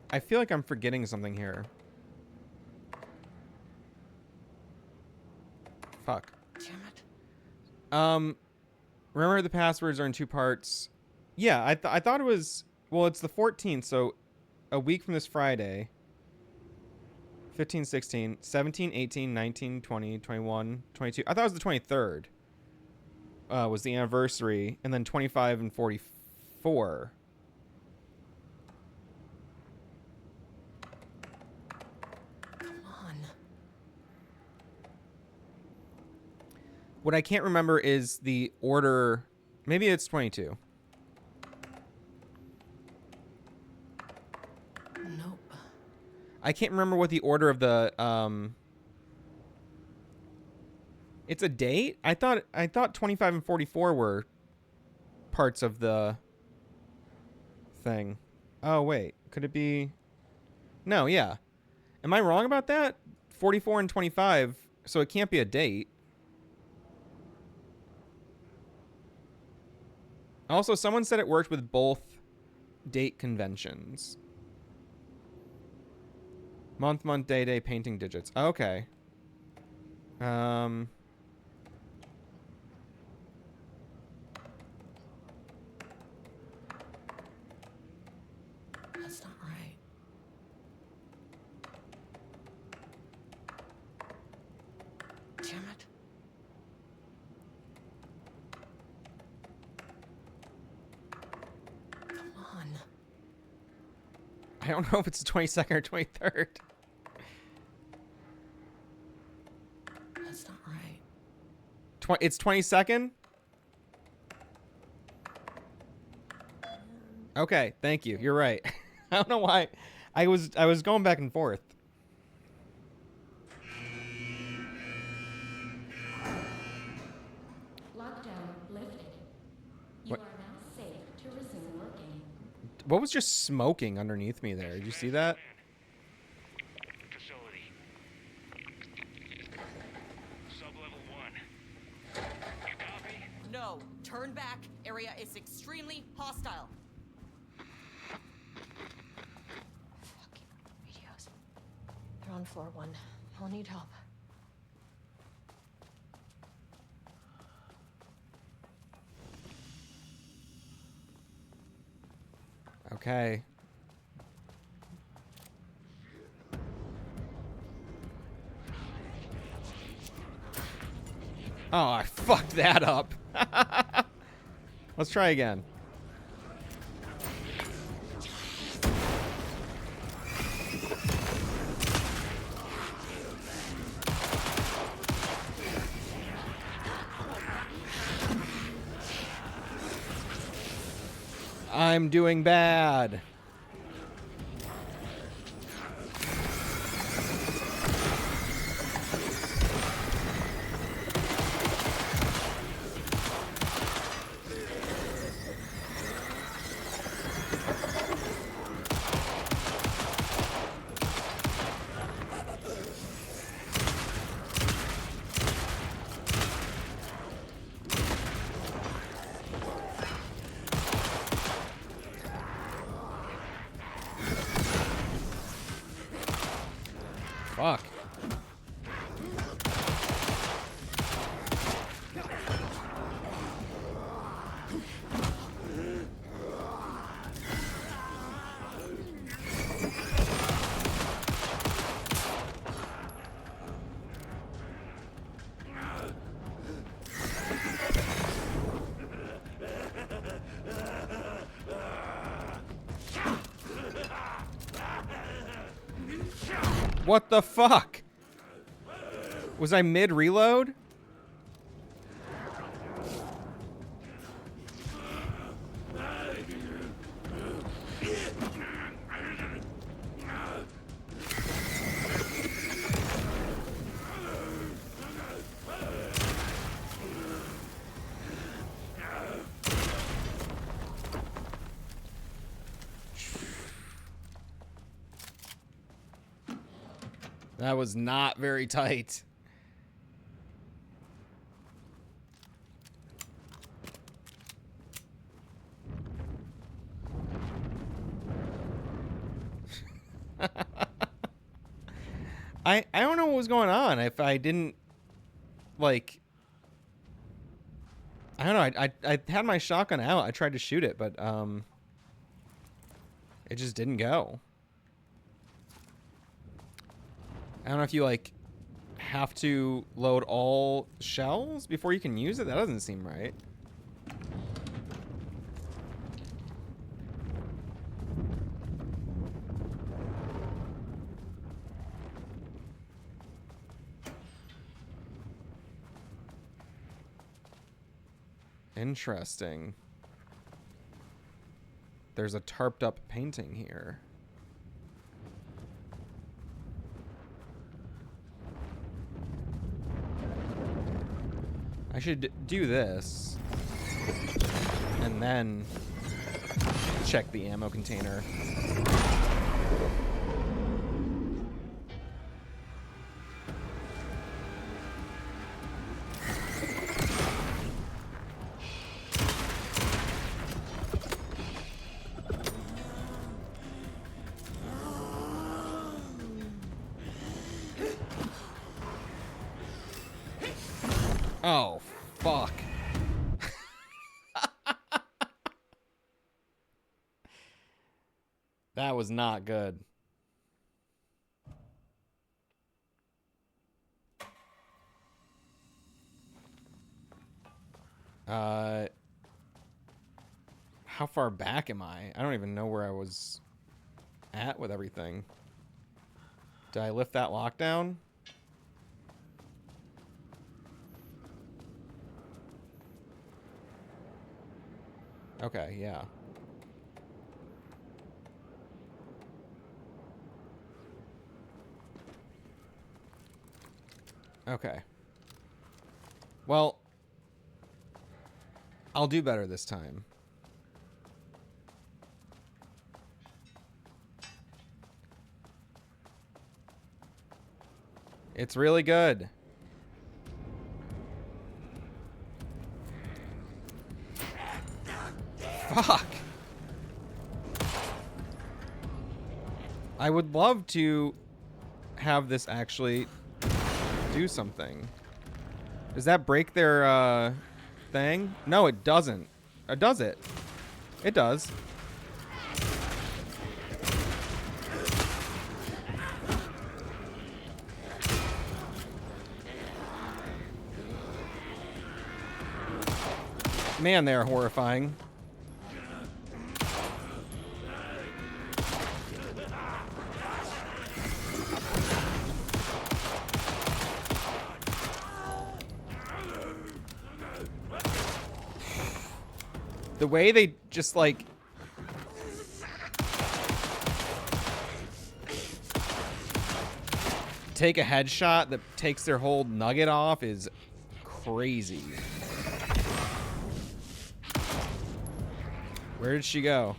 I feel like I'm forgetting something here. Fuck. Damn it. Remember the passwords are in 2 parts. Yeah, I thought it was, well, it's the 14th, so a week from this Friday. 15, 16, 17, 18, 19, 20, 21, 22. I thought it was the 23rd. Was the anniversary, and then 25 and 44. Come on. What I can't remember is the order. Maybe it's 22. Nope. I can't remember what the order of the It's a date? I thought 25 and 44 were parts of the thing. Oh wait, could it be? No, yeah. Am I wrong about that? 44 and 25, so it can't be a date. Also, someone said it worked with both date conventions. Month, day, painting digits. Okay. That's not right. Damn it. Come on. I don't know if it's the 22nd or 23rd. That's not right. It's 22nd? Okay, thank you. You're right. I don't know why. I was going back and forth. Lockdown lifted. You What? are now safe to resume working. What was just smoking underneath me there? Did you see that? Facility. Sub-level 1. You copy? No, turn back. Area is extremely hostile. Radios. They're on floor 1. I'll need help. Okay. Oh, I fucked that up. Let's try again. I'm doing bad. Fuck. What the fuck? Was I mid-reload? That was not very tight. I don't know what was going on. If I didn't, like... I don't know. I had my shotgun out. I tried to shoot it, but, it just didn't go. I don't know if you, like, have to load all shells before you can use it. That doesn't seem right. Interesting. There's a tarped up painting here. I should do this and then check the ammo container. Oh, fuck. That was not good. How far back am I? I don't even know where I was at with everything. Did I lift that lockdown? Okay, yeah. Okay. Well, I'll do better this time. It's really good. Fuck. I would love to have this actually do something. Does that break their thing? No, it doesn't. Or does it? It does. Man, they are horrifying. The way they just, like... take a headshot that takes their whole nugget off is crazy. Where did she go?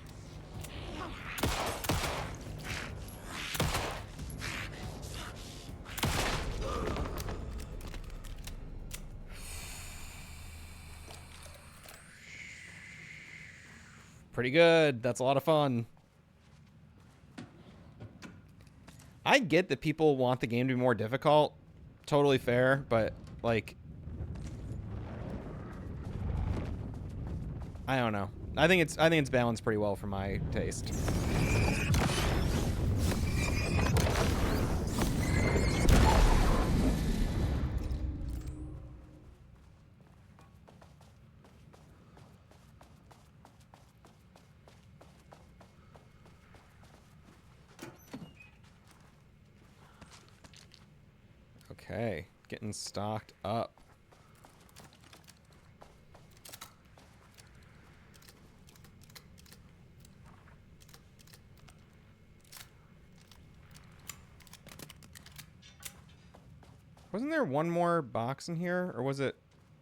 Pretty good. That's a lot of fun. I get that people want the game to be more difficult. Totally fair, but like... I don't know. I think it's balanced pretty well for my taste. Okay, getting stocked up. Wasn't there one more box in here? Or was it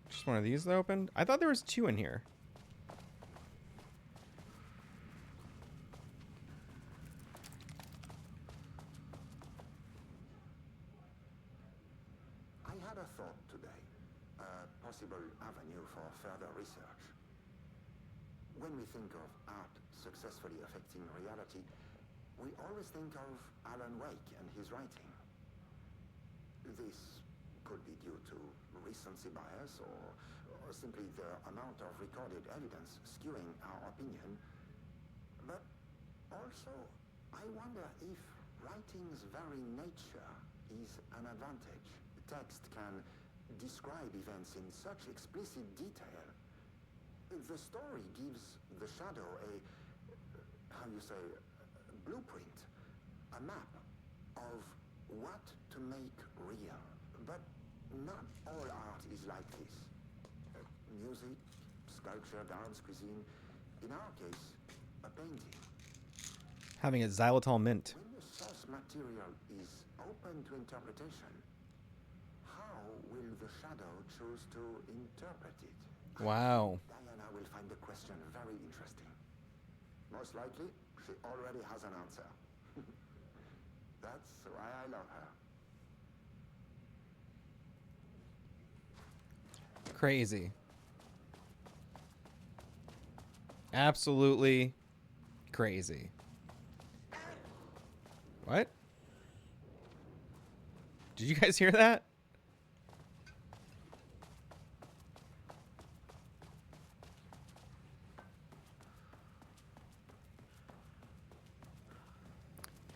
just one of these that opened? I thought there was two in here. I had a thought today. A possible avenue for further research. When we think of art successfully affecting reality, we always think of Alan Wake and his writing. This could be due to recency bias or simply the amount of recorded evidence skewing our opinion. But also, I wonder if writing's very nature is an advantage. Text can describe events in such explicit detail. The story gives the shadow a, how you say, blueprint, a map of what to make real. But not all art is like this. Music, sculpture, dance, cuisine. In our case, a painting. Having a xylitol mint. When the source material is open to interpretation, how will the shadow choose to interpret it? Wow. Diana will find the question very interesting. Most likely, she already has an answer. That's why I love her. Crazy. Absolutely crazy. What? Did you guys hear that?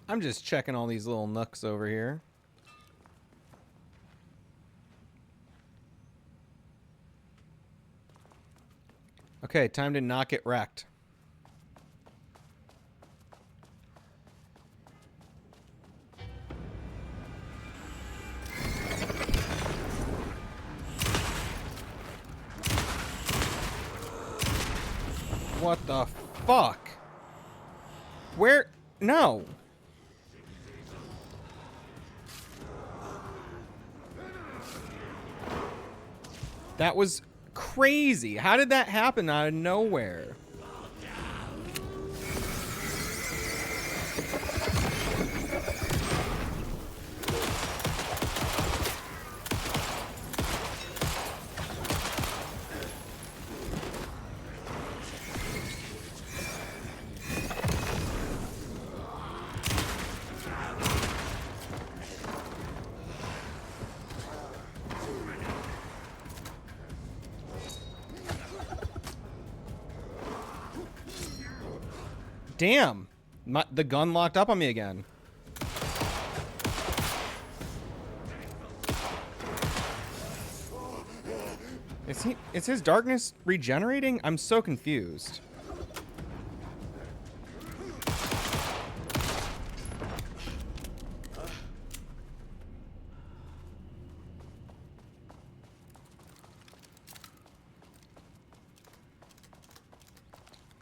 I'm just checking all these little nooks over here. Okay, time to not get wrecked. What the fuck? Where? No. That was crazy. How did that happen out of nowhere? Damn. The gun locked up on me again. Is his darkness regenerating? I'm so confused.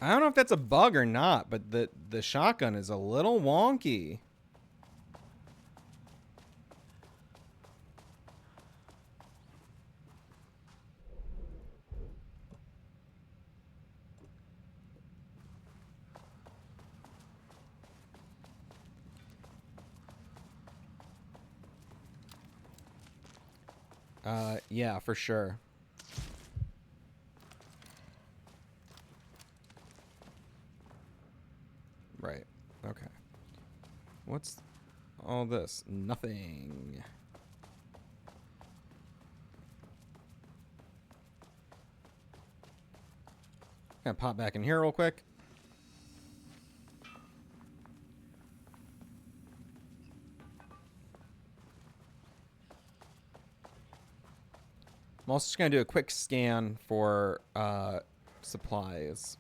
I don't know if that's a bug or not, but the shotgun is a little wonky. Yeah, for sure. Right. Okay. What's all this? Nothing. Gonna pop back in here real quick. I'm also just gonna do a quick scan for supplies.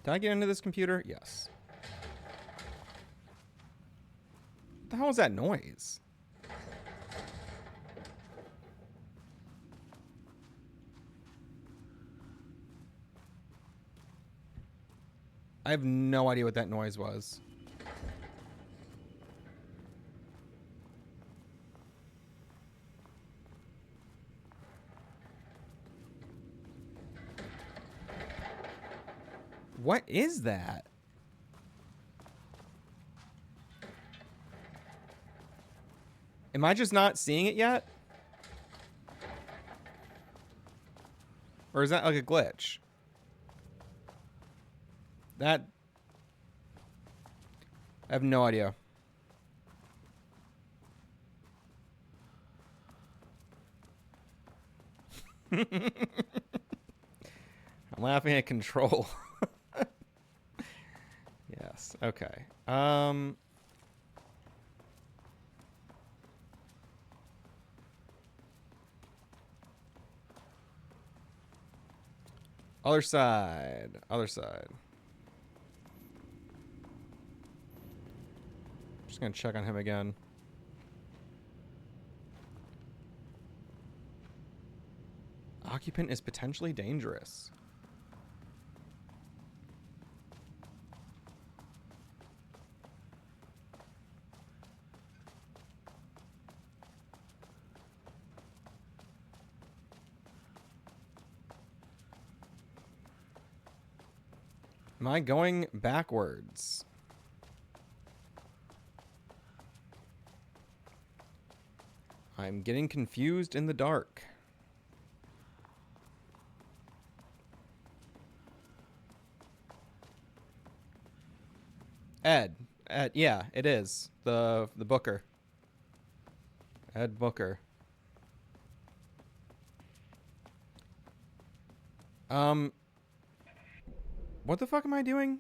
Did I get into this computer? Yes. What the hell was that noise? I have no idea what that noise was. What is that? Am I just not seeing it yet? Or is that like a glitch? That... I have no idea. I'm laughing at Control. Yes, okay. Other side. Other side. Just gonna check on him again. Occupant is potentially dangerous. Am I going backwards? I'm getting confused in the dark. Ed. Yeah, it is. The Booker. Ed Booker. What the fuck am I doing?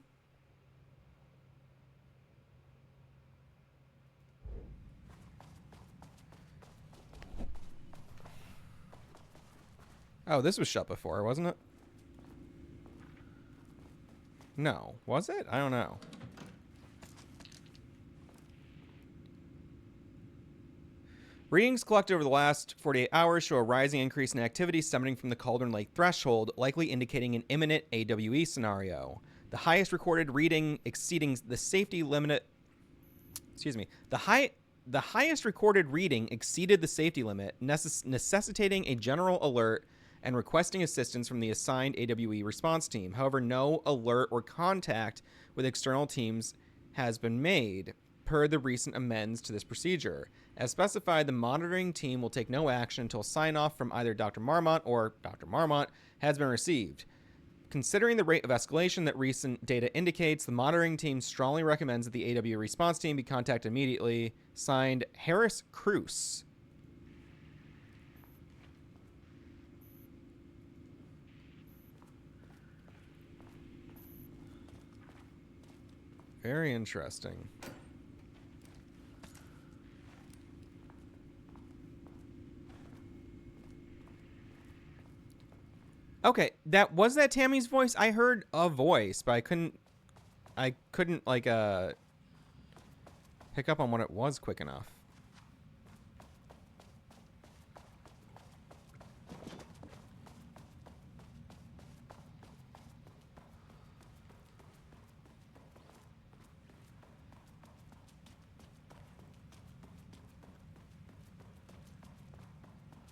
Oh, this was shut before, wasn't it? No. Was it? I don't know. Readings collected over the last 48 hours show a rising increase in activity stemming from the Cauldron Lake threshold, likely indicating an imminent AWE scenario. The highest recorded reading exceeding the safety limit... Excuse me. The highest recorded reading exceeded the safety limit, necessitating a general alert and requesting assistance from the assigned AWE response team. However, no alert or contact with external teams has been made, per the recent amends to this procedure. As specified, the monitoring team will take no action until sign-off from either Dr. Marmont or Dr. Marmont has been received. Considering the rate of escalation that recent data indicates, the monitoring team strongly recommends that the AWE response team be contacted immediately. Signed, Harris Cruz. Very interesting. Okay, was that Tammy's voice? I heard a voice, but I couldn't like pick up on what it was quick enough.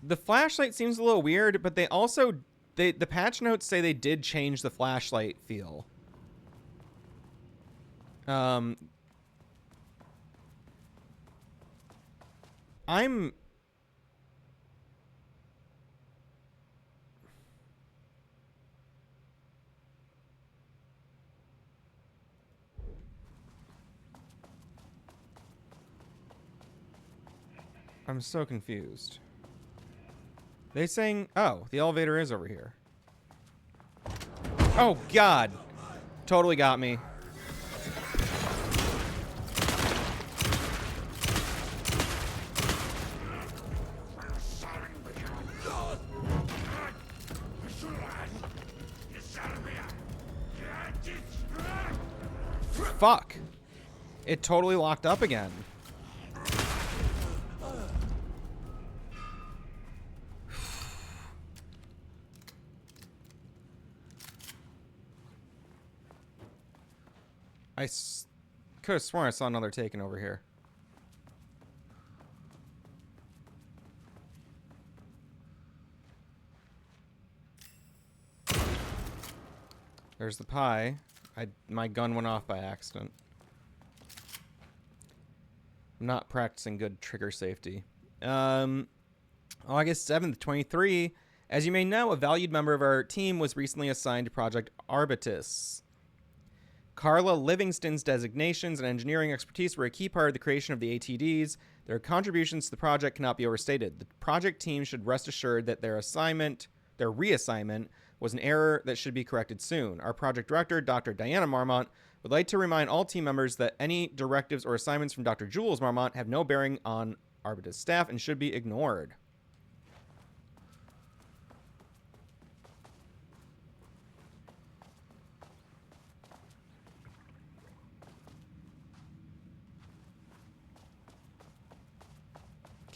The flashlight seems a little weird, but they also the patch notes say they did change the flashlight feel. I'm so confused. They saying, oh, the elevator is over here. Oh, God. Totally got me. Fuck. It totally locked up again. I could have sworn I saw another taken over here. There's the pie. My gun went off by accident. I'm not practicing good trigger safety. August 7th, 23. As you may know, a valued member of our team was recently assigned to Project Arbitus. Carla Livingston's designations and engineering expertise were a key part of the creation of the ATDs. Their contributions to the project cannot be overstated. The project team should rest assured that their reassignment, was an error that should be corrected soon. Our project director, Dr. Diana Marmont, would like to remind all team members that any directives or assignments from Dr. Jules Marmont have no bearing on Arbitra's staff and should be ignored.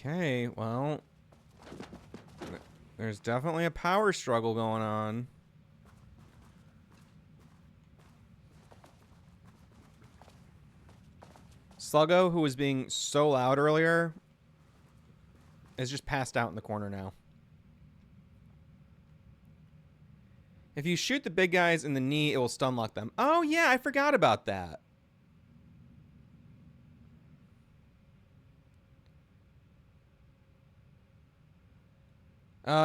Okay, well, there's definitely a power struggle going on. Sluggo, who was being so loud earlier, is just passed out in the corner now. If you shoot the big guys in the knee, it will stun lock them. Oh, yeah, I forgot about that.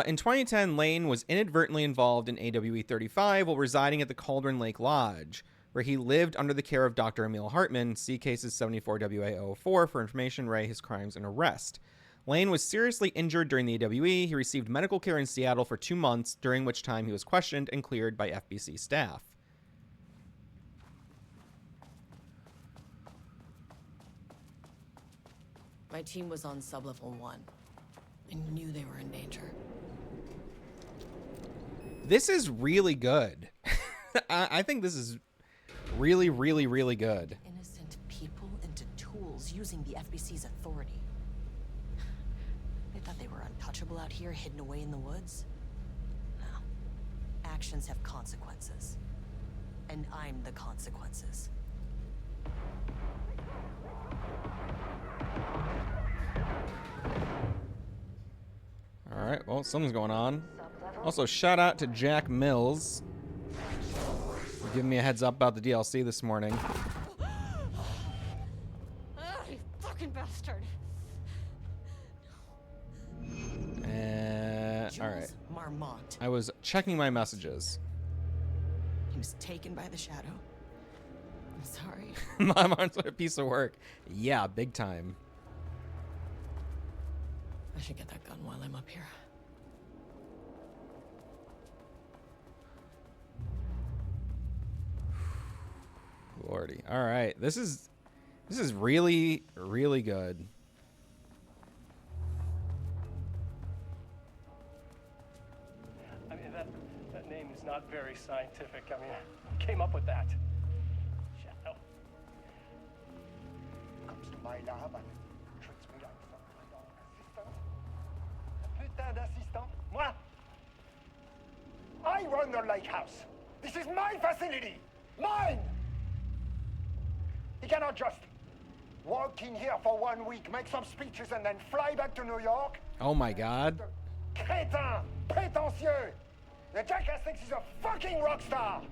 In 2010, Lane was inadvertently involved in AWE 35 while residing at the Cauldron Lake Lodge, where he lived under the care of Dr. Emil Hartman, see cases 74WA04 for information, Ray, his crimes, and arrest. Lane was seriously injured during the AWE. He received medical care in Seattle for 2 months, during which time he was questioned and cleared by FBC staff. My team was on sublevel 1. I knew they were in danger. This is really good. I think this is really, really, really good. Innocent people into tools using the FBC's authority. They thought they were untouchable out here, hidden away in the woods? No. Actions have consequences. And I'm the consequences. All right, well, something's going on. Also, shout out to Jack Mills for giving me a heads up about the DLC this morning. You fucking bastard. All right. Marmont. I was checking my messages. He was taken by the shadow. I'm sorry. Marmont's a piece of work. Yeah, big time. I should get that gun while I'm up here. Lordy. All right. This is really, really good. I mean, that name is not very scientific. I mean, who came up with that? Shadow. Comes to my lab and treats me like some kind of assistant. A putain d'assistant? Moi? I run the lake house. This is my facility. Mine! He cannot just walk in here for 1 week, make some speeches, and then fly back to New York. Oh my god. Crétin! Prétentieux! The jackass thinks he's a fucking rock star!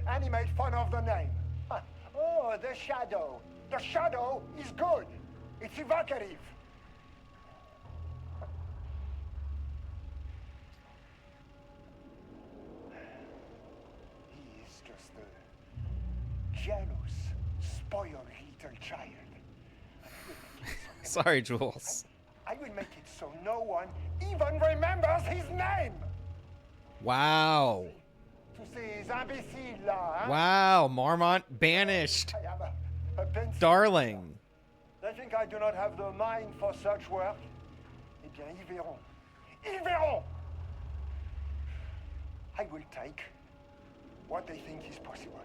And he made fun of the name. Oh, the Shadow. The Shadow is good. It's evocative. He is just a jealous, spoiled little child. Sorry, Jules. I will make it so no one even remembers his name. Wow. To ces imbéciles là, hein? Wow, Marmont banished. I am a pencil. Darling. They think I do not have the mind for such work. Eh bien, ils verront. Ils verront. I will take what they think is possible.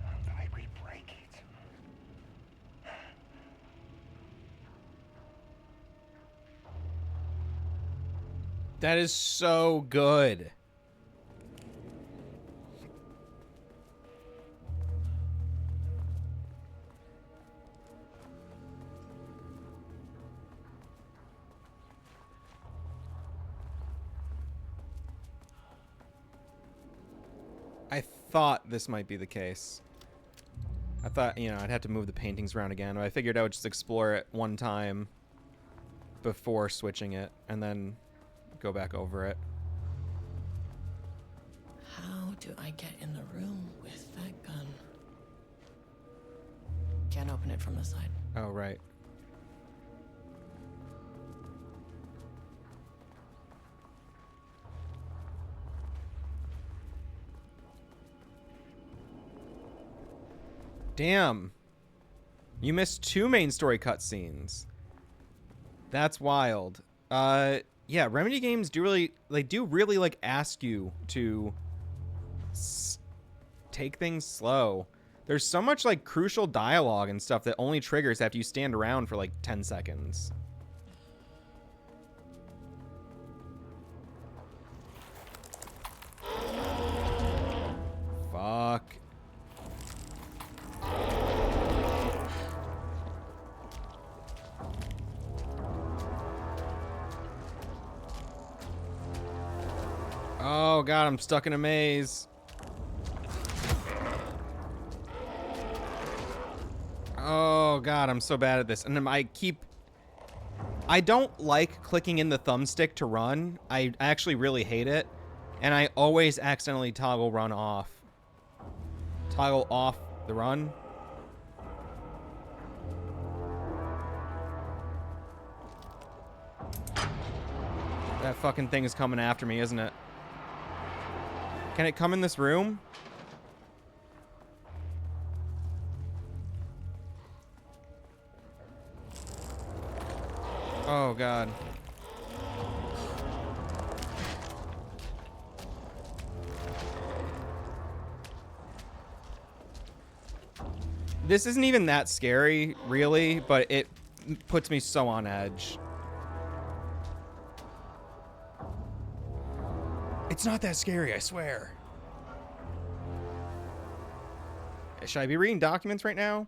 And I will break it. That is so good. I thought this might be the case. I thought, you know, I'd have to move the paintings around again, but I figured I would just explore it one time before switching it, and then go back over it. do I get in the room with that gun? Can't open it from the side. Oh, right. Damn. You missed 2 main story cutscenes. That's wild. Yeah, Remedy games do really like ask you to take things slow. There's so much like crucial dialogue and stuff that only triggers after you stand around for like 10 seconds. Fuck. Oh god, I'm stuck in a maze. Oh god, I'm so bad at this. And I don't like clicking in the thumbstick to run. I actually really hate it. And I always accidentally toggle run off. Toggle off the run. That fucking thing is coming after me, isn't it? Can it come in this room? Oh, God. This isn't even that scary, really, but it puts me so on edge. It's not that scary, I swear. Should I be reading documents right now?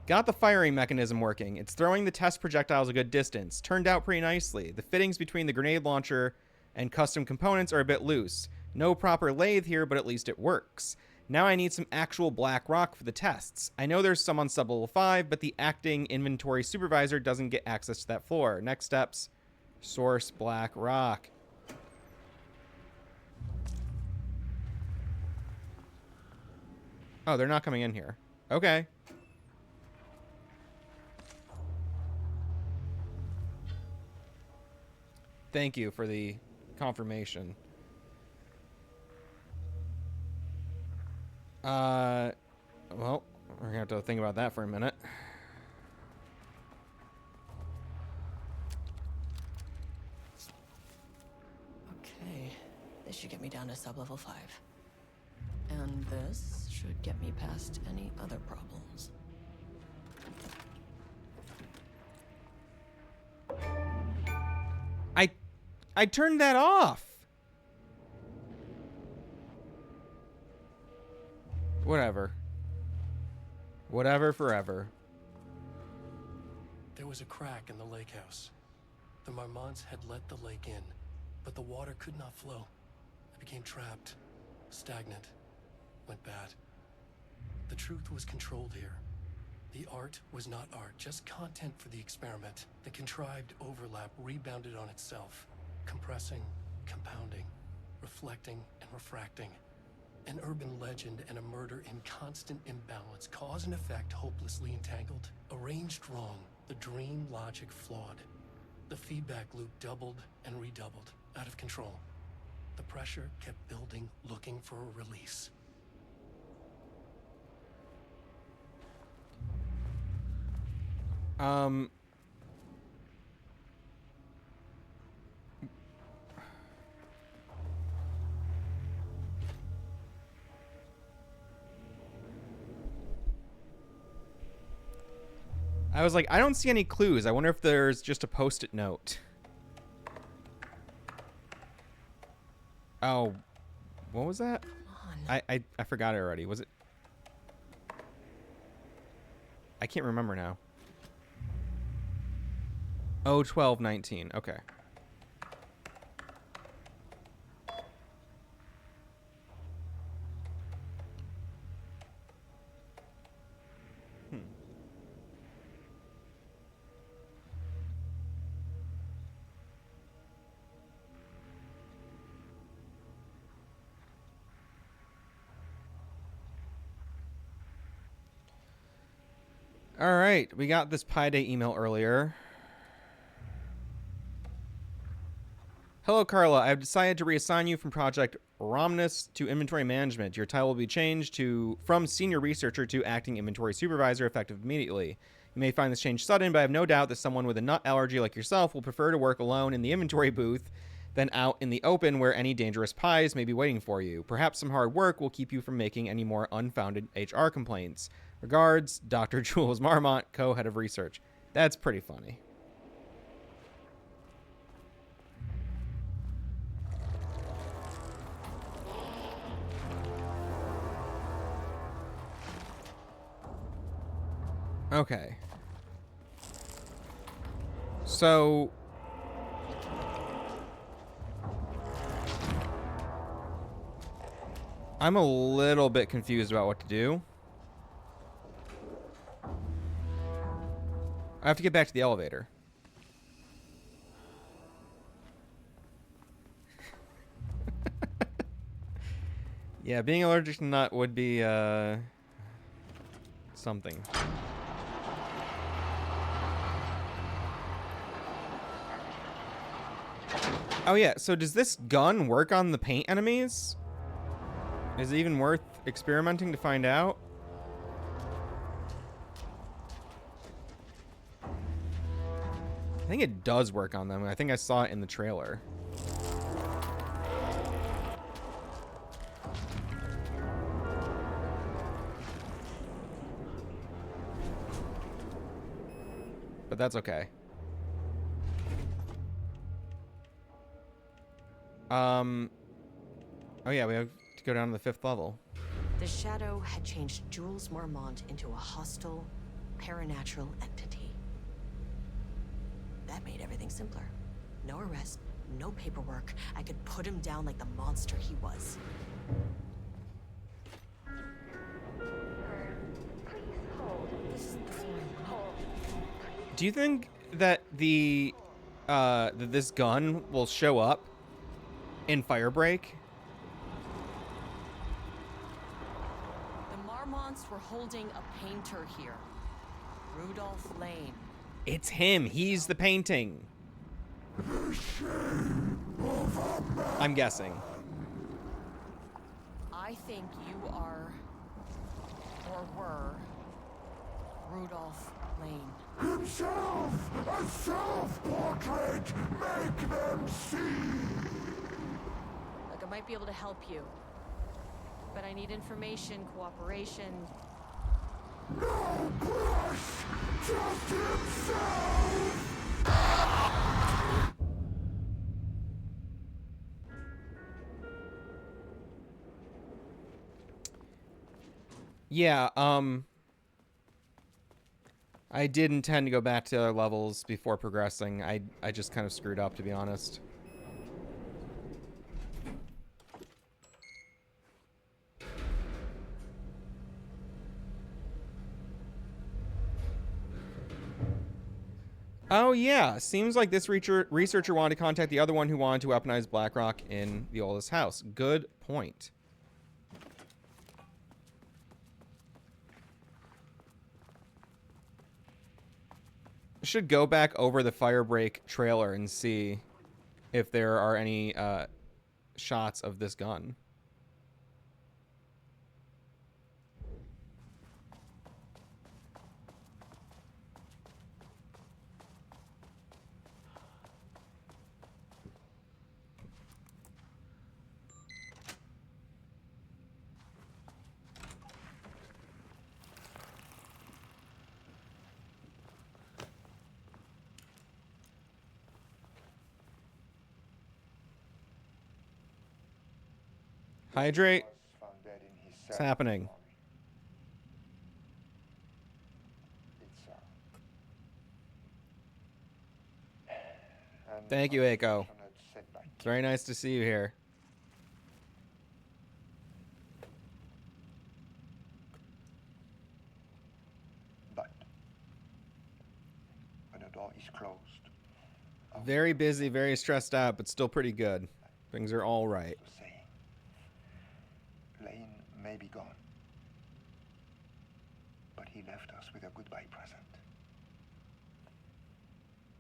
Got the firing mechanism working. It's throwing the test projectiles a good distance. Turned out pretty nicely. The fittings between the grenade launcher and custom components are a bit loose. No proper lathe here, but at least it works. Now I need some actual black rock for the tests. I know there's some on sub-level 5, but the acting inventory supervisor doesn't get access to that floor. Next steps, source black rock. Oh, they're not coming in here. Okay. Thank you for the confirmation. Well, we're gonna have to think about that for a minute. Okay, this should get me down to sub-level 5. And this should get me past any other problems. I turned that off. Whatever. Whatever forever. There was a crack in the lake house. The Marmonts had let the lake in, but the water could not flow. It became trapped, stagnant, went bad. The truth was controlled here. The art was not art, just content for the experiment. The contrived overlap rebounded on itself, compressing, compounding, reflecting, and refracting. An urban legend and a murder in constant imbalance, cause and effect hopelessly entangled. Arranged wrong, the dream logic flawed. The feedback loop doubled and redoubled, out of control. The pressure kept building, looking for a release. I was like, I don't see any clues. I wonder if there's just a post-it note. Oh, what was that? I forgot it already. Was it? I can't remember now. Oh, 12-19. Okay. All right, we got this Pi Day email earlier. Hello, Carla. I've decided to reassign you from Project Romnus to Inventory Management. Your title will be changed from Senior Researcher to Acting Inventory Supervisor, effective immediately. You may find this change sudden, but I have no doubt that someone with a nut allergy like yourself will prefer to work alone in the inventory booth than out in the open where any dangerous pies may be waiting for you. Perhaps some hard work will keep you from making any more unfounded HR complaints. Regards, Dr. Jules Marmont, co-head of research. That's pretty funny. Okay. So I'm a little bit confused about what to do. I have to get back to the elevator. Yeah, being allergic to nut would be something. Oh yeah, so does this gun work on the paint enemies? Is it even worth experimenting to find out? I think it does work on them. I think I saw it in the trailer. But that's okay. Oh yeah, we have to go down to the 5th level. The Shadow had changed Jules Marmont into a hostile, paranatural entity. That made everything simpler. No arrest, no paperwork. I could put him down like the monster he was. Do you think that that this gun will show up in Firebreak? The Marmonts were holding a painter here. Rudolph Lane. It's him. He's the painting. I'm guessing. I think you are, or were, Rudolph Lane. Himself! A self-portrait! Make them see! Look, I might be able to help you. But I need information, cooperation. No brush! Just himself! Yeah, I did intend to go back to other levels before progressing. I just kind of screwed up, to be honest. Oh yeah, seems like this researcher wanted to contact the other one who wanted to weaponize Blackrock in the oldest house. Good point. Should go back over the Firebreak trailer and see if there are any shots of this gun. Hydrate. What's happening? Thank you, Eiko. It's very nice to see you here. But when the door is closed, Very busy, very stressed out, but still pretty good. Things are all right. Lane may be gone, but he left us with a goodbye present.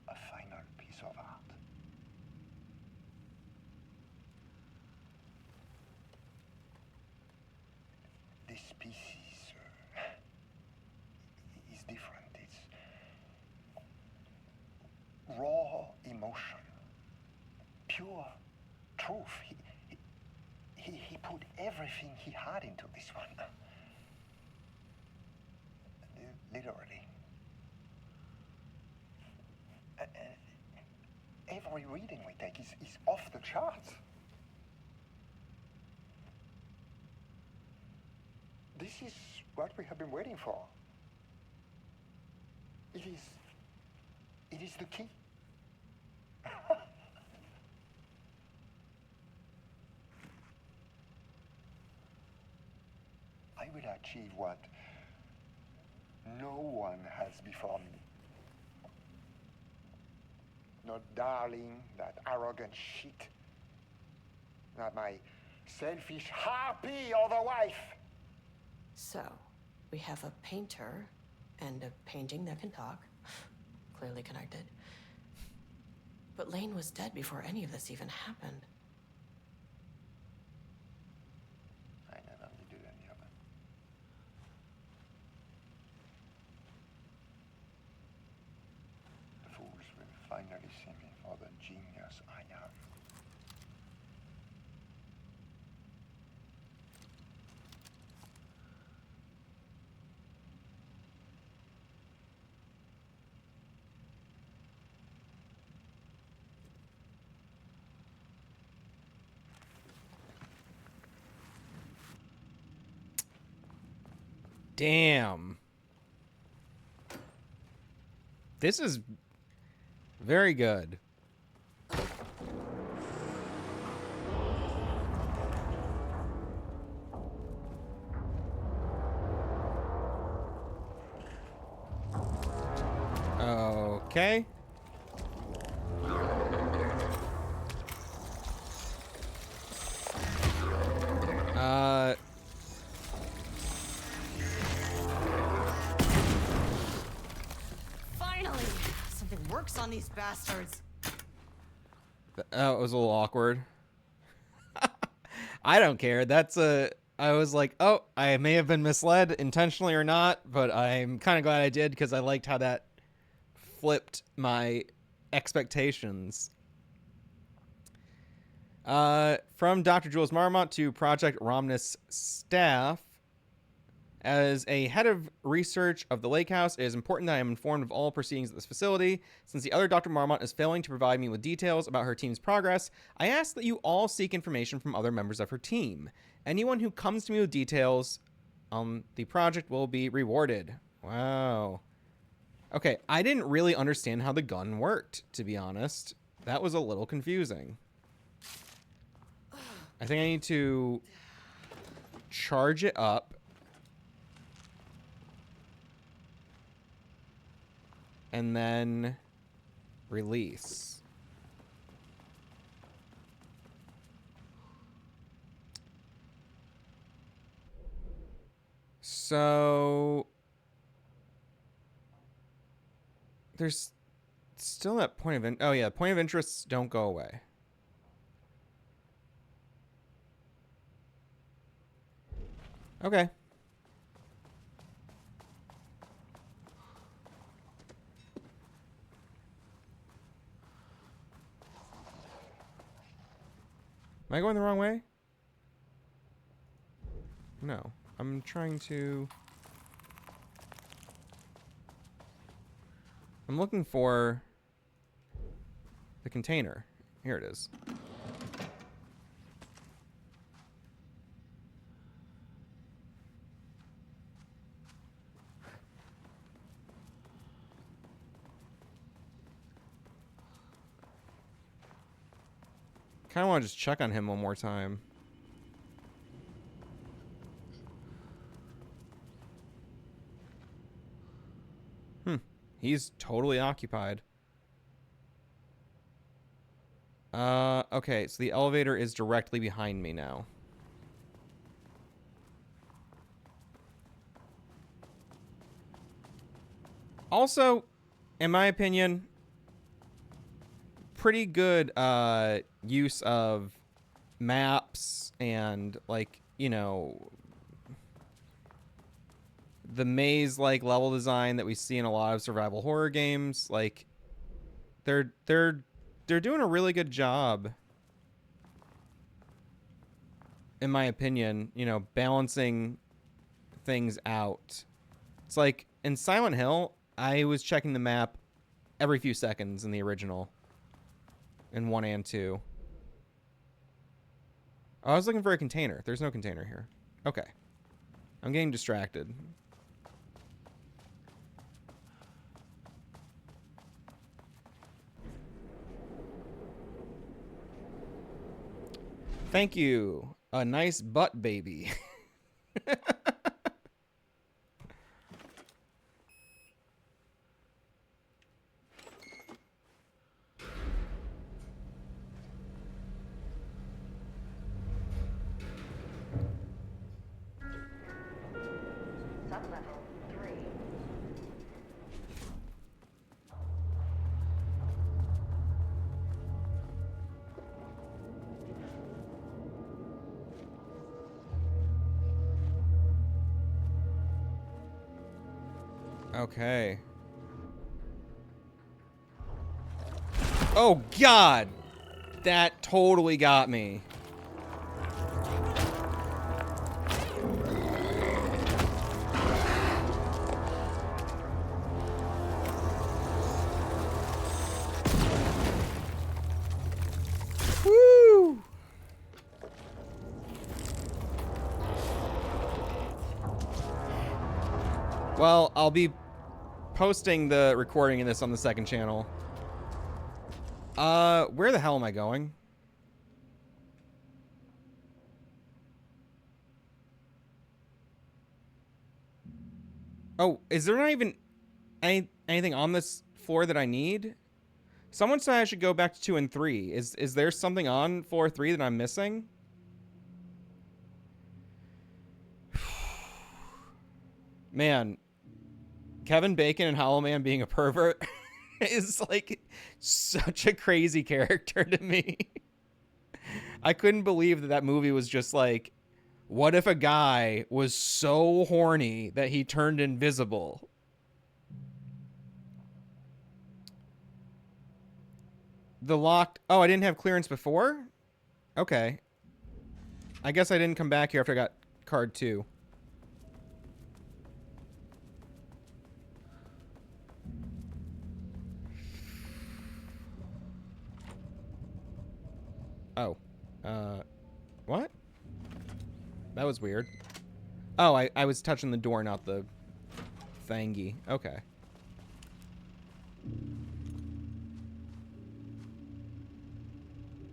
A final piece of art. This piece is different. It's raw emotion, pure truth. He put everything he had into this one. Literally. Every reading we take is off the charts. This is what we have been waiting for. It is the key. I will achieve what no one has before me. Not darling, that arrogant shit. Not my selfish harpy or the wife. So, we have a painter and a painting that can talk. Clearly connected. But Lane was dead before any of this even happened. I never needed any of it. The fools will finally see me for the genius I am. Damn. This is very good. Okay. Finally! Something works on these bastards. That was a little awkward. I don't care. I was like, oh, I may have been misled intentionally or not, but I'm kind of glad I did because I liked how that flipped my expectations. From Dr. Jules Marmont to Project Romnus staff. As a head of research of the Lake House, it is important that I am informed of all proceedings at this facility. Since the other Dr. Marmont is failing to provide me with details about her team's progress, I ask that you all seek information from other members of her team. Anyone who comes to me with details on the project will be rewarded. Wow. Okay, I didn't really understand how the gun worked, to be honest. That was a little confusing. I think I need to charge it up. And then release. So there's still that point of oh yeah, point of interests don't go away. Okay. Am I going the wrong way? No. I'm trying to... I'm looking for the container. Here it is. Kind of want to just check on him one more time. He's totally occupied. Okay, so the elevator is directly behind me now. Also, in my opinion, pretty good use of maps and, like, you know, the maze-like level design that we see in a lot of survival horror games. Like, they're doing a really good job, in my opinion, you know, balancing things out. It's like in Silent Hill, I was checking the map every few seconds in the original, in 1 and 2. Oh, I was looking for a container. There's no container here. Okay. I'm getting distracted. Thank you. A nice butt baby. Sublevel 3. Okay. Oh, God! That totally got me. Woo! Well, I'll be posting the recording of this on the second channel. Where the hell am I going? Oh, is there not even anything on this floor that I need? Someone said I should go back to 2 and 3. Is there something on floor 3 that I'm missing? Man, Kevin Bacon and Hollow Man being a pervert is like such a crazy character to me. I couldn't believe that that movie was just like, what if a guy was so horny that he turned invisible? The locked... Oh, I didn't have clearance before? Okay. I guess I didn't come back here after I got card 2. Oh. What? That was weird. Oh, I was touching the door, not the thingy. Okay.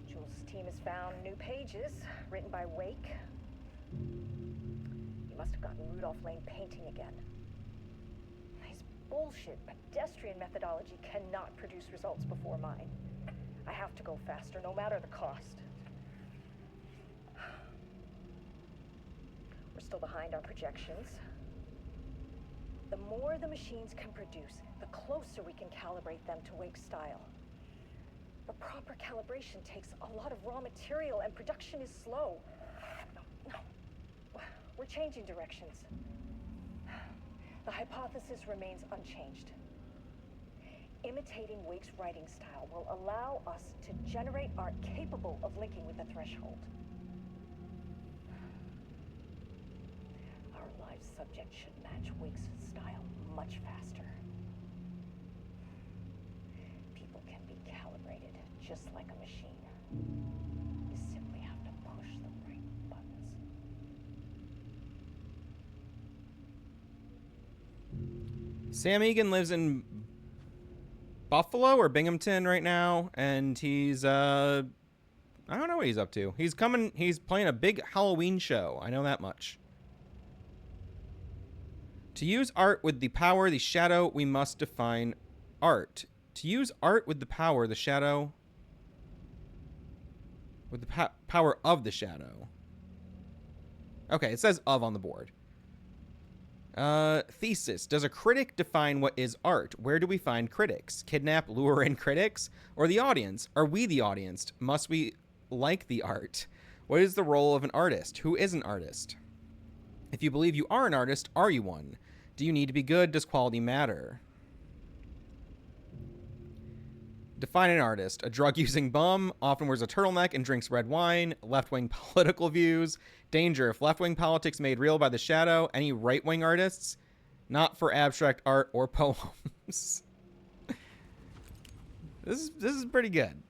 Jules' team has found new pages written by Wake. You must have gotten Rudolph Lane painting again. His bullshit pedestrian methodology cannot produce results before mine. I have to go faster, no matter the cost. We're still behind our projections. The more the machines can produce, the closer we can calibrate them to Wake's style. The proper calibration takes a lot of raw material, and production is slow. No. We're changing directions. The hypothesis remains unchanged. Imitating Wake's writing style will allow us to generate art capable of linking with the threshold. Our live subject should match Wake's style much faster. People can be calibrated just like a machine. You simply have to push the right buttons. Sam Egan lives in Buffalo or Binghamton right now, and he's I don't know what he's up to. He's playing a big Halloween show. I know that much. To use art with the power of the shadow, we must define art. To use art with the power of the shadow, with the power of the shadow. Okay, it says of on the board. Thesis. Does a critic define what is art? Where do we find critics? Kidnap, lure in critics? Or the audience? Are we the audience? Must we like the art? What is the role of an artist? Who is an artist? If you believe you are an artist, are you one? Do you need to be good? Does quality matter? Define an artist. A drug-using bum, often wears a turtleneck and drinks red wine, left-wing political views. Danger. If left-wing politics made real by the shadow, any right-wing artists? Not for abstract art or poems. This is pretty good.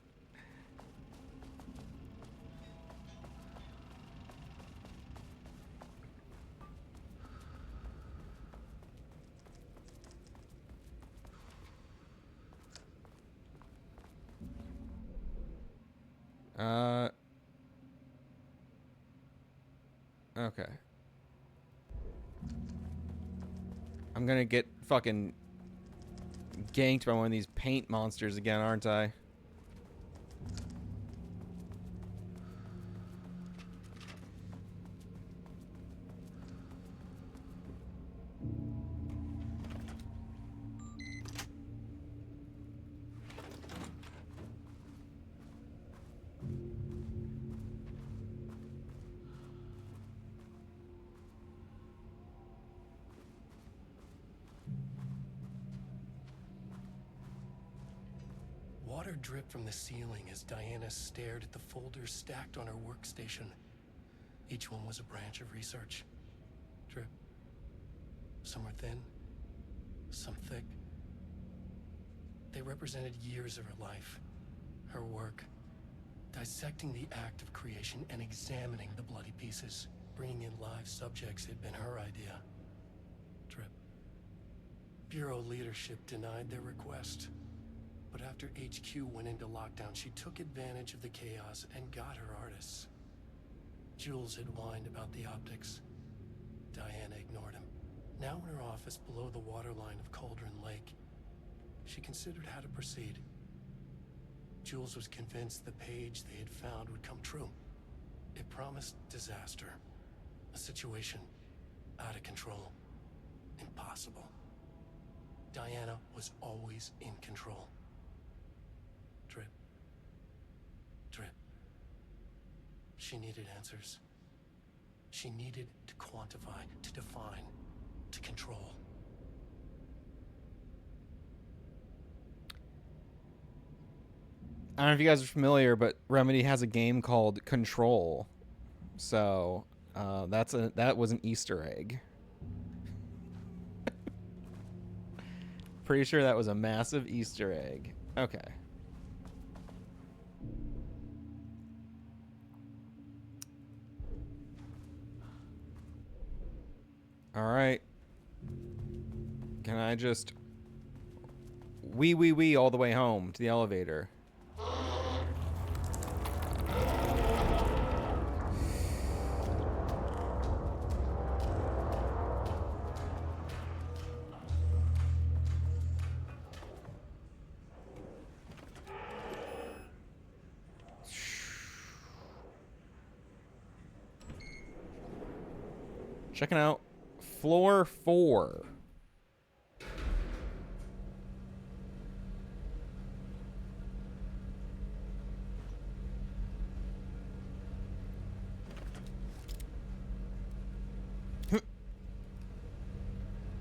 Okay. I'm gonna get fucking ganked by one of these paint monsters again, aren't I? Water dripped from the ceiling as Diana stared at the folders stacked on her workstation. Each one was a branch of research. Drip. Some were thin, some thick. They represented years of her life, her work, dissecting the act of creation and examining the bloody pieces. Bringing in live subjects had been her idea. Drip. Bureau leadership denied their request. But after HQ went into lockdown, she took advantage of the chaos and got her artists. Jules had whined about the optics. Diana ignored him. Now in her office below the waterline of Cauldron Lake, she considered how to proceed. Jules was convinced the page they had found would come true. It promised disaster. A situation out of control. Impossible. Diana was always in control. Drip. Drip. She needed answers. She needed to quantify, to define, to control. I don't know if you guys are familiar, but Remedy has a game called Control. So, that was an Easter egg. Pretty sure that was a massive Easter egg. Okay. All right. Can I just wee all the way home to the elevator? Checking out floor 4.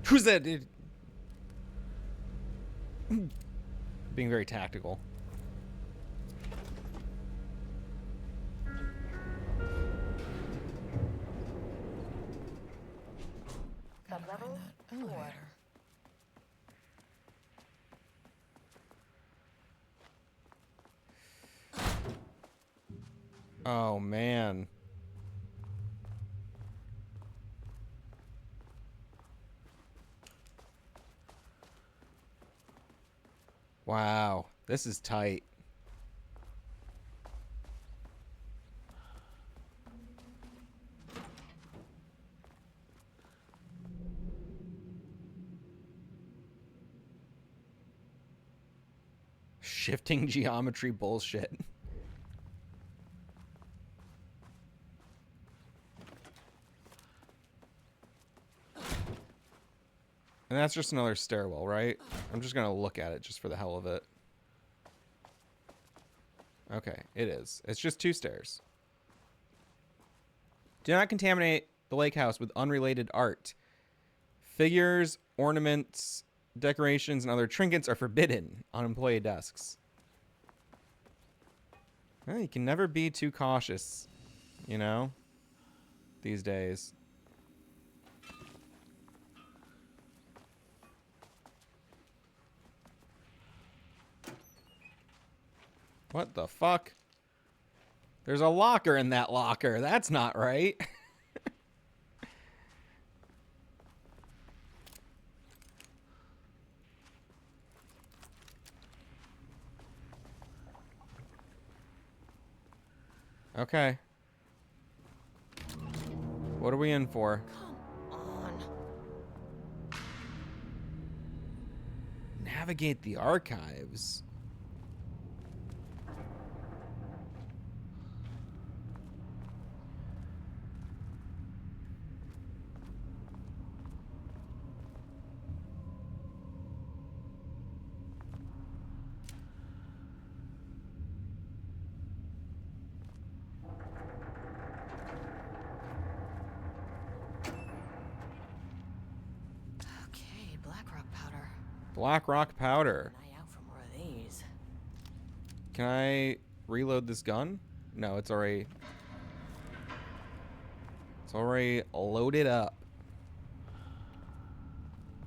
Who's that dude? Being very tactical. Level 4. Oh man. Wow, this is tight. Shifting geometry bullshit. And that's just another stairwell, right? I'm just gonna look at it just for the hell of it. Okay, it is. It's just 2 stairs. Do not contaminate the lake house with unrelated art. Figures, ornaments, decorations, and other trinkets are forbidden on employee desks. Well, you can never be too cautious, you know, these days. What the fuck? There's a locker in that locker. That's not right. Okay. What are we in for? Come on. Navigate the archives. Okay, black rock powder. Black rock powder. Eye out for more of these. Can I reload this gun? No, it's already loaded up.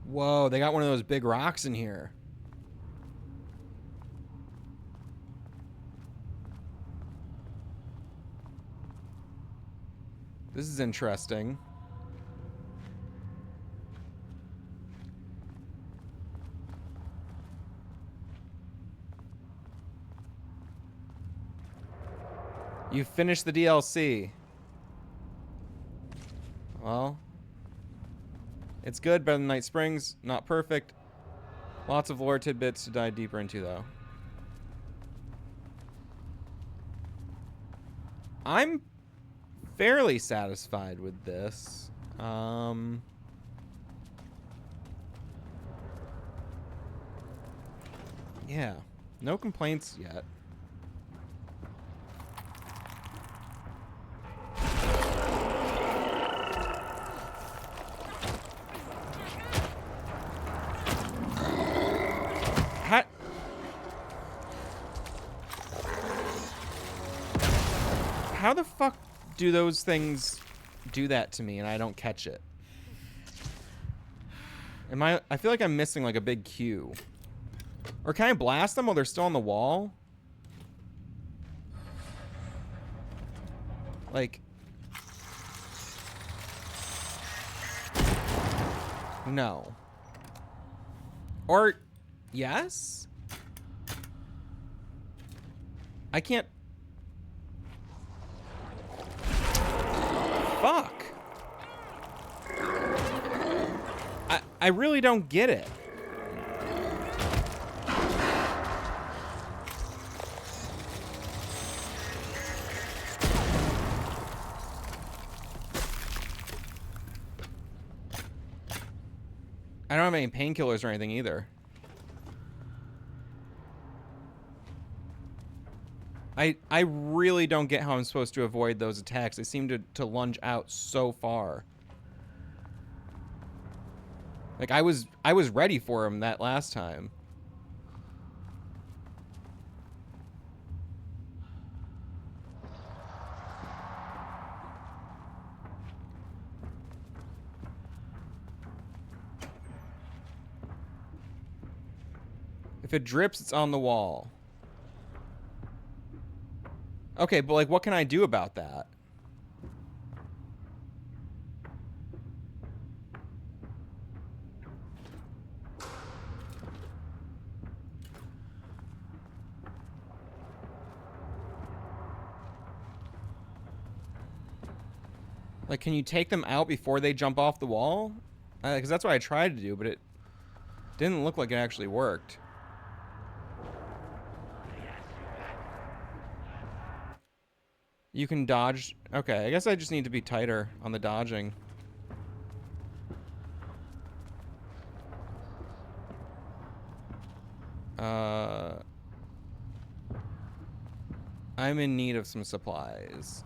Whoa, they got one of those big rocks in here. This is interesting. You finished the DLC. Well, it's good, better than Night Springs. Not perfect. Lots of lore tidbits to dive deeper into, though. I'm fairly satisfied with this. Yeah, no complaints yet. How the fuck do those things do that to me and I don't catch it? I feel like I'm missing like a big cue. Or can I blast them while they're still on the wall? Like, no. Or yes? I can't. Fuck. I really don't get it. I don't have any painkillers or anything either. I really don't get how I'm supposed to avoid those attacks. They seem to lunge out so far. Like I was ready for him that last time. If it drips, it's on the wall. Okay, but like, what can I do about that? Like, can you take them out before they jump off the wall? Because that's what I tried to do, but it didn't look like it actually worked. You can dodge. Okay, I guess I just need to be tighter on the dodging. I'm in need of some supplies.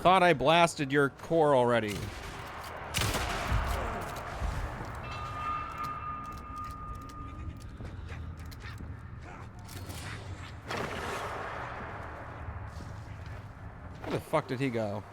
Thought I blasted your core already. Where the fuck did he go?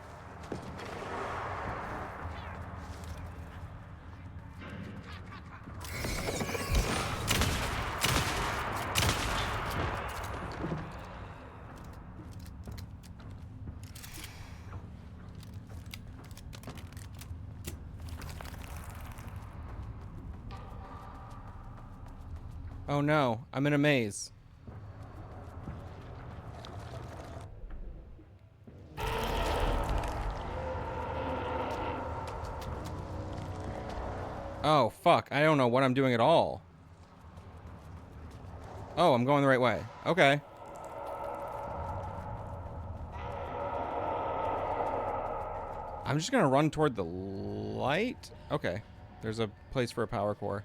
Oh no, I'm in a maze. Oh, fuck. I don't know what I'm doing at all. Oh, I'm going the right way. Okay. I'm just gonna run toward the light? Okay. There's a place for a power core.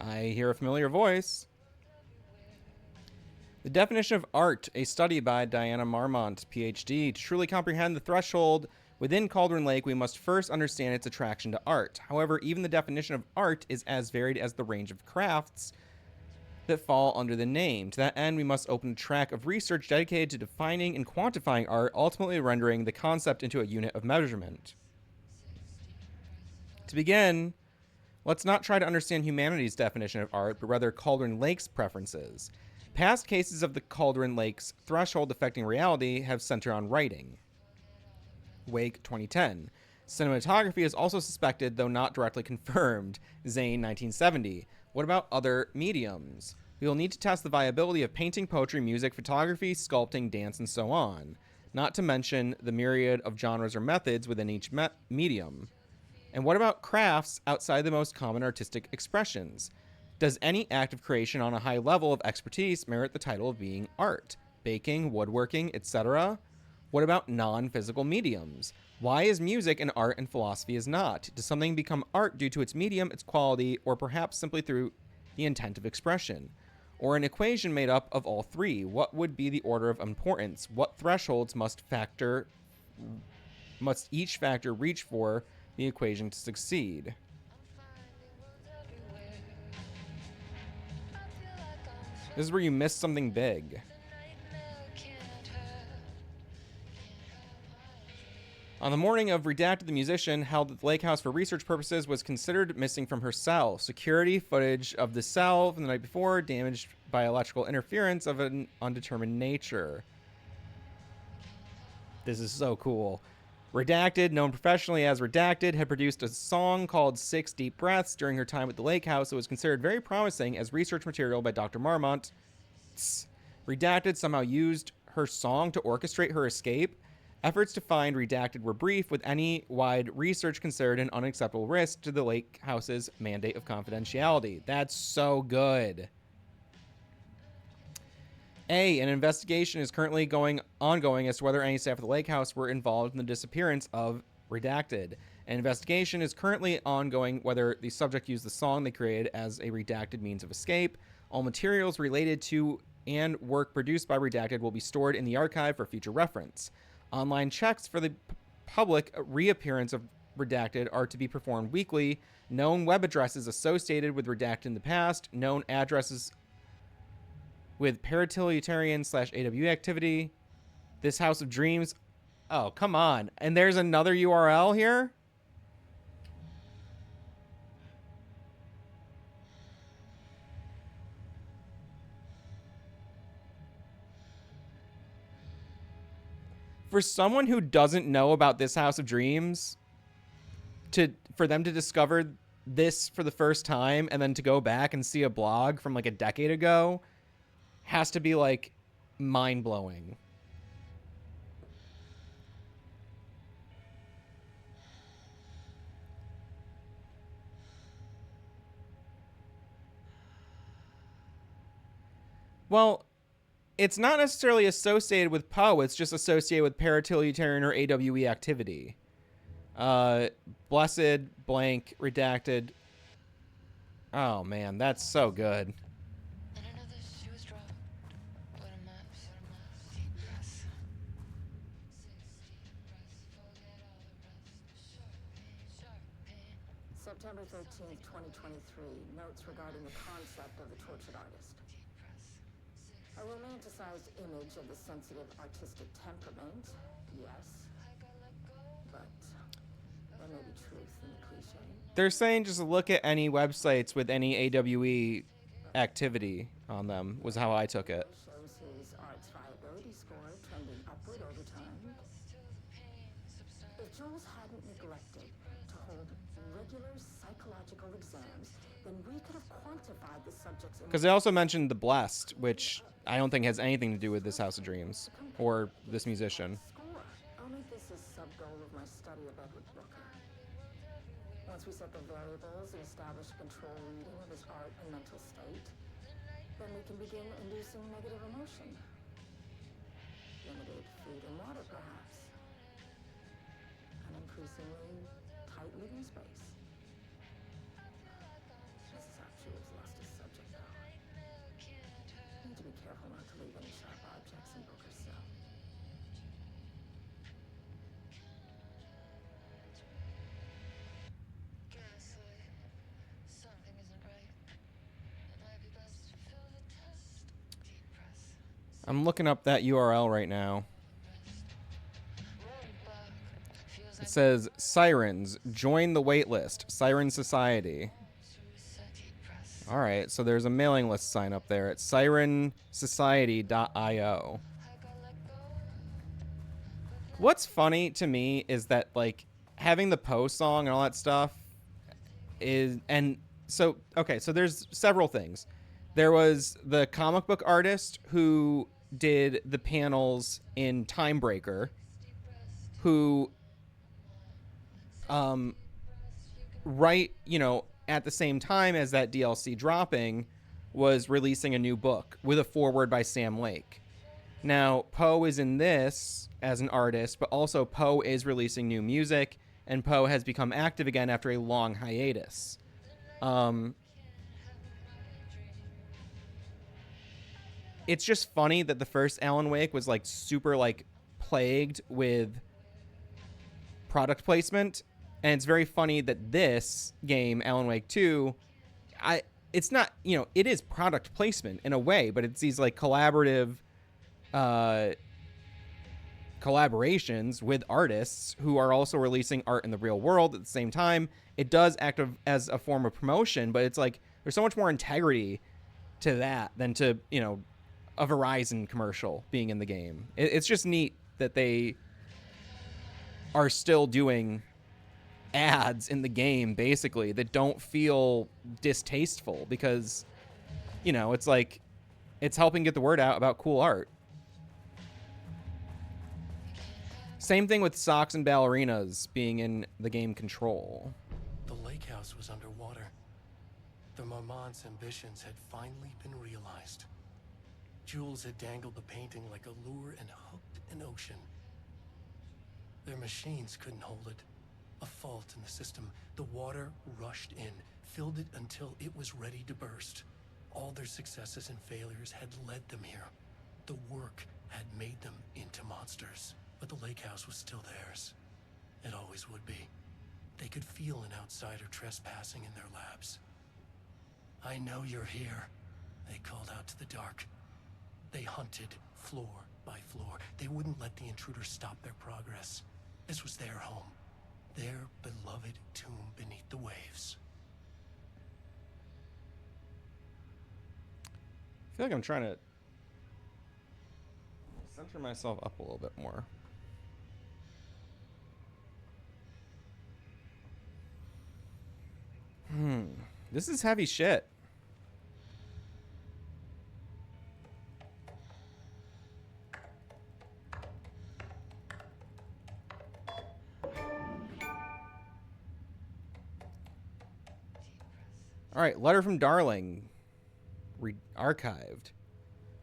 I hear a familiar voice. The definition of art, a study by Diana Marmont, PhD. To truly comprehend the threshold within Cauldron Lake, we must first understand its attraction to art. However, even the definition of art is as varied as the range of crafts that fall under the name. To that end, we must open a track of research dedicated to defining and quantifying art, ultimately rendering the concept into a unit of measurement. To begin, let's not try to understand humanity's definition of art, but rather Cauldron Lake's preferences. Past cases of the Cauldron Lake's threshold affecting reality have centered on writing. Wake 2010. Cinematography is also suspected, though not directly confirmed. Zane 1970. What about other mediums? We will need to test the viability of painting, poetry, music, photography, sculpting, dance, and so on. Not to mention the myriad of genres or methods within each medium. And what about crafts outside the most common artistic expressions? Does any act of creation on a high level of expertise merit the title of being art? Baking, woodworking, etc.? What about non-physical mediums? Why is music an art and philosophy is not? Does something become art due to its medium, its quality, or perhaps simply through the intent of expression? Or an equation made up of all three? What would be the order of importance? What thresholds must each factor reach for the equation to succeed? This is where you miss something big. On the morning of Redacted, the musician held at the lake house for research purposes was considered missing from her cell. Security footage of the cell from the night before damaged by electrical interference of an undetermined nature. This is so cool. Redacted, known professionally as Redacted, had produced a song called 6 Deep Breaths during her time at the lake house that was considered very promising as research material by Dr. Marmont. Redacted somehow used her song to orchestrate her escape. Efforts to find Redacted were brief, with any wide research considered an unacceptable risk to the lake house's mandate of confidentiality. That's so good. An investigation is currently ongoing as to whether any staff at the lake house were involved in the disappearance of Redacted. An investigation is currently ongoing whether the subject used the song they created as a redacted means of escape. All materials related to and work produced by Redacted will be stored in the archive for future reference. Online checks for the public reappearance of Redacted are to be performed weekly. Known web addresses associated with Redacted in the past. Known addresses with paratilietarian/AW activity. This House of Dreams. Oh, come on. And there's another URL here? For someone who doesn't know about this House of Dreams, for them to discover this for the first time and then to go back and see a blog from like a decade ago has to be like mind-blowing. Well, it's not necessarily associated with Poe. It's just associated with paratilietarian or AWE activity. Blessed, blank, redacted. Oh, man, that's so good. September 13th, 2023. Notes regarding the concept of the tortured artist. A romanticized image of the sensitive artistic temperament, yes. But there may be truth in the cliche. They're saying just look at any websites with any AWE activity on them, was how I took it. Shows his art's viability score trending upward over time. If Jules hadn't neglected to hold regular psychological exams, then we could have quantified the subject's... Because they also mentioned The Blessed, which I don't think has anything to do with this House of Dreams or this musician. I'll make this a sub-goal of my study of Edward Brooker. Once we set the variables and establish a control reading of his art and mental state, then we can begin inducing negative emotion. Limited food and water, perhaps. An increasingly tight living space. This is how Jules lost his subject, though. Need to be careful not to leave any sharp objects in Booker's cell. I'm looking up that URL right now. It says, Sirens, join the waitlist, Siren Society. All right, so there's a mailing list sign up there at sirensociety.io. What's funny to me is that, like, having the Poe song and all that stuff is, and so, okay, so there's several things. There was the comic book artist who did the panels in Timebreaker, who, right, you know, at the same time as that DLC dropping, was releasing a new book with a foreword by Sam Lake. Now, Poe is in this as an artist, but also Poe is releasing new music, and Poe has become active again after a long hiatus. It's just funny that the first Alan Wake was like super like plagued with product placement, and it's very funny that this game, Alan Wake 2, it's not, you know, it is product placement in a way, but it's these like collaborative collaborations with artists who are also releasing art in the real world at the same time. It does act as a form of promotion, but it's like there's so much more integrity to that than to, you know, a Verizon commercial being in the game. It's just neat that they are still doing ads in the game, basically, that don't feel distasteful because, you know, it's like it's helping get the word out about cool art. Same thing with socks and ballerinas being in the game Control. The lake house was underwater. The Marmont's ambitions had finally been realized. Jules had dangled the painting like a lure and hooked an ocean. Their machines couldn't hold it. A fault in the system. The water rushed in, filled it until it was ready to burst. All their successes and failures had led them here. The work had made them into monsters. But the lake house was still theirs. It always would be. They could feel an outsider trespassing in their labs. "I know you're here," they called out to the dark. They hunted floor by floor. They wouldn't let the intruders stop their progress. This was their home. Their beloved tomb beneath the waves. I feel like I'm trying to center myself up a little bit more. This is heavy shit. All right, letter from Darling. Archived.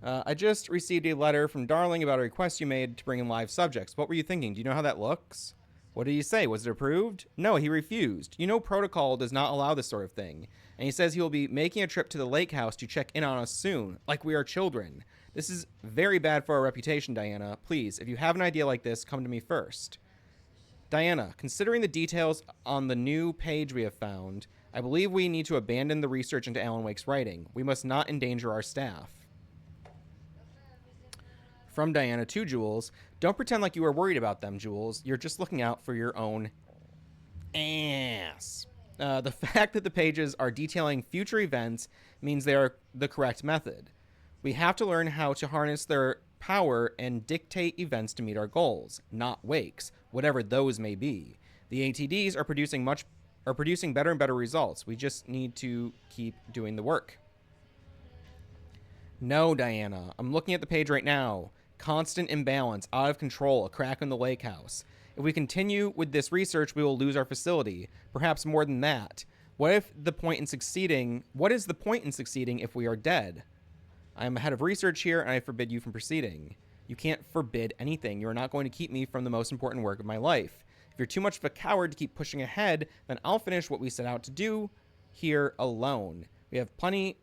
I just received a letter from Darling about a request you made to bring in live subjects. What were you thinking? Do you know how that looks? What did he say? Was it approved? No, he refused. You know protocol does not allow this sort of thing. And he says he will be making a trip to the lake house to check in on us soon, like we are children. This is very bad for our reputation, Diana. Please, if you have an idea like this, come to me first. Diana, considering the details on the new page we have found, I believe we need to abandon the research into Alan Wake's writing. We must not endanger our staff. From Diana to Jules, don't pretend like you are worried about them, Jules. You're just looking out for your own ass. The fact that the pages are detailing future events means they are the correct method. We have to learn how to harness their power and dictate events to meet our goals, not Wake's, whatever those may be. The ATDs are producing better and better results. We just need to keep doing the work. No, Diana. I'm looking at the page right now. Constant imbalance, out of control, a crack in the lake house. If we continue with this research, we will lose our facility. Perhaps more than that. What is the point in succeeding if we are dead? I am head of research here, and I forbid you from proceeding. You can't forbid anything. You are not going to keep me from the most important work of my life. If you're too much of a coward to keep pushing ahead, then I'll finish what we set out to do here alone. We have plenty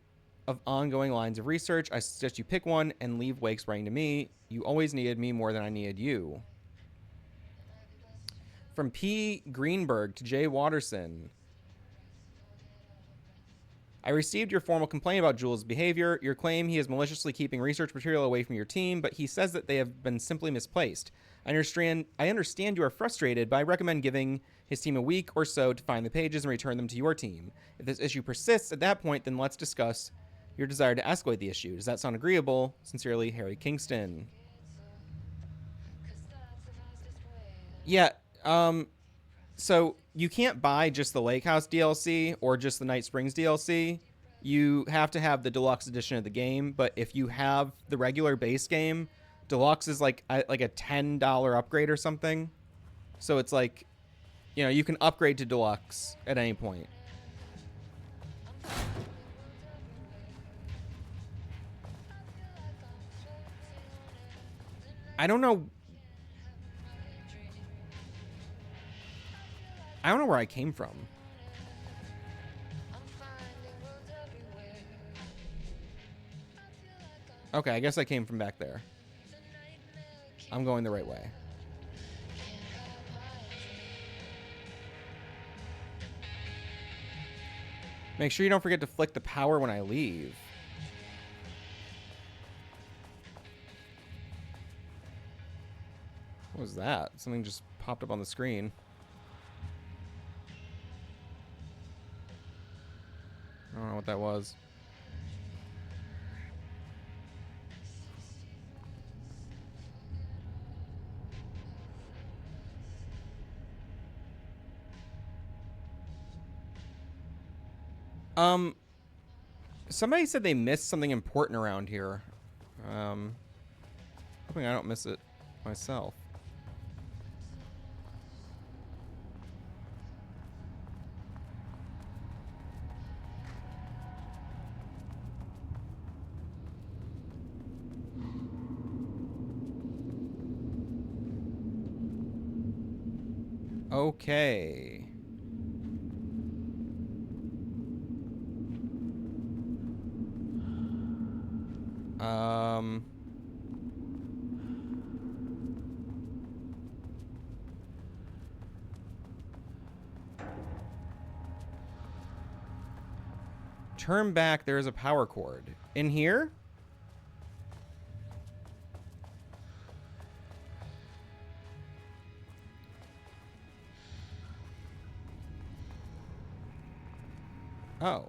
of ongoing lines of research. I suggest you pick one and leave Wake's writing to me. You always needed me more than I needed you. From P. Greenberg to J. Watterson. I received your formal complaint about Jules' behavior. Your claim he is maliciously keeping research material away from your team, but he says that they have been simply misplaced. I understand you are frustrated, but I recommend giving his team a week or so to find the pages and return them to your team. If this issue persists at that point, then let's discuss your desire to escalate the issue. Does that sound agreeable? Sincerely, Harry Kingston. Yeah, so you can't buy just the Lake House DLC or just the Night Springs DLC. You have to have the deluxe edition of the game, but if you have the regular base game, deluxe is like a $10 upgrade or something. So it's like, you know, you can upgrade to deluxe at any point. I don't know where I came from. Okay, I guess I came from back there. I'm going the right way. Make sure you don't forget to flick the power when I leave. What was that? Something just popped up on the screen. I don't know what that was. Somebody said they missed something important around here. Hoping I don't miss it myself. Okay. Turn back, there is a power cord. In here? Oh.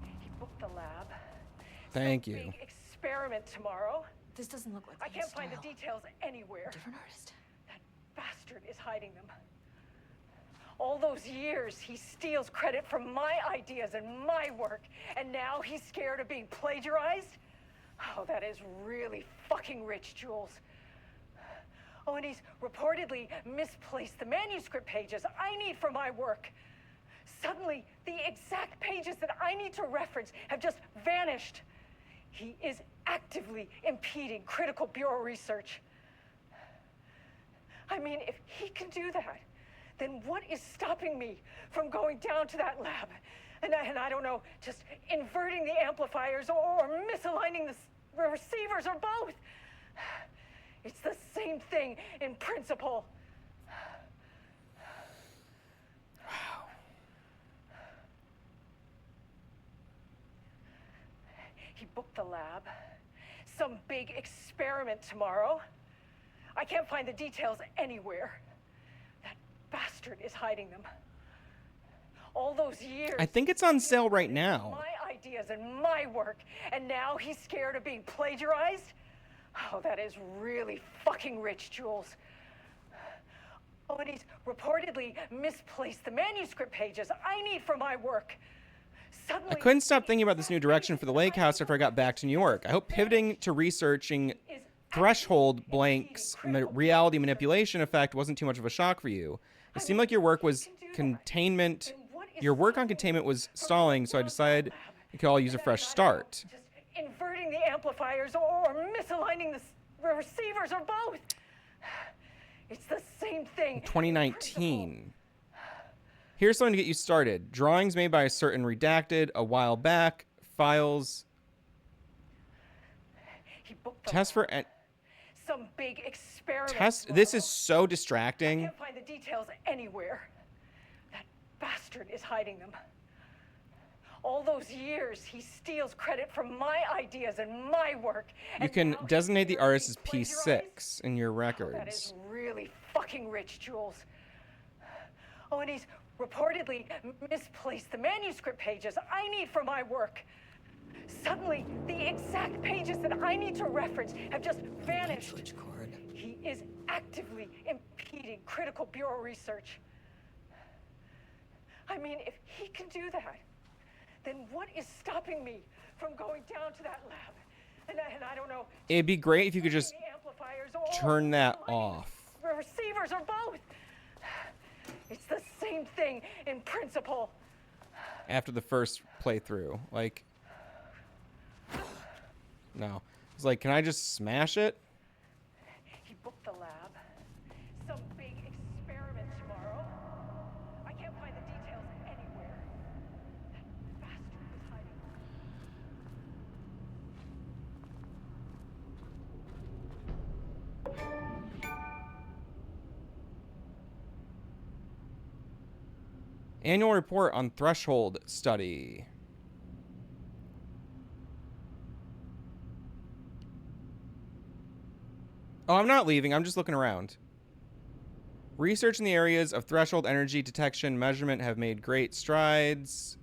He booked the lab, Thank some you. big experiment tomorrow. This doesn't look like I can't find the style. details anywhere. Different artist. That bastard is hiding them. All those years, he steals credit for my ideas and my work, and now he's scared of being plagiarized? Oh, that is really fucking rich, Jules. Oh, and he's reportedly misplaced the manuscript pages I need for my work. Suddenly, the exact pages that I need to reference have just vanished. He is actively impeding critical bureau research. I mean, if he can do that, then what is stopping me from going down to that lab? And I don't know, just inverting the amplifiers or misaligning the receivers or both. It's the same thing in principle. Wow. He booked the lab. Some big experiment tomorrow. I can't find the details anywhere. That bastard is hiding them. All those years. I think it's on sale right now. My ideas and my work, and now he's scared of being plagiarized? Oh, that is really fucking rich, Jules. Oh, and he's reportedly misplaced the manuscript pages I need for my work. Suddenly, I couldn't stop thinking about this new direction for the lake house after I got back to New York. I hope pivoting to researching Threshold Blank's reality manipulation effect wasn't too much of a shock for you. It seemed like your work was containment. Your work on containment was stalling, so I decided you could all use a fresh start. just inverting the amplifiers or misaligning the receivers or both. It's the same thing. 2019. Here's something to get you started. Drawings made by a certain redacted a while back. Files. Test for some big experiment. test. This is so I distracting. can't find the details anywhere. That bastard is hiding them. All those years, he steals credit for my ideas and my work. You and can now he's designate the scared of artist as being plagiarized? P6 in your That is records. really fucking rich, Jules. Oh, and he's reportedly misplaced the manuscript pages I need for my work. Suddenly, the exact pages that I need to reference have just vanished. He is actively impeding critical bureau research. I mean, if he can do that, then what is stopping me from going down to that lab? And I don't know, It'd be great if you could just the amplifiers or turn that off. receivers or both. It's the same thing in principle. After the first playthrough. Like, no. It's like, can I just smash it? He booked the lab. Some big experiment tomorrow. I can't find the details anywhere. That bastard is hiding. Annual report on Threshold study. Oh, I'm not leaving. I'm just looking around. Research in the areas of threshold energy detection measurement have made great strides.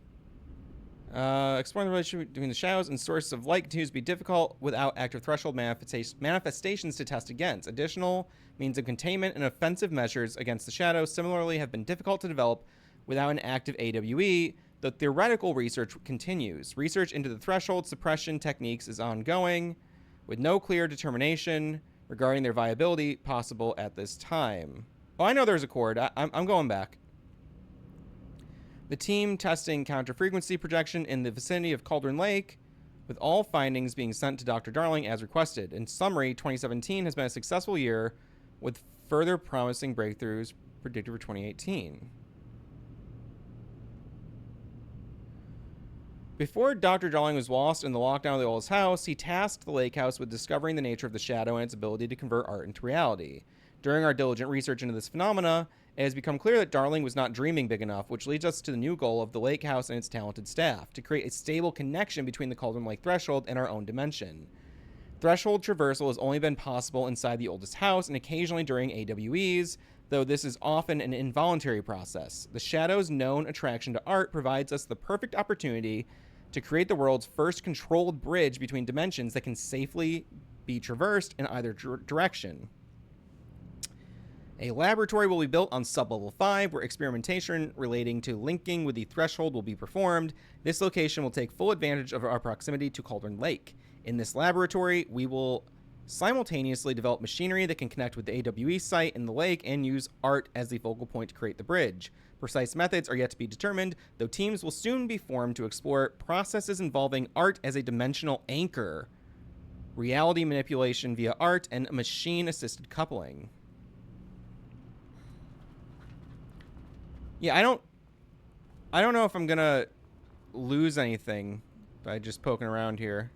Exploring the relationship between the shadows and sources of light continues to be difficult without active threshold manifestations to test against. Additional means of containment and offensive measures against the shadows similarly have been difficult to develop without an active AWE. The theoretical research continues. Research into the threshold suppression techniques is ongoing, with no clear determination regarding their viability possible at this time. Oh, I know there's a chord. I'm going back. The team testing counter-frequency projection in the vicinity of Cauldron Lake, with all findings being sent to Dr. Darling as requested. In summary, 2017 has been a successful year, with further promising breakthroughs predicted for 2018. Before Dr. Darling was lost in the lockdown of the oldest house, he tasked the lake house with discovering the nature of the shadow and its ability to convert art into reality. During our diligent research into this phenomena, it has become clear that Darling was not dreaming big enough, which leads us to the new goal of the lake house and its talented staff, to create a stable connection between the Cauldron Lake threshold and our own dimension. Threshold traversal has only been possible inside the oldest house and occasionally during AWEs, though this is often an involuntary process. The shadow's known attraction to art provides us the perfect opportunity to create the world's first controlled bridge between dimensions that can safely be traversed in either direction. A laboratory will be built on sublevel 5 where experimentation relating to linking with the threshold will be performed. This location will take full advantage of our proximity to Cauldron Lake. In this laboratory, we will simultaneously develop machinery that can connect with the AWE site in the lake and use art as the focal point to create the bridge. Precise methods are yet to be determined, though teams will soon be formed to explore processes involving art as a dimensional anchor, reality manipulation via art, and machine-assisted coupling. Yeah, I don't know if I'm gonna lose anything by just poking around here.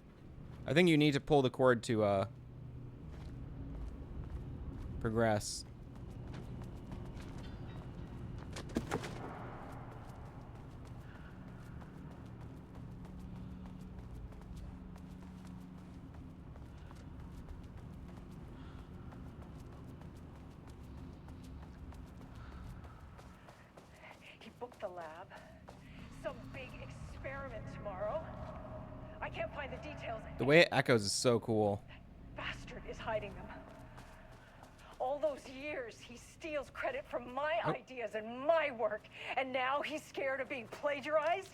I think you need to pull the cord to progress. He booked the lab. Some big experiment tomorrow. I can't find the details. The way it echoes is so cool. Bastard is hiding them. All those years, he steals credit from my ideas and my work, and now he's scared of being plagiarized?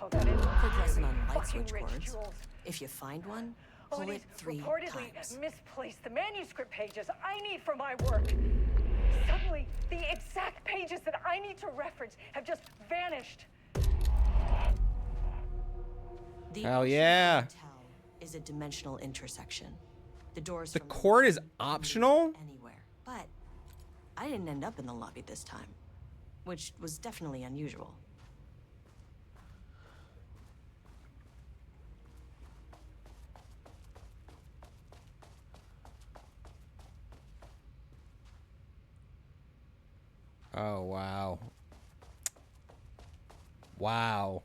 Oh, that is Progressing on light fucking switch rich, cords. Jules. If you find one, Oh, pull and it he's 3 reportedly times. misplaced the manuscript pages I need for my work. Suddenly, the exact pages that I need to reference have just vanished. The Hell Ocean yeah. Hotel is a dimensional intersection. The doors The from cord is lobby optional? anywhere. But I didn't end up in the lobby this time, which was definitely unusual. Oh, wow. Wow.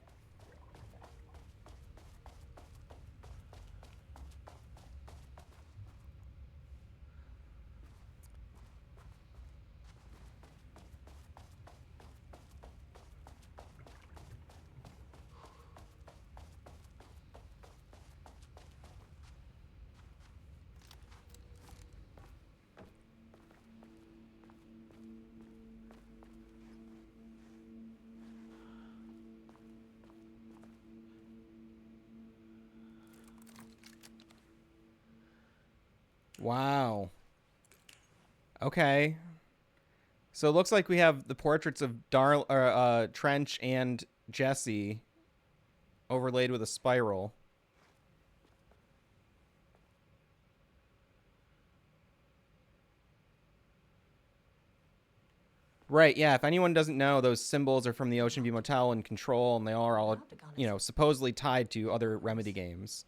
Wow. Okay. So it looks like we have the portraits of Trench and Jesse overlaid with a spiral. Right, yeah, if anyone doesn't know, those symbols are from the Ocean View Motel and Control, and they are all, you know, supposedly tied to other Remedy games.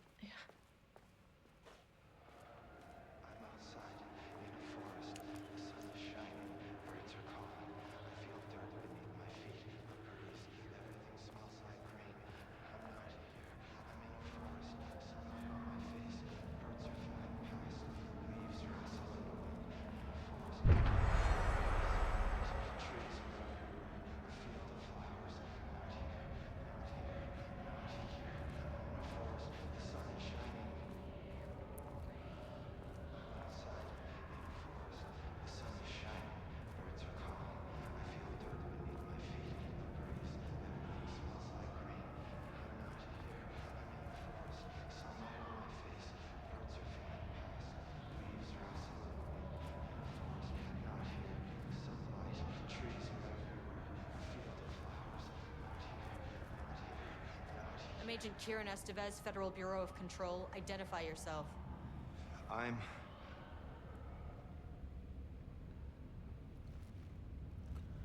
I'm Agent Kieran Estevez, Federal Bureau of Control. Identify yourself.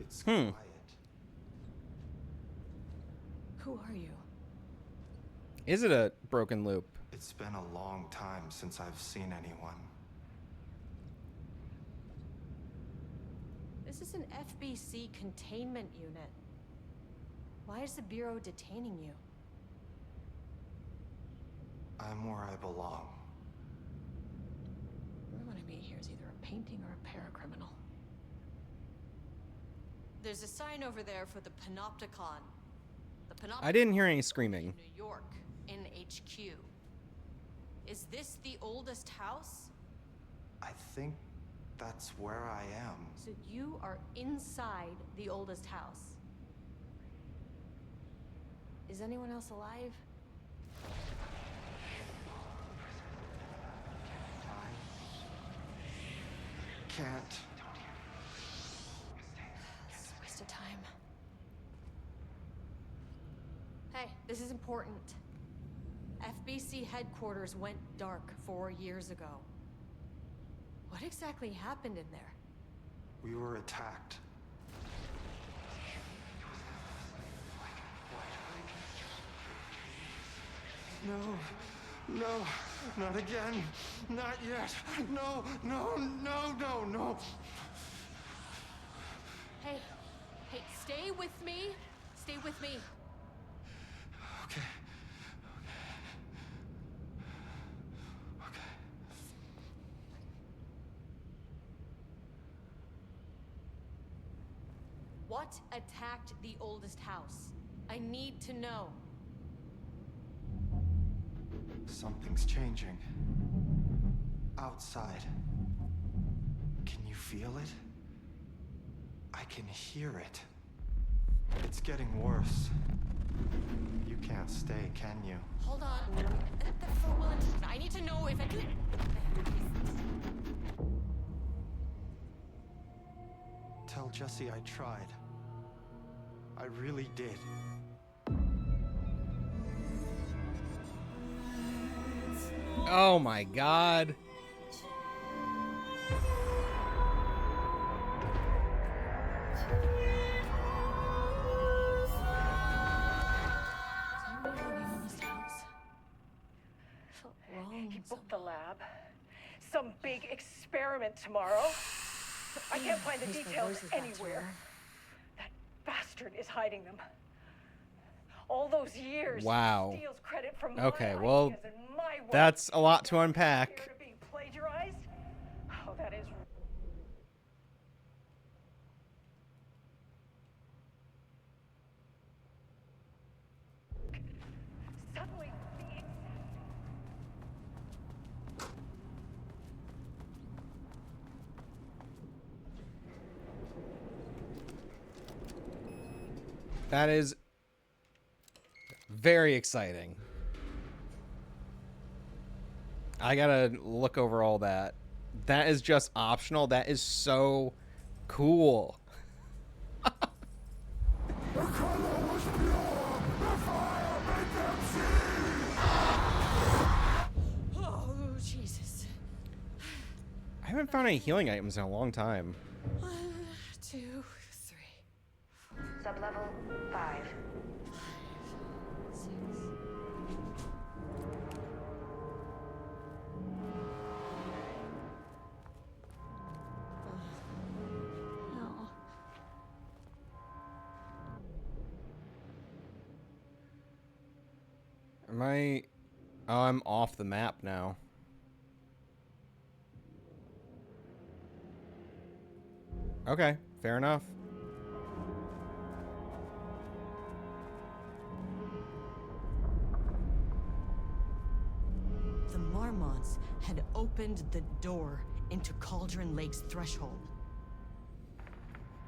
It's quiet. Who are you? Is it a broken loop? It's been a long time since I've seen anyone. This is an FBC containment unit. Why is the Bureau detaining you? I'm where I belong. Everyone I meet here is either a painting or a paracriminal. There's a sign over there for the Panopticon. The Panopticon I didn't hear any screaming. New York in HQ. Is this the oldest house? I think that's where I am. So you are inside the oldest house. Is anyone else alive? Can't. It's a waste of time. Hey, this is important. FBC headquarters went dark 4 years ago. What exactly happened in there? We were attacked. No, no, not again. Not yet. No, no, no, no, no. Hey, stay with me. Stay with me. Okay. What attacked the oldest house? I need to know. Something's changing. Outside. Can you feel it? I can hear it. It's getting worse. You can't stay, can you? Hold on. I need to know if I can... Tell Jesse I tried. I really did. Oh my god. He booked the lab. Some big experiment tomorrow. I can't find the details anywhere. That bastard is hiding them. All those years. Wow. Steals credit from Okay, my well, ideas and my work. that's a lot to unpack. Scared of being plagiarized? Oh, that is. Suddenly, That is very exciting. I gotta look over all that. That is just optional. That is so cool. Oh, Jesus. I haven't found any healing items in a long time. 1, 2, 3. Sublevel 5. 6. No. Am I... Oh, I'm off the map now. Okay, fair enough. The Marmonts had opened the door into Cauldron Lake's threshold.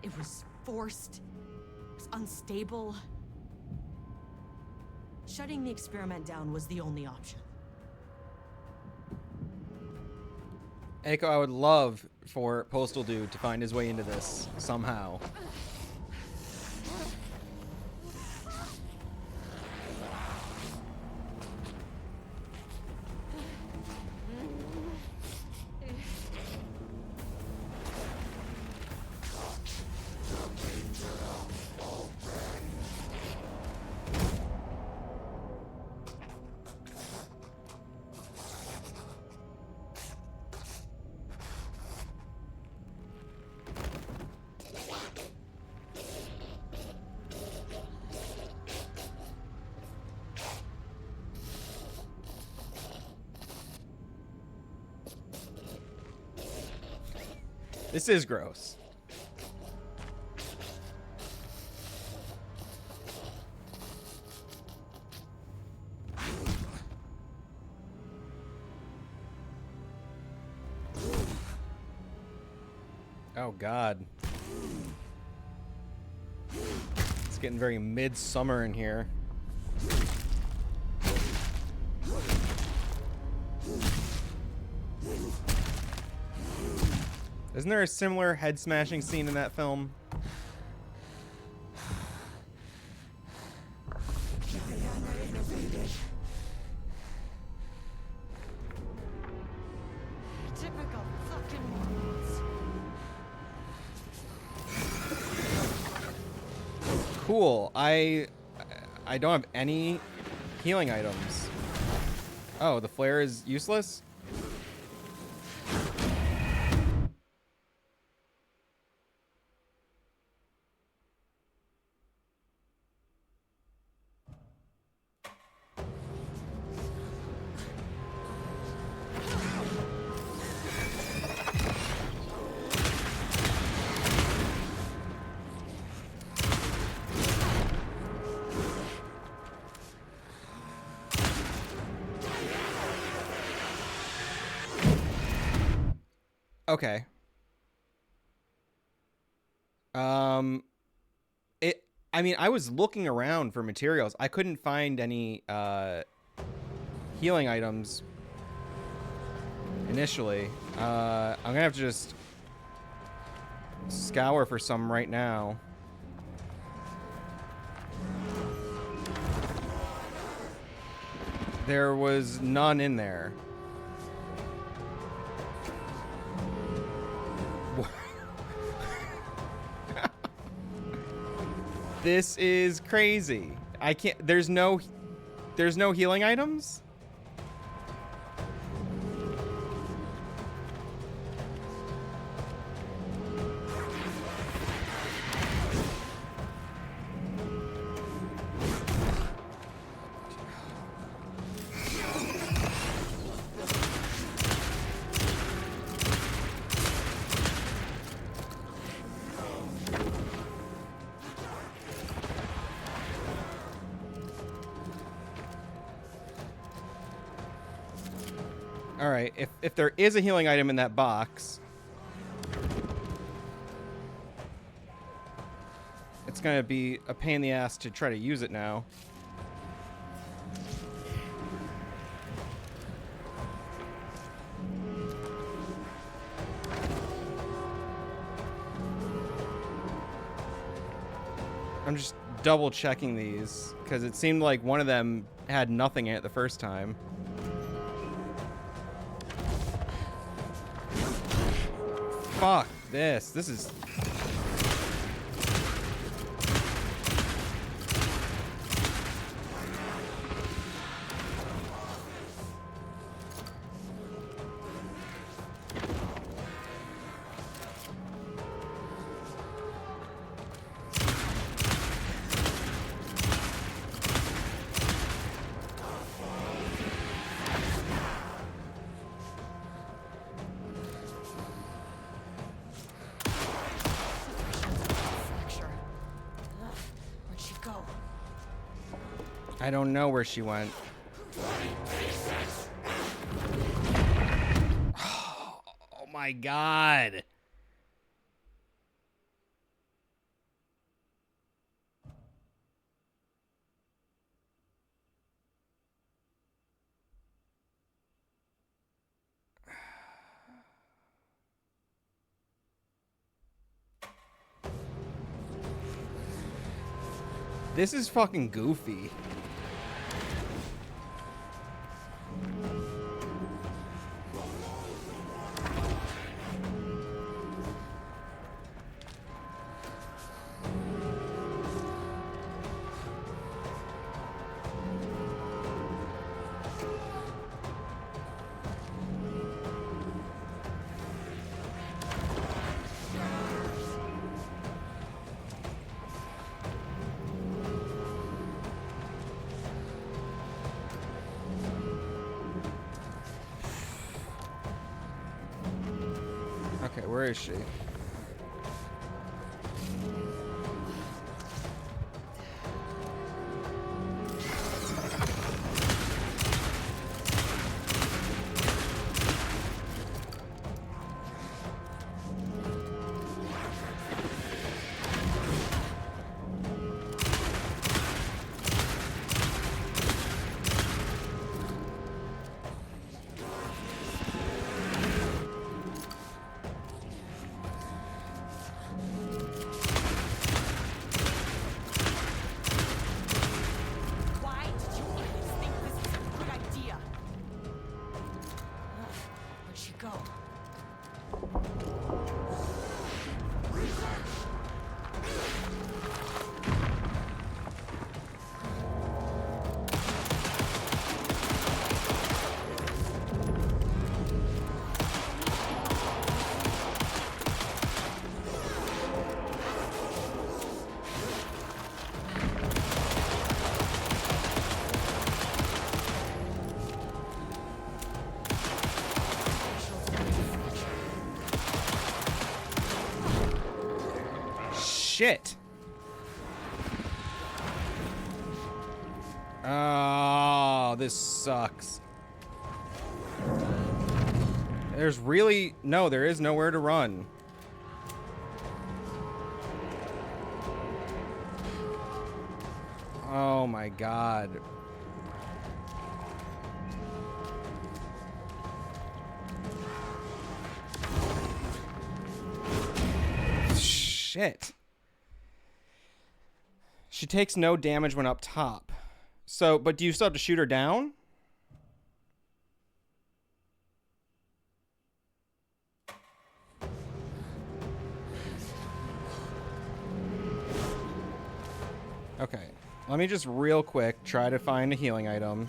It was forced, it was unstable. Shutting the experiment down was the only option. Eiko, I would love for Postal Dude to find his way into this somehow. This is gross. Oh, God. It's getting very midsummer in here. Isn't there a similar head-smashing scene in that film? Typical fucking morons. Cool. I don't have any healing items. Oh, the flare is useless? Okay. I mean, I was looking around for materials. I couldn't find any healing items initially. I'm gonna have to just scour for some right now. There was none in there. This is crazy. I can't. There's no healing items? All right, if there is a healing item in that box, it's gonna be a pain in the ass to try to use it now. I'm just double checking these because it seemed like one of them had nothing in it the first time. Fuck this. This is... I don't know where she went. Oh my God. This is fucking goofy. Okay, where is she? shit. Oh, this sucks. There's really... No, there is nowhere to run. Oh my god. Shit. She takes no damage when up top. So, but do you still have to shoot her down? Okay. Let me just real quick try to find a healing item.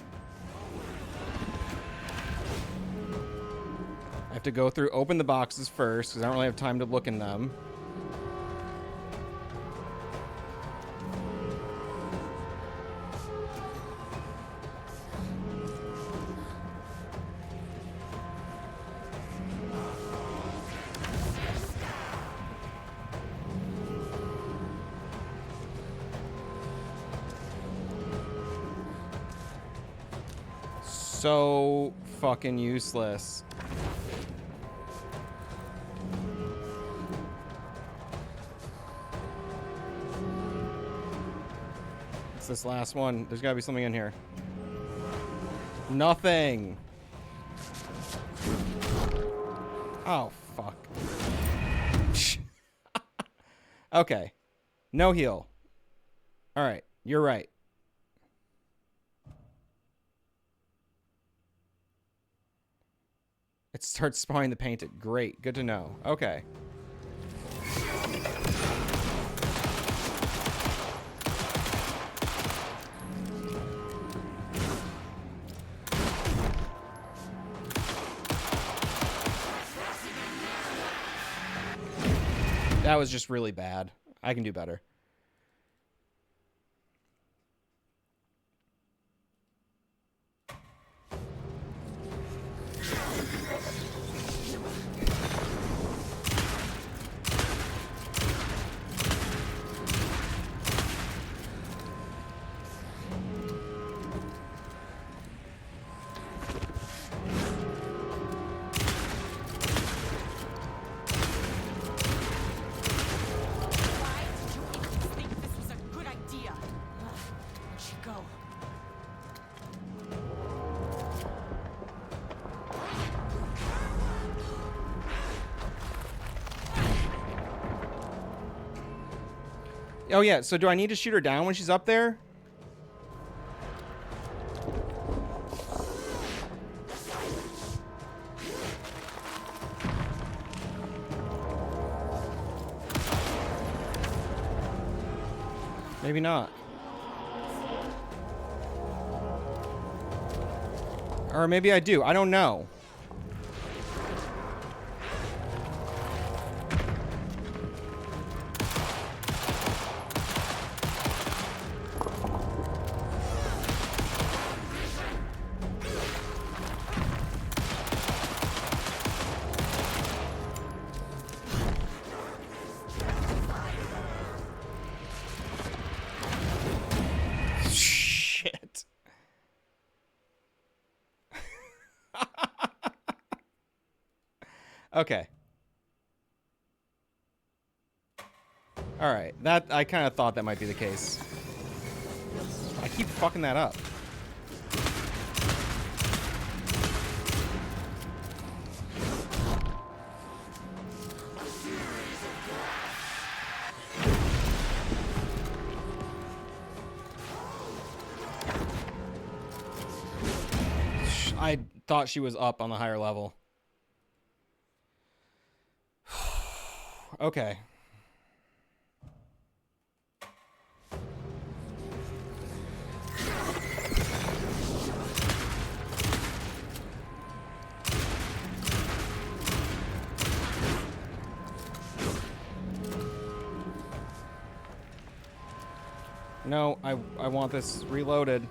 I have to go through, open the boxes first, because I don't really have time to look in them. So fucking useless. It's this last one. There's gotta be something in here. Nothing. Oh, fuck. Okay. No heal. Alright, you're right. It starts spawning the painted. Great. Good to know. Okay. That was just really bad. I can do better. Oh yeah, so do I need to shoot her down when she's up there? Maybe not. Or maybe I do. I don't know. Okay. All right. That I kind of thought that might be the case. I keep fucking that up. I thought she was up on the higher level. Okay. No, I want this reloaded.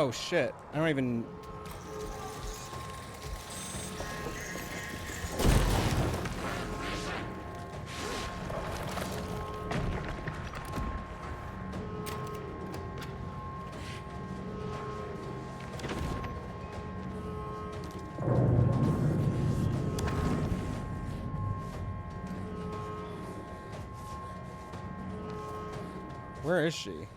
Oh shit. I don't even... Where is she?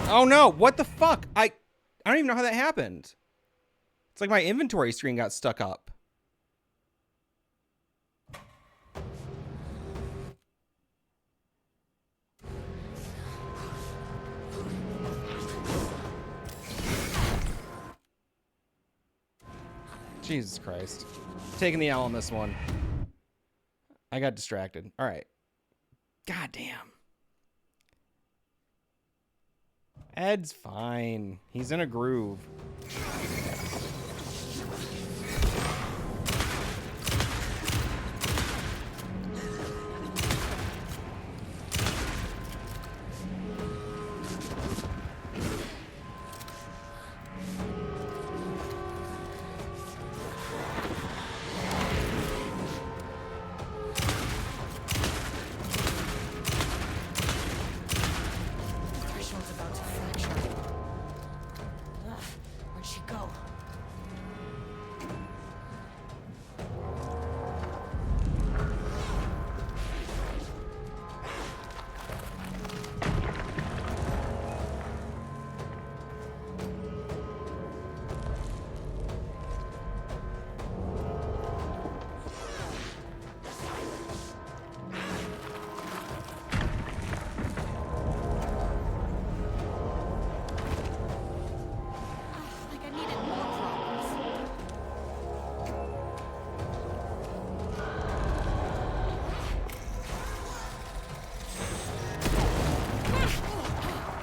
Oh no, what the fuck? I don't even know how that happened. It's like my inventory screen got stuck up. Jesus Christ. Taking the L on this one. I got distracted. All right. God damn. Ed's fine. He's in a groove.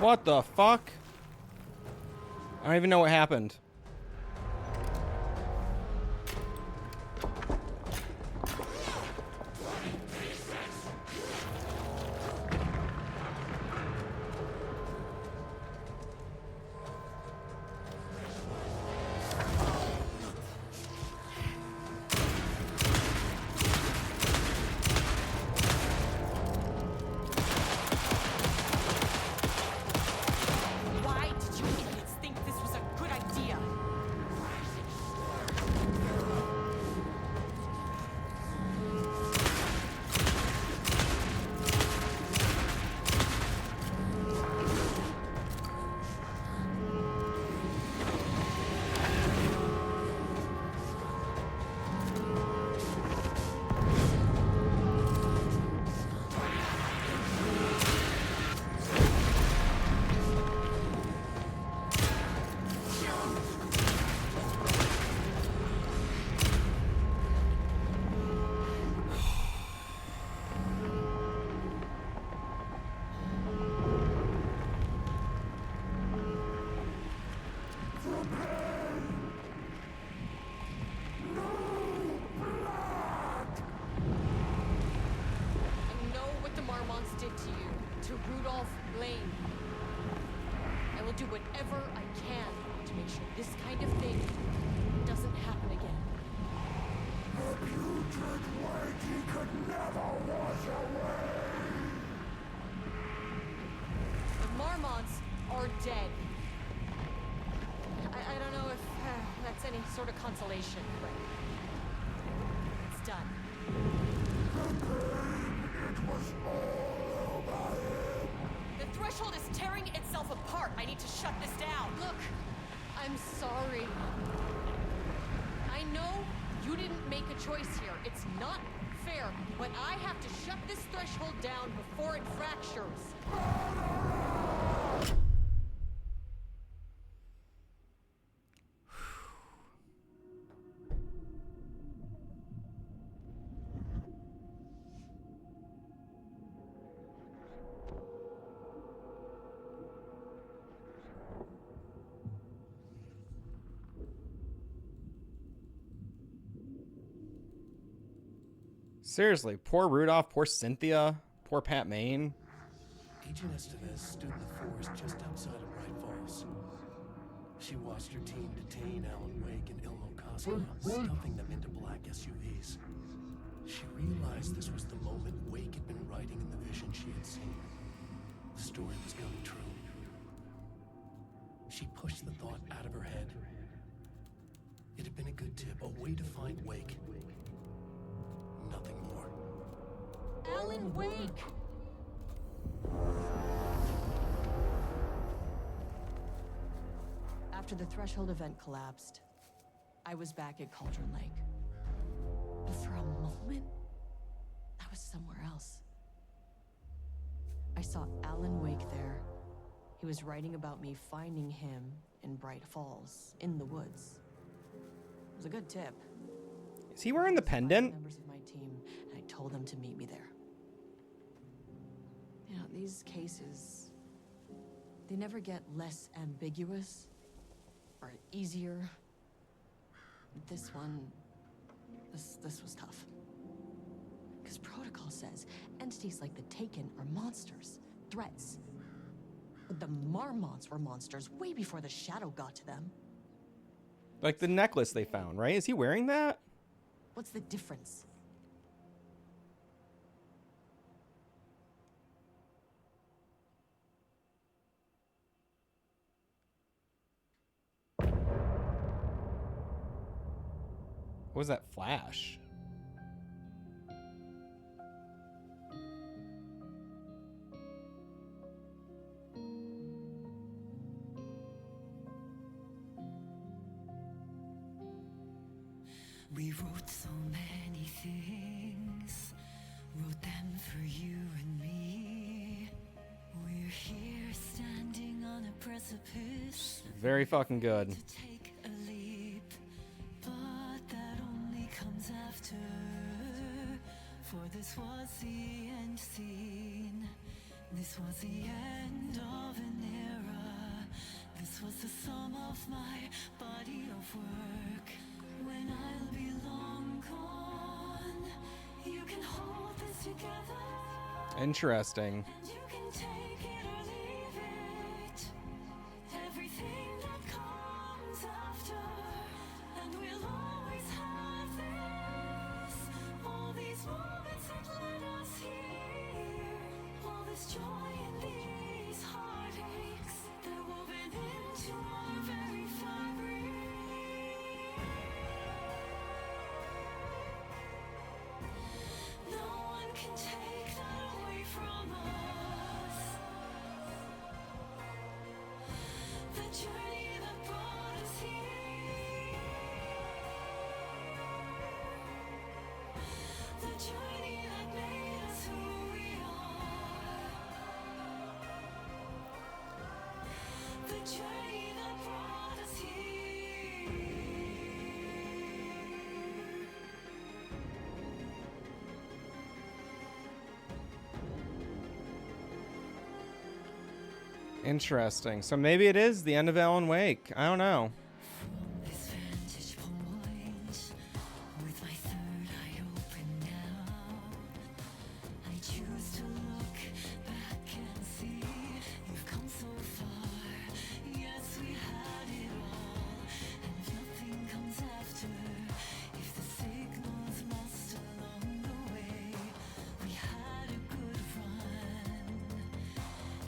What the fuck? I don't even know what happened. did to you, to Rudolph Lane. I will do whatever I can to make sure this kind of thing doesn't happen again. The putrid weight he could never wash away. The Marmonts are dead. I don't know if that's any sort of consolation, but it's done. It was all over him. The threshold is tearing itself apart. I need to shut this down. Look, I'm sorry. I know you didn't make a choice here. It's not fair, but I have to shut this threshold down before it fractures. Seriously, poor Rudolph, poor Cynthia, poor Pat Maine. Agent Estevez stood in the forest just outside of Bright Falls. She watched her team detain Alan Wake and Ilmo Koskela, stuffing them into black SUVs. She realized this was the moment Wake had been writing in the vision she had seen. The story was coming true. She pushed the thought out of her head. It had been a good tip, a way to find Wake. Nothing more. Alan Wake! After the Threshold event collapsed, I was back at Cauldron Lake. But for a moment, I was somewhere else. I saw Alan Wake there. He was writing about me finding him in Bright Falls, in the woods. It was a good tip. Is he wearing the pendant? Members of my team, and I told them to meet me there. You know, these cases, they never get less ambiguous or easier. This one, this was tough. Because protocol says entities like the Taken are monsters, threats. But the Marmots were monsters way before the Shadow got to them. Like the necklace they found, right? Is he wearing that? What's the difference? What was that flash? We wrote so many things, wrote them for you and me. We're here standing on a precipice. Very fucking good. To take a leap, but that only comes after. For this was the end scene. This was the end of an era. This was the sum of my body of work. When I'll be long gone, you can hold this together. Interesting. And you can take it or leave it. Everything that comes after, and we'll always have this. All these moments that led us here, all this joy and these heartaches, they're woven into our very fabric. No one can take that away from us. The journey that brought us here. The journey that made us who we are. The journey that brought us here. Interesting. So maybe it is the end of Alan Wake. I don't know. This vantage point, with my third eye open now, I choose to look back and see you've come so far. Yes, we had it all, and if nothing comes after, if the signal's lost along the way, we had a good run,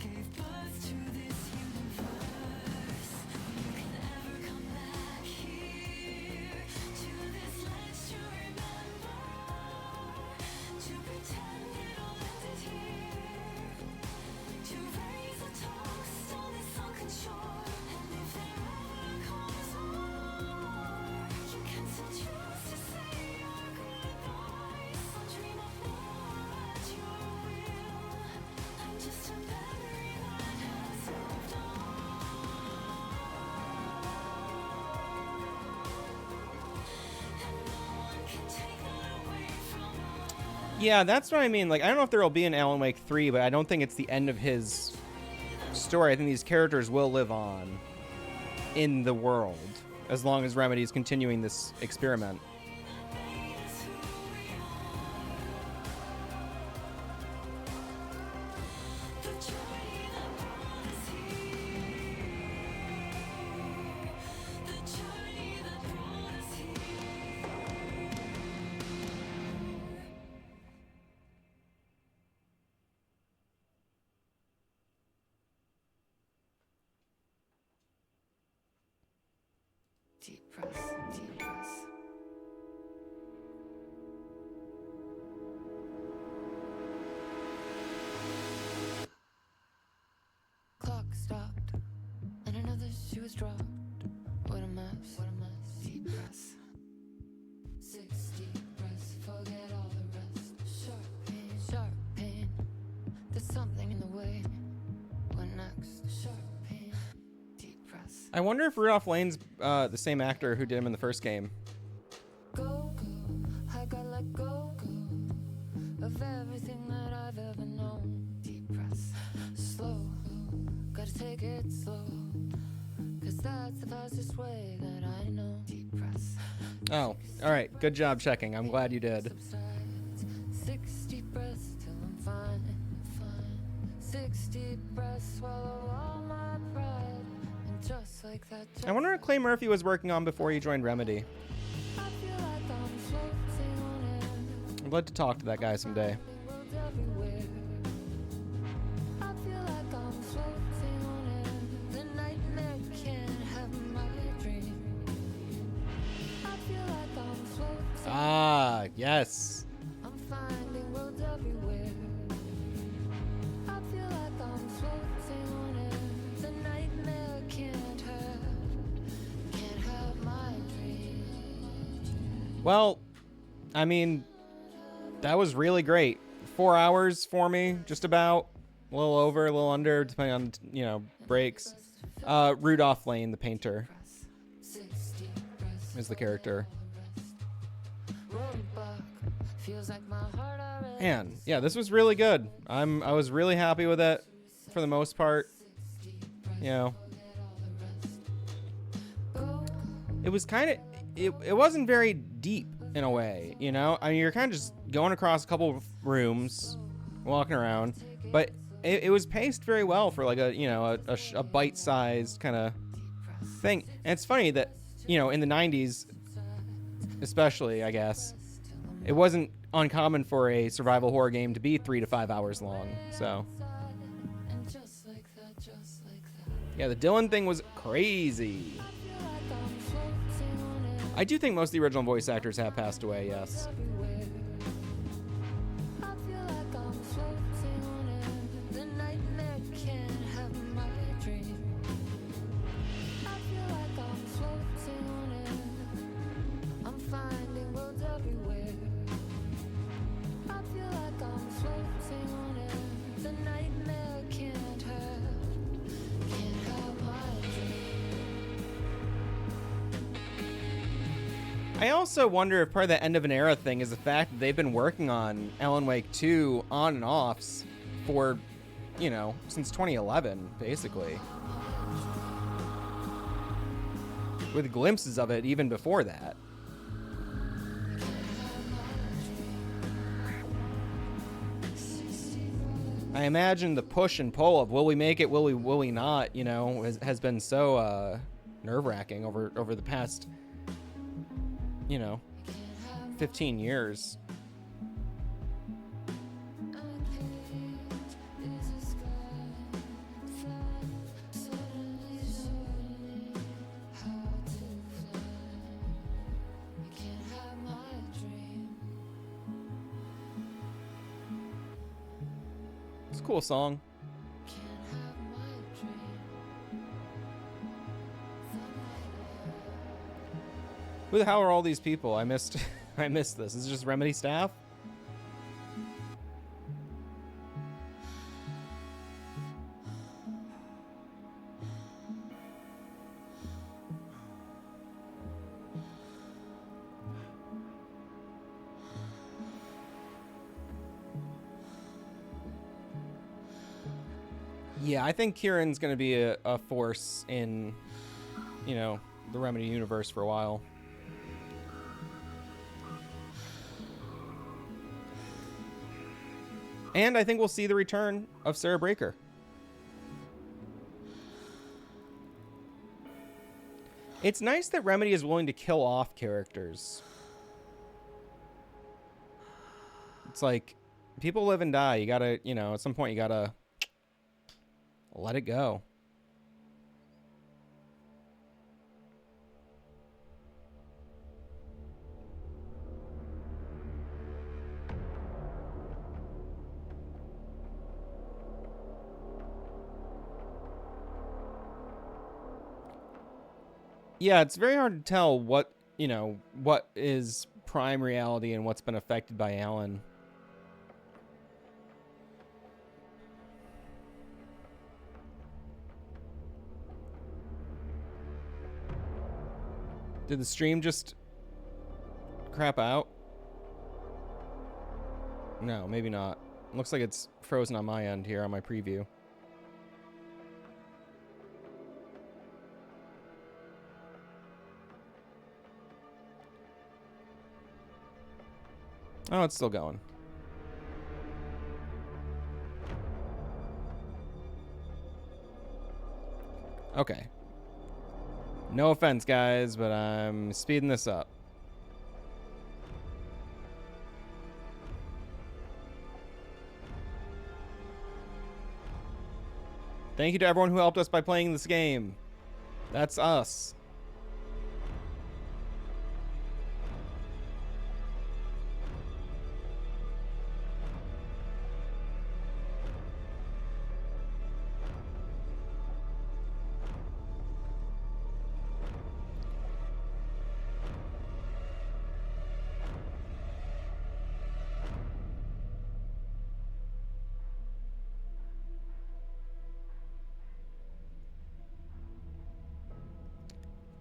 gave birth to this universe. You can never come back here to this ledge to remember, to pretend it all ended here, to raise a toast on this sunken shore. And if there ever comes more, you can still choose to say your goodbyes. I'll dream of more at your will. I'm just a memory that has moved on. And no one can take that away from us. Yeah, that's what I mean. Like, I don't know if there will be an Alan Wake 3, but I don't think it's the end of his story. I think these characters will live on in the world as long as Remedy is continuing this experiment. deep breath, deep breath. Clock stopped, and another shoe was dropped. What a mess, what a mess. Deep breath. 6 deep breaths, forget all the rest. Sharp pain, sharp pain. There's something in the way. What next? Sharp pain, deep breath. I wonder if Rudolph Lane's the same actor who did him in the first game. Go, go, I gotta let go, go of everything that I've ever known. Deep breath, slow, gotta take it slow, 'cause that's the fastest way that I know. Deep breath, Oh, all right. Good job checking. I'm glad you did. subsides. 6 deep breaths till I'm fine, fine. 6 deep breaths, swallow all my pride, and just like that. I wonder what Clay Murphy was working on before he joined Remedy. I feel like I'm floating on air. I'd love to talk to that guy someday. World everywhere. I feel like I'm floating on air. The nightmare can't have my dream. I feel like I'm floating. Ah, yes. I'm finding worlds everywhere. I feel like I'm floating on air. The nightmare can't have my dream. Well, I mean, that was really great. 4 hours for me, just about. A little over, a little under, depending on, you know, breaks. Rudolph Lane, the painter, is the character. Feels like my heart already. Man, yeah, this was really good. I was really happy with it for the most part. You know, it was kind of, it wasn't very deep in a way, you know? I mean, you're kind of just going across a couple of rooms, walking around, but it was paced very well for like a, you know, a bite-sized kind of thing. And it's funny that, you know, in the 90s, especially, I guess, it wasn't uncommon for a survival horror game to be 3 to 5 hours long. So, And just like that, just like that. yeah, the Dylan thing was crazy. I feel like I'm floating on air. I do think most of the original voice actors have passed away, yes. Everywhere. I feel like I'm floating on air. The nightmare can't have my dream. I feel like I'm floating on air. I'm finding worlds everywhere. I feel like I'm floating on air. The nightmare can't have my dream. I also wonder if part of the end of an era thing is the fact that they've been working on Alan Wake 2 on and offs for, you know, since 2011, basically. With glimpses of it even before that. I imagine the push and pull of will we make it, will we not, you know, has been so nerve-wracking over the past, you know, 15 years. It's a cool song. Who the hell are all these people? I missed this. Is it just Remedy staff? Yeah, I think Kieran's going to be a force in, you know, the Remedy universe for a while. And I think we'll see the return of Sarah Breaker. It's nice that Remedy is willing to kill off characters. It's like, people live and die. You gotta, you know, at some point you gotta let it go. Yeah, it's very hard to tell what, you know, what is prime reality and what's been affected by Alan. Did the stream just crap out? No, maybe not. Looks like it's frozen on my end here on my preview. Oh, it's still going. Okay. No offense, guys, but I'm speeding this up. Thank you to everyone who helped us by playing this game. That's us.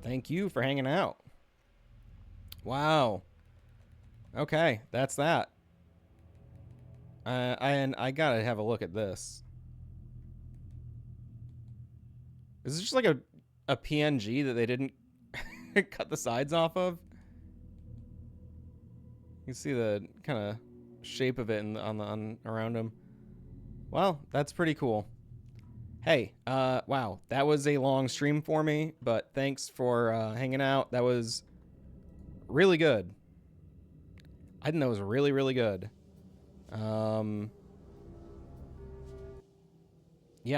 Thank you for hanging out. Wow. Okay, that's that. And I gotta have a look at this. Is this just like a PNG that they didn't cut the sides off of? You can see the kind of shape of it on around him. Well, that's pretty cool. Hey, wow, that was a long stream for me, but thanks for hanging out. That was really good. I think that was really, really good. Yeah,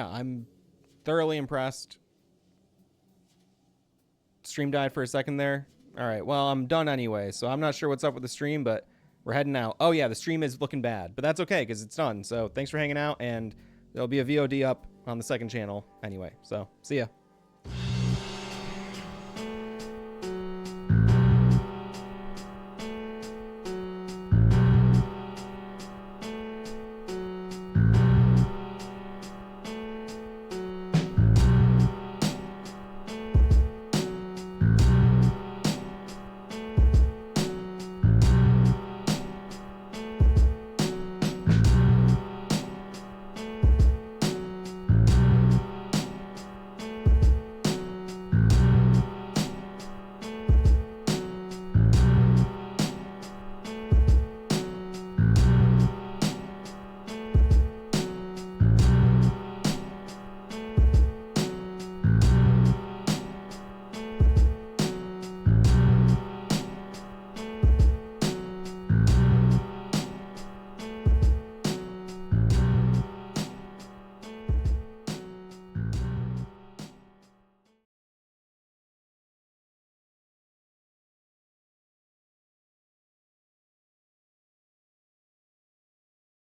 I'm thoroughly impressed. Stream died for a second there. All right, well, I'm done anyway, so I'm not sure what's up with the stream, but we're heading out. Oh, yeah, the stream is looking bad, but that's okay because it's done. So thanks for hanging out, and there'll be a VOD up on the second channel anyway. So see ya.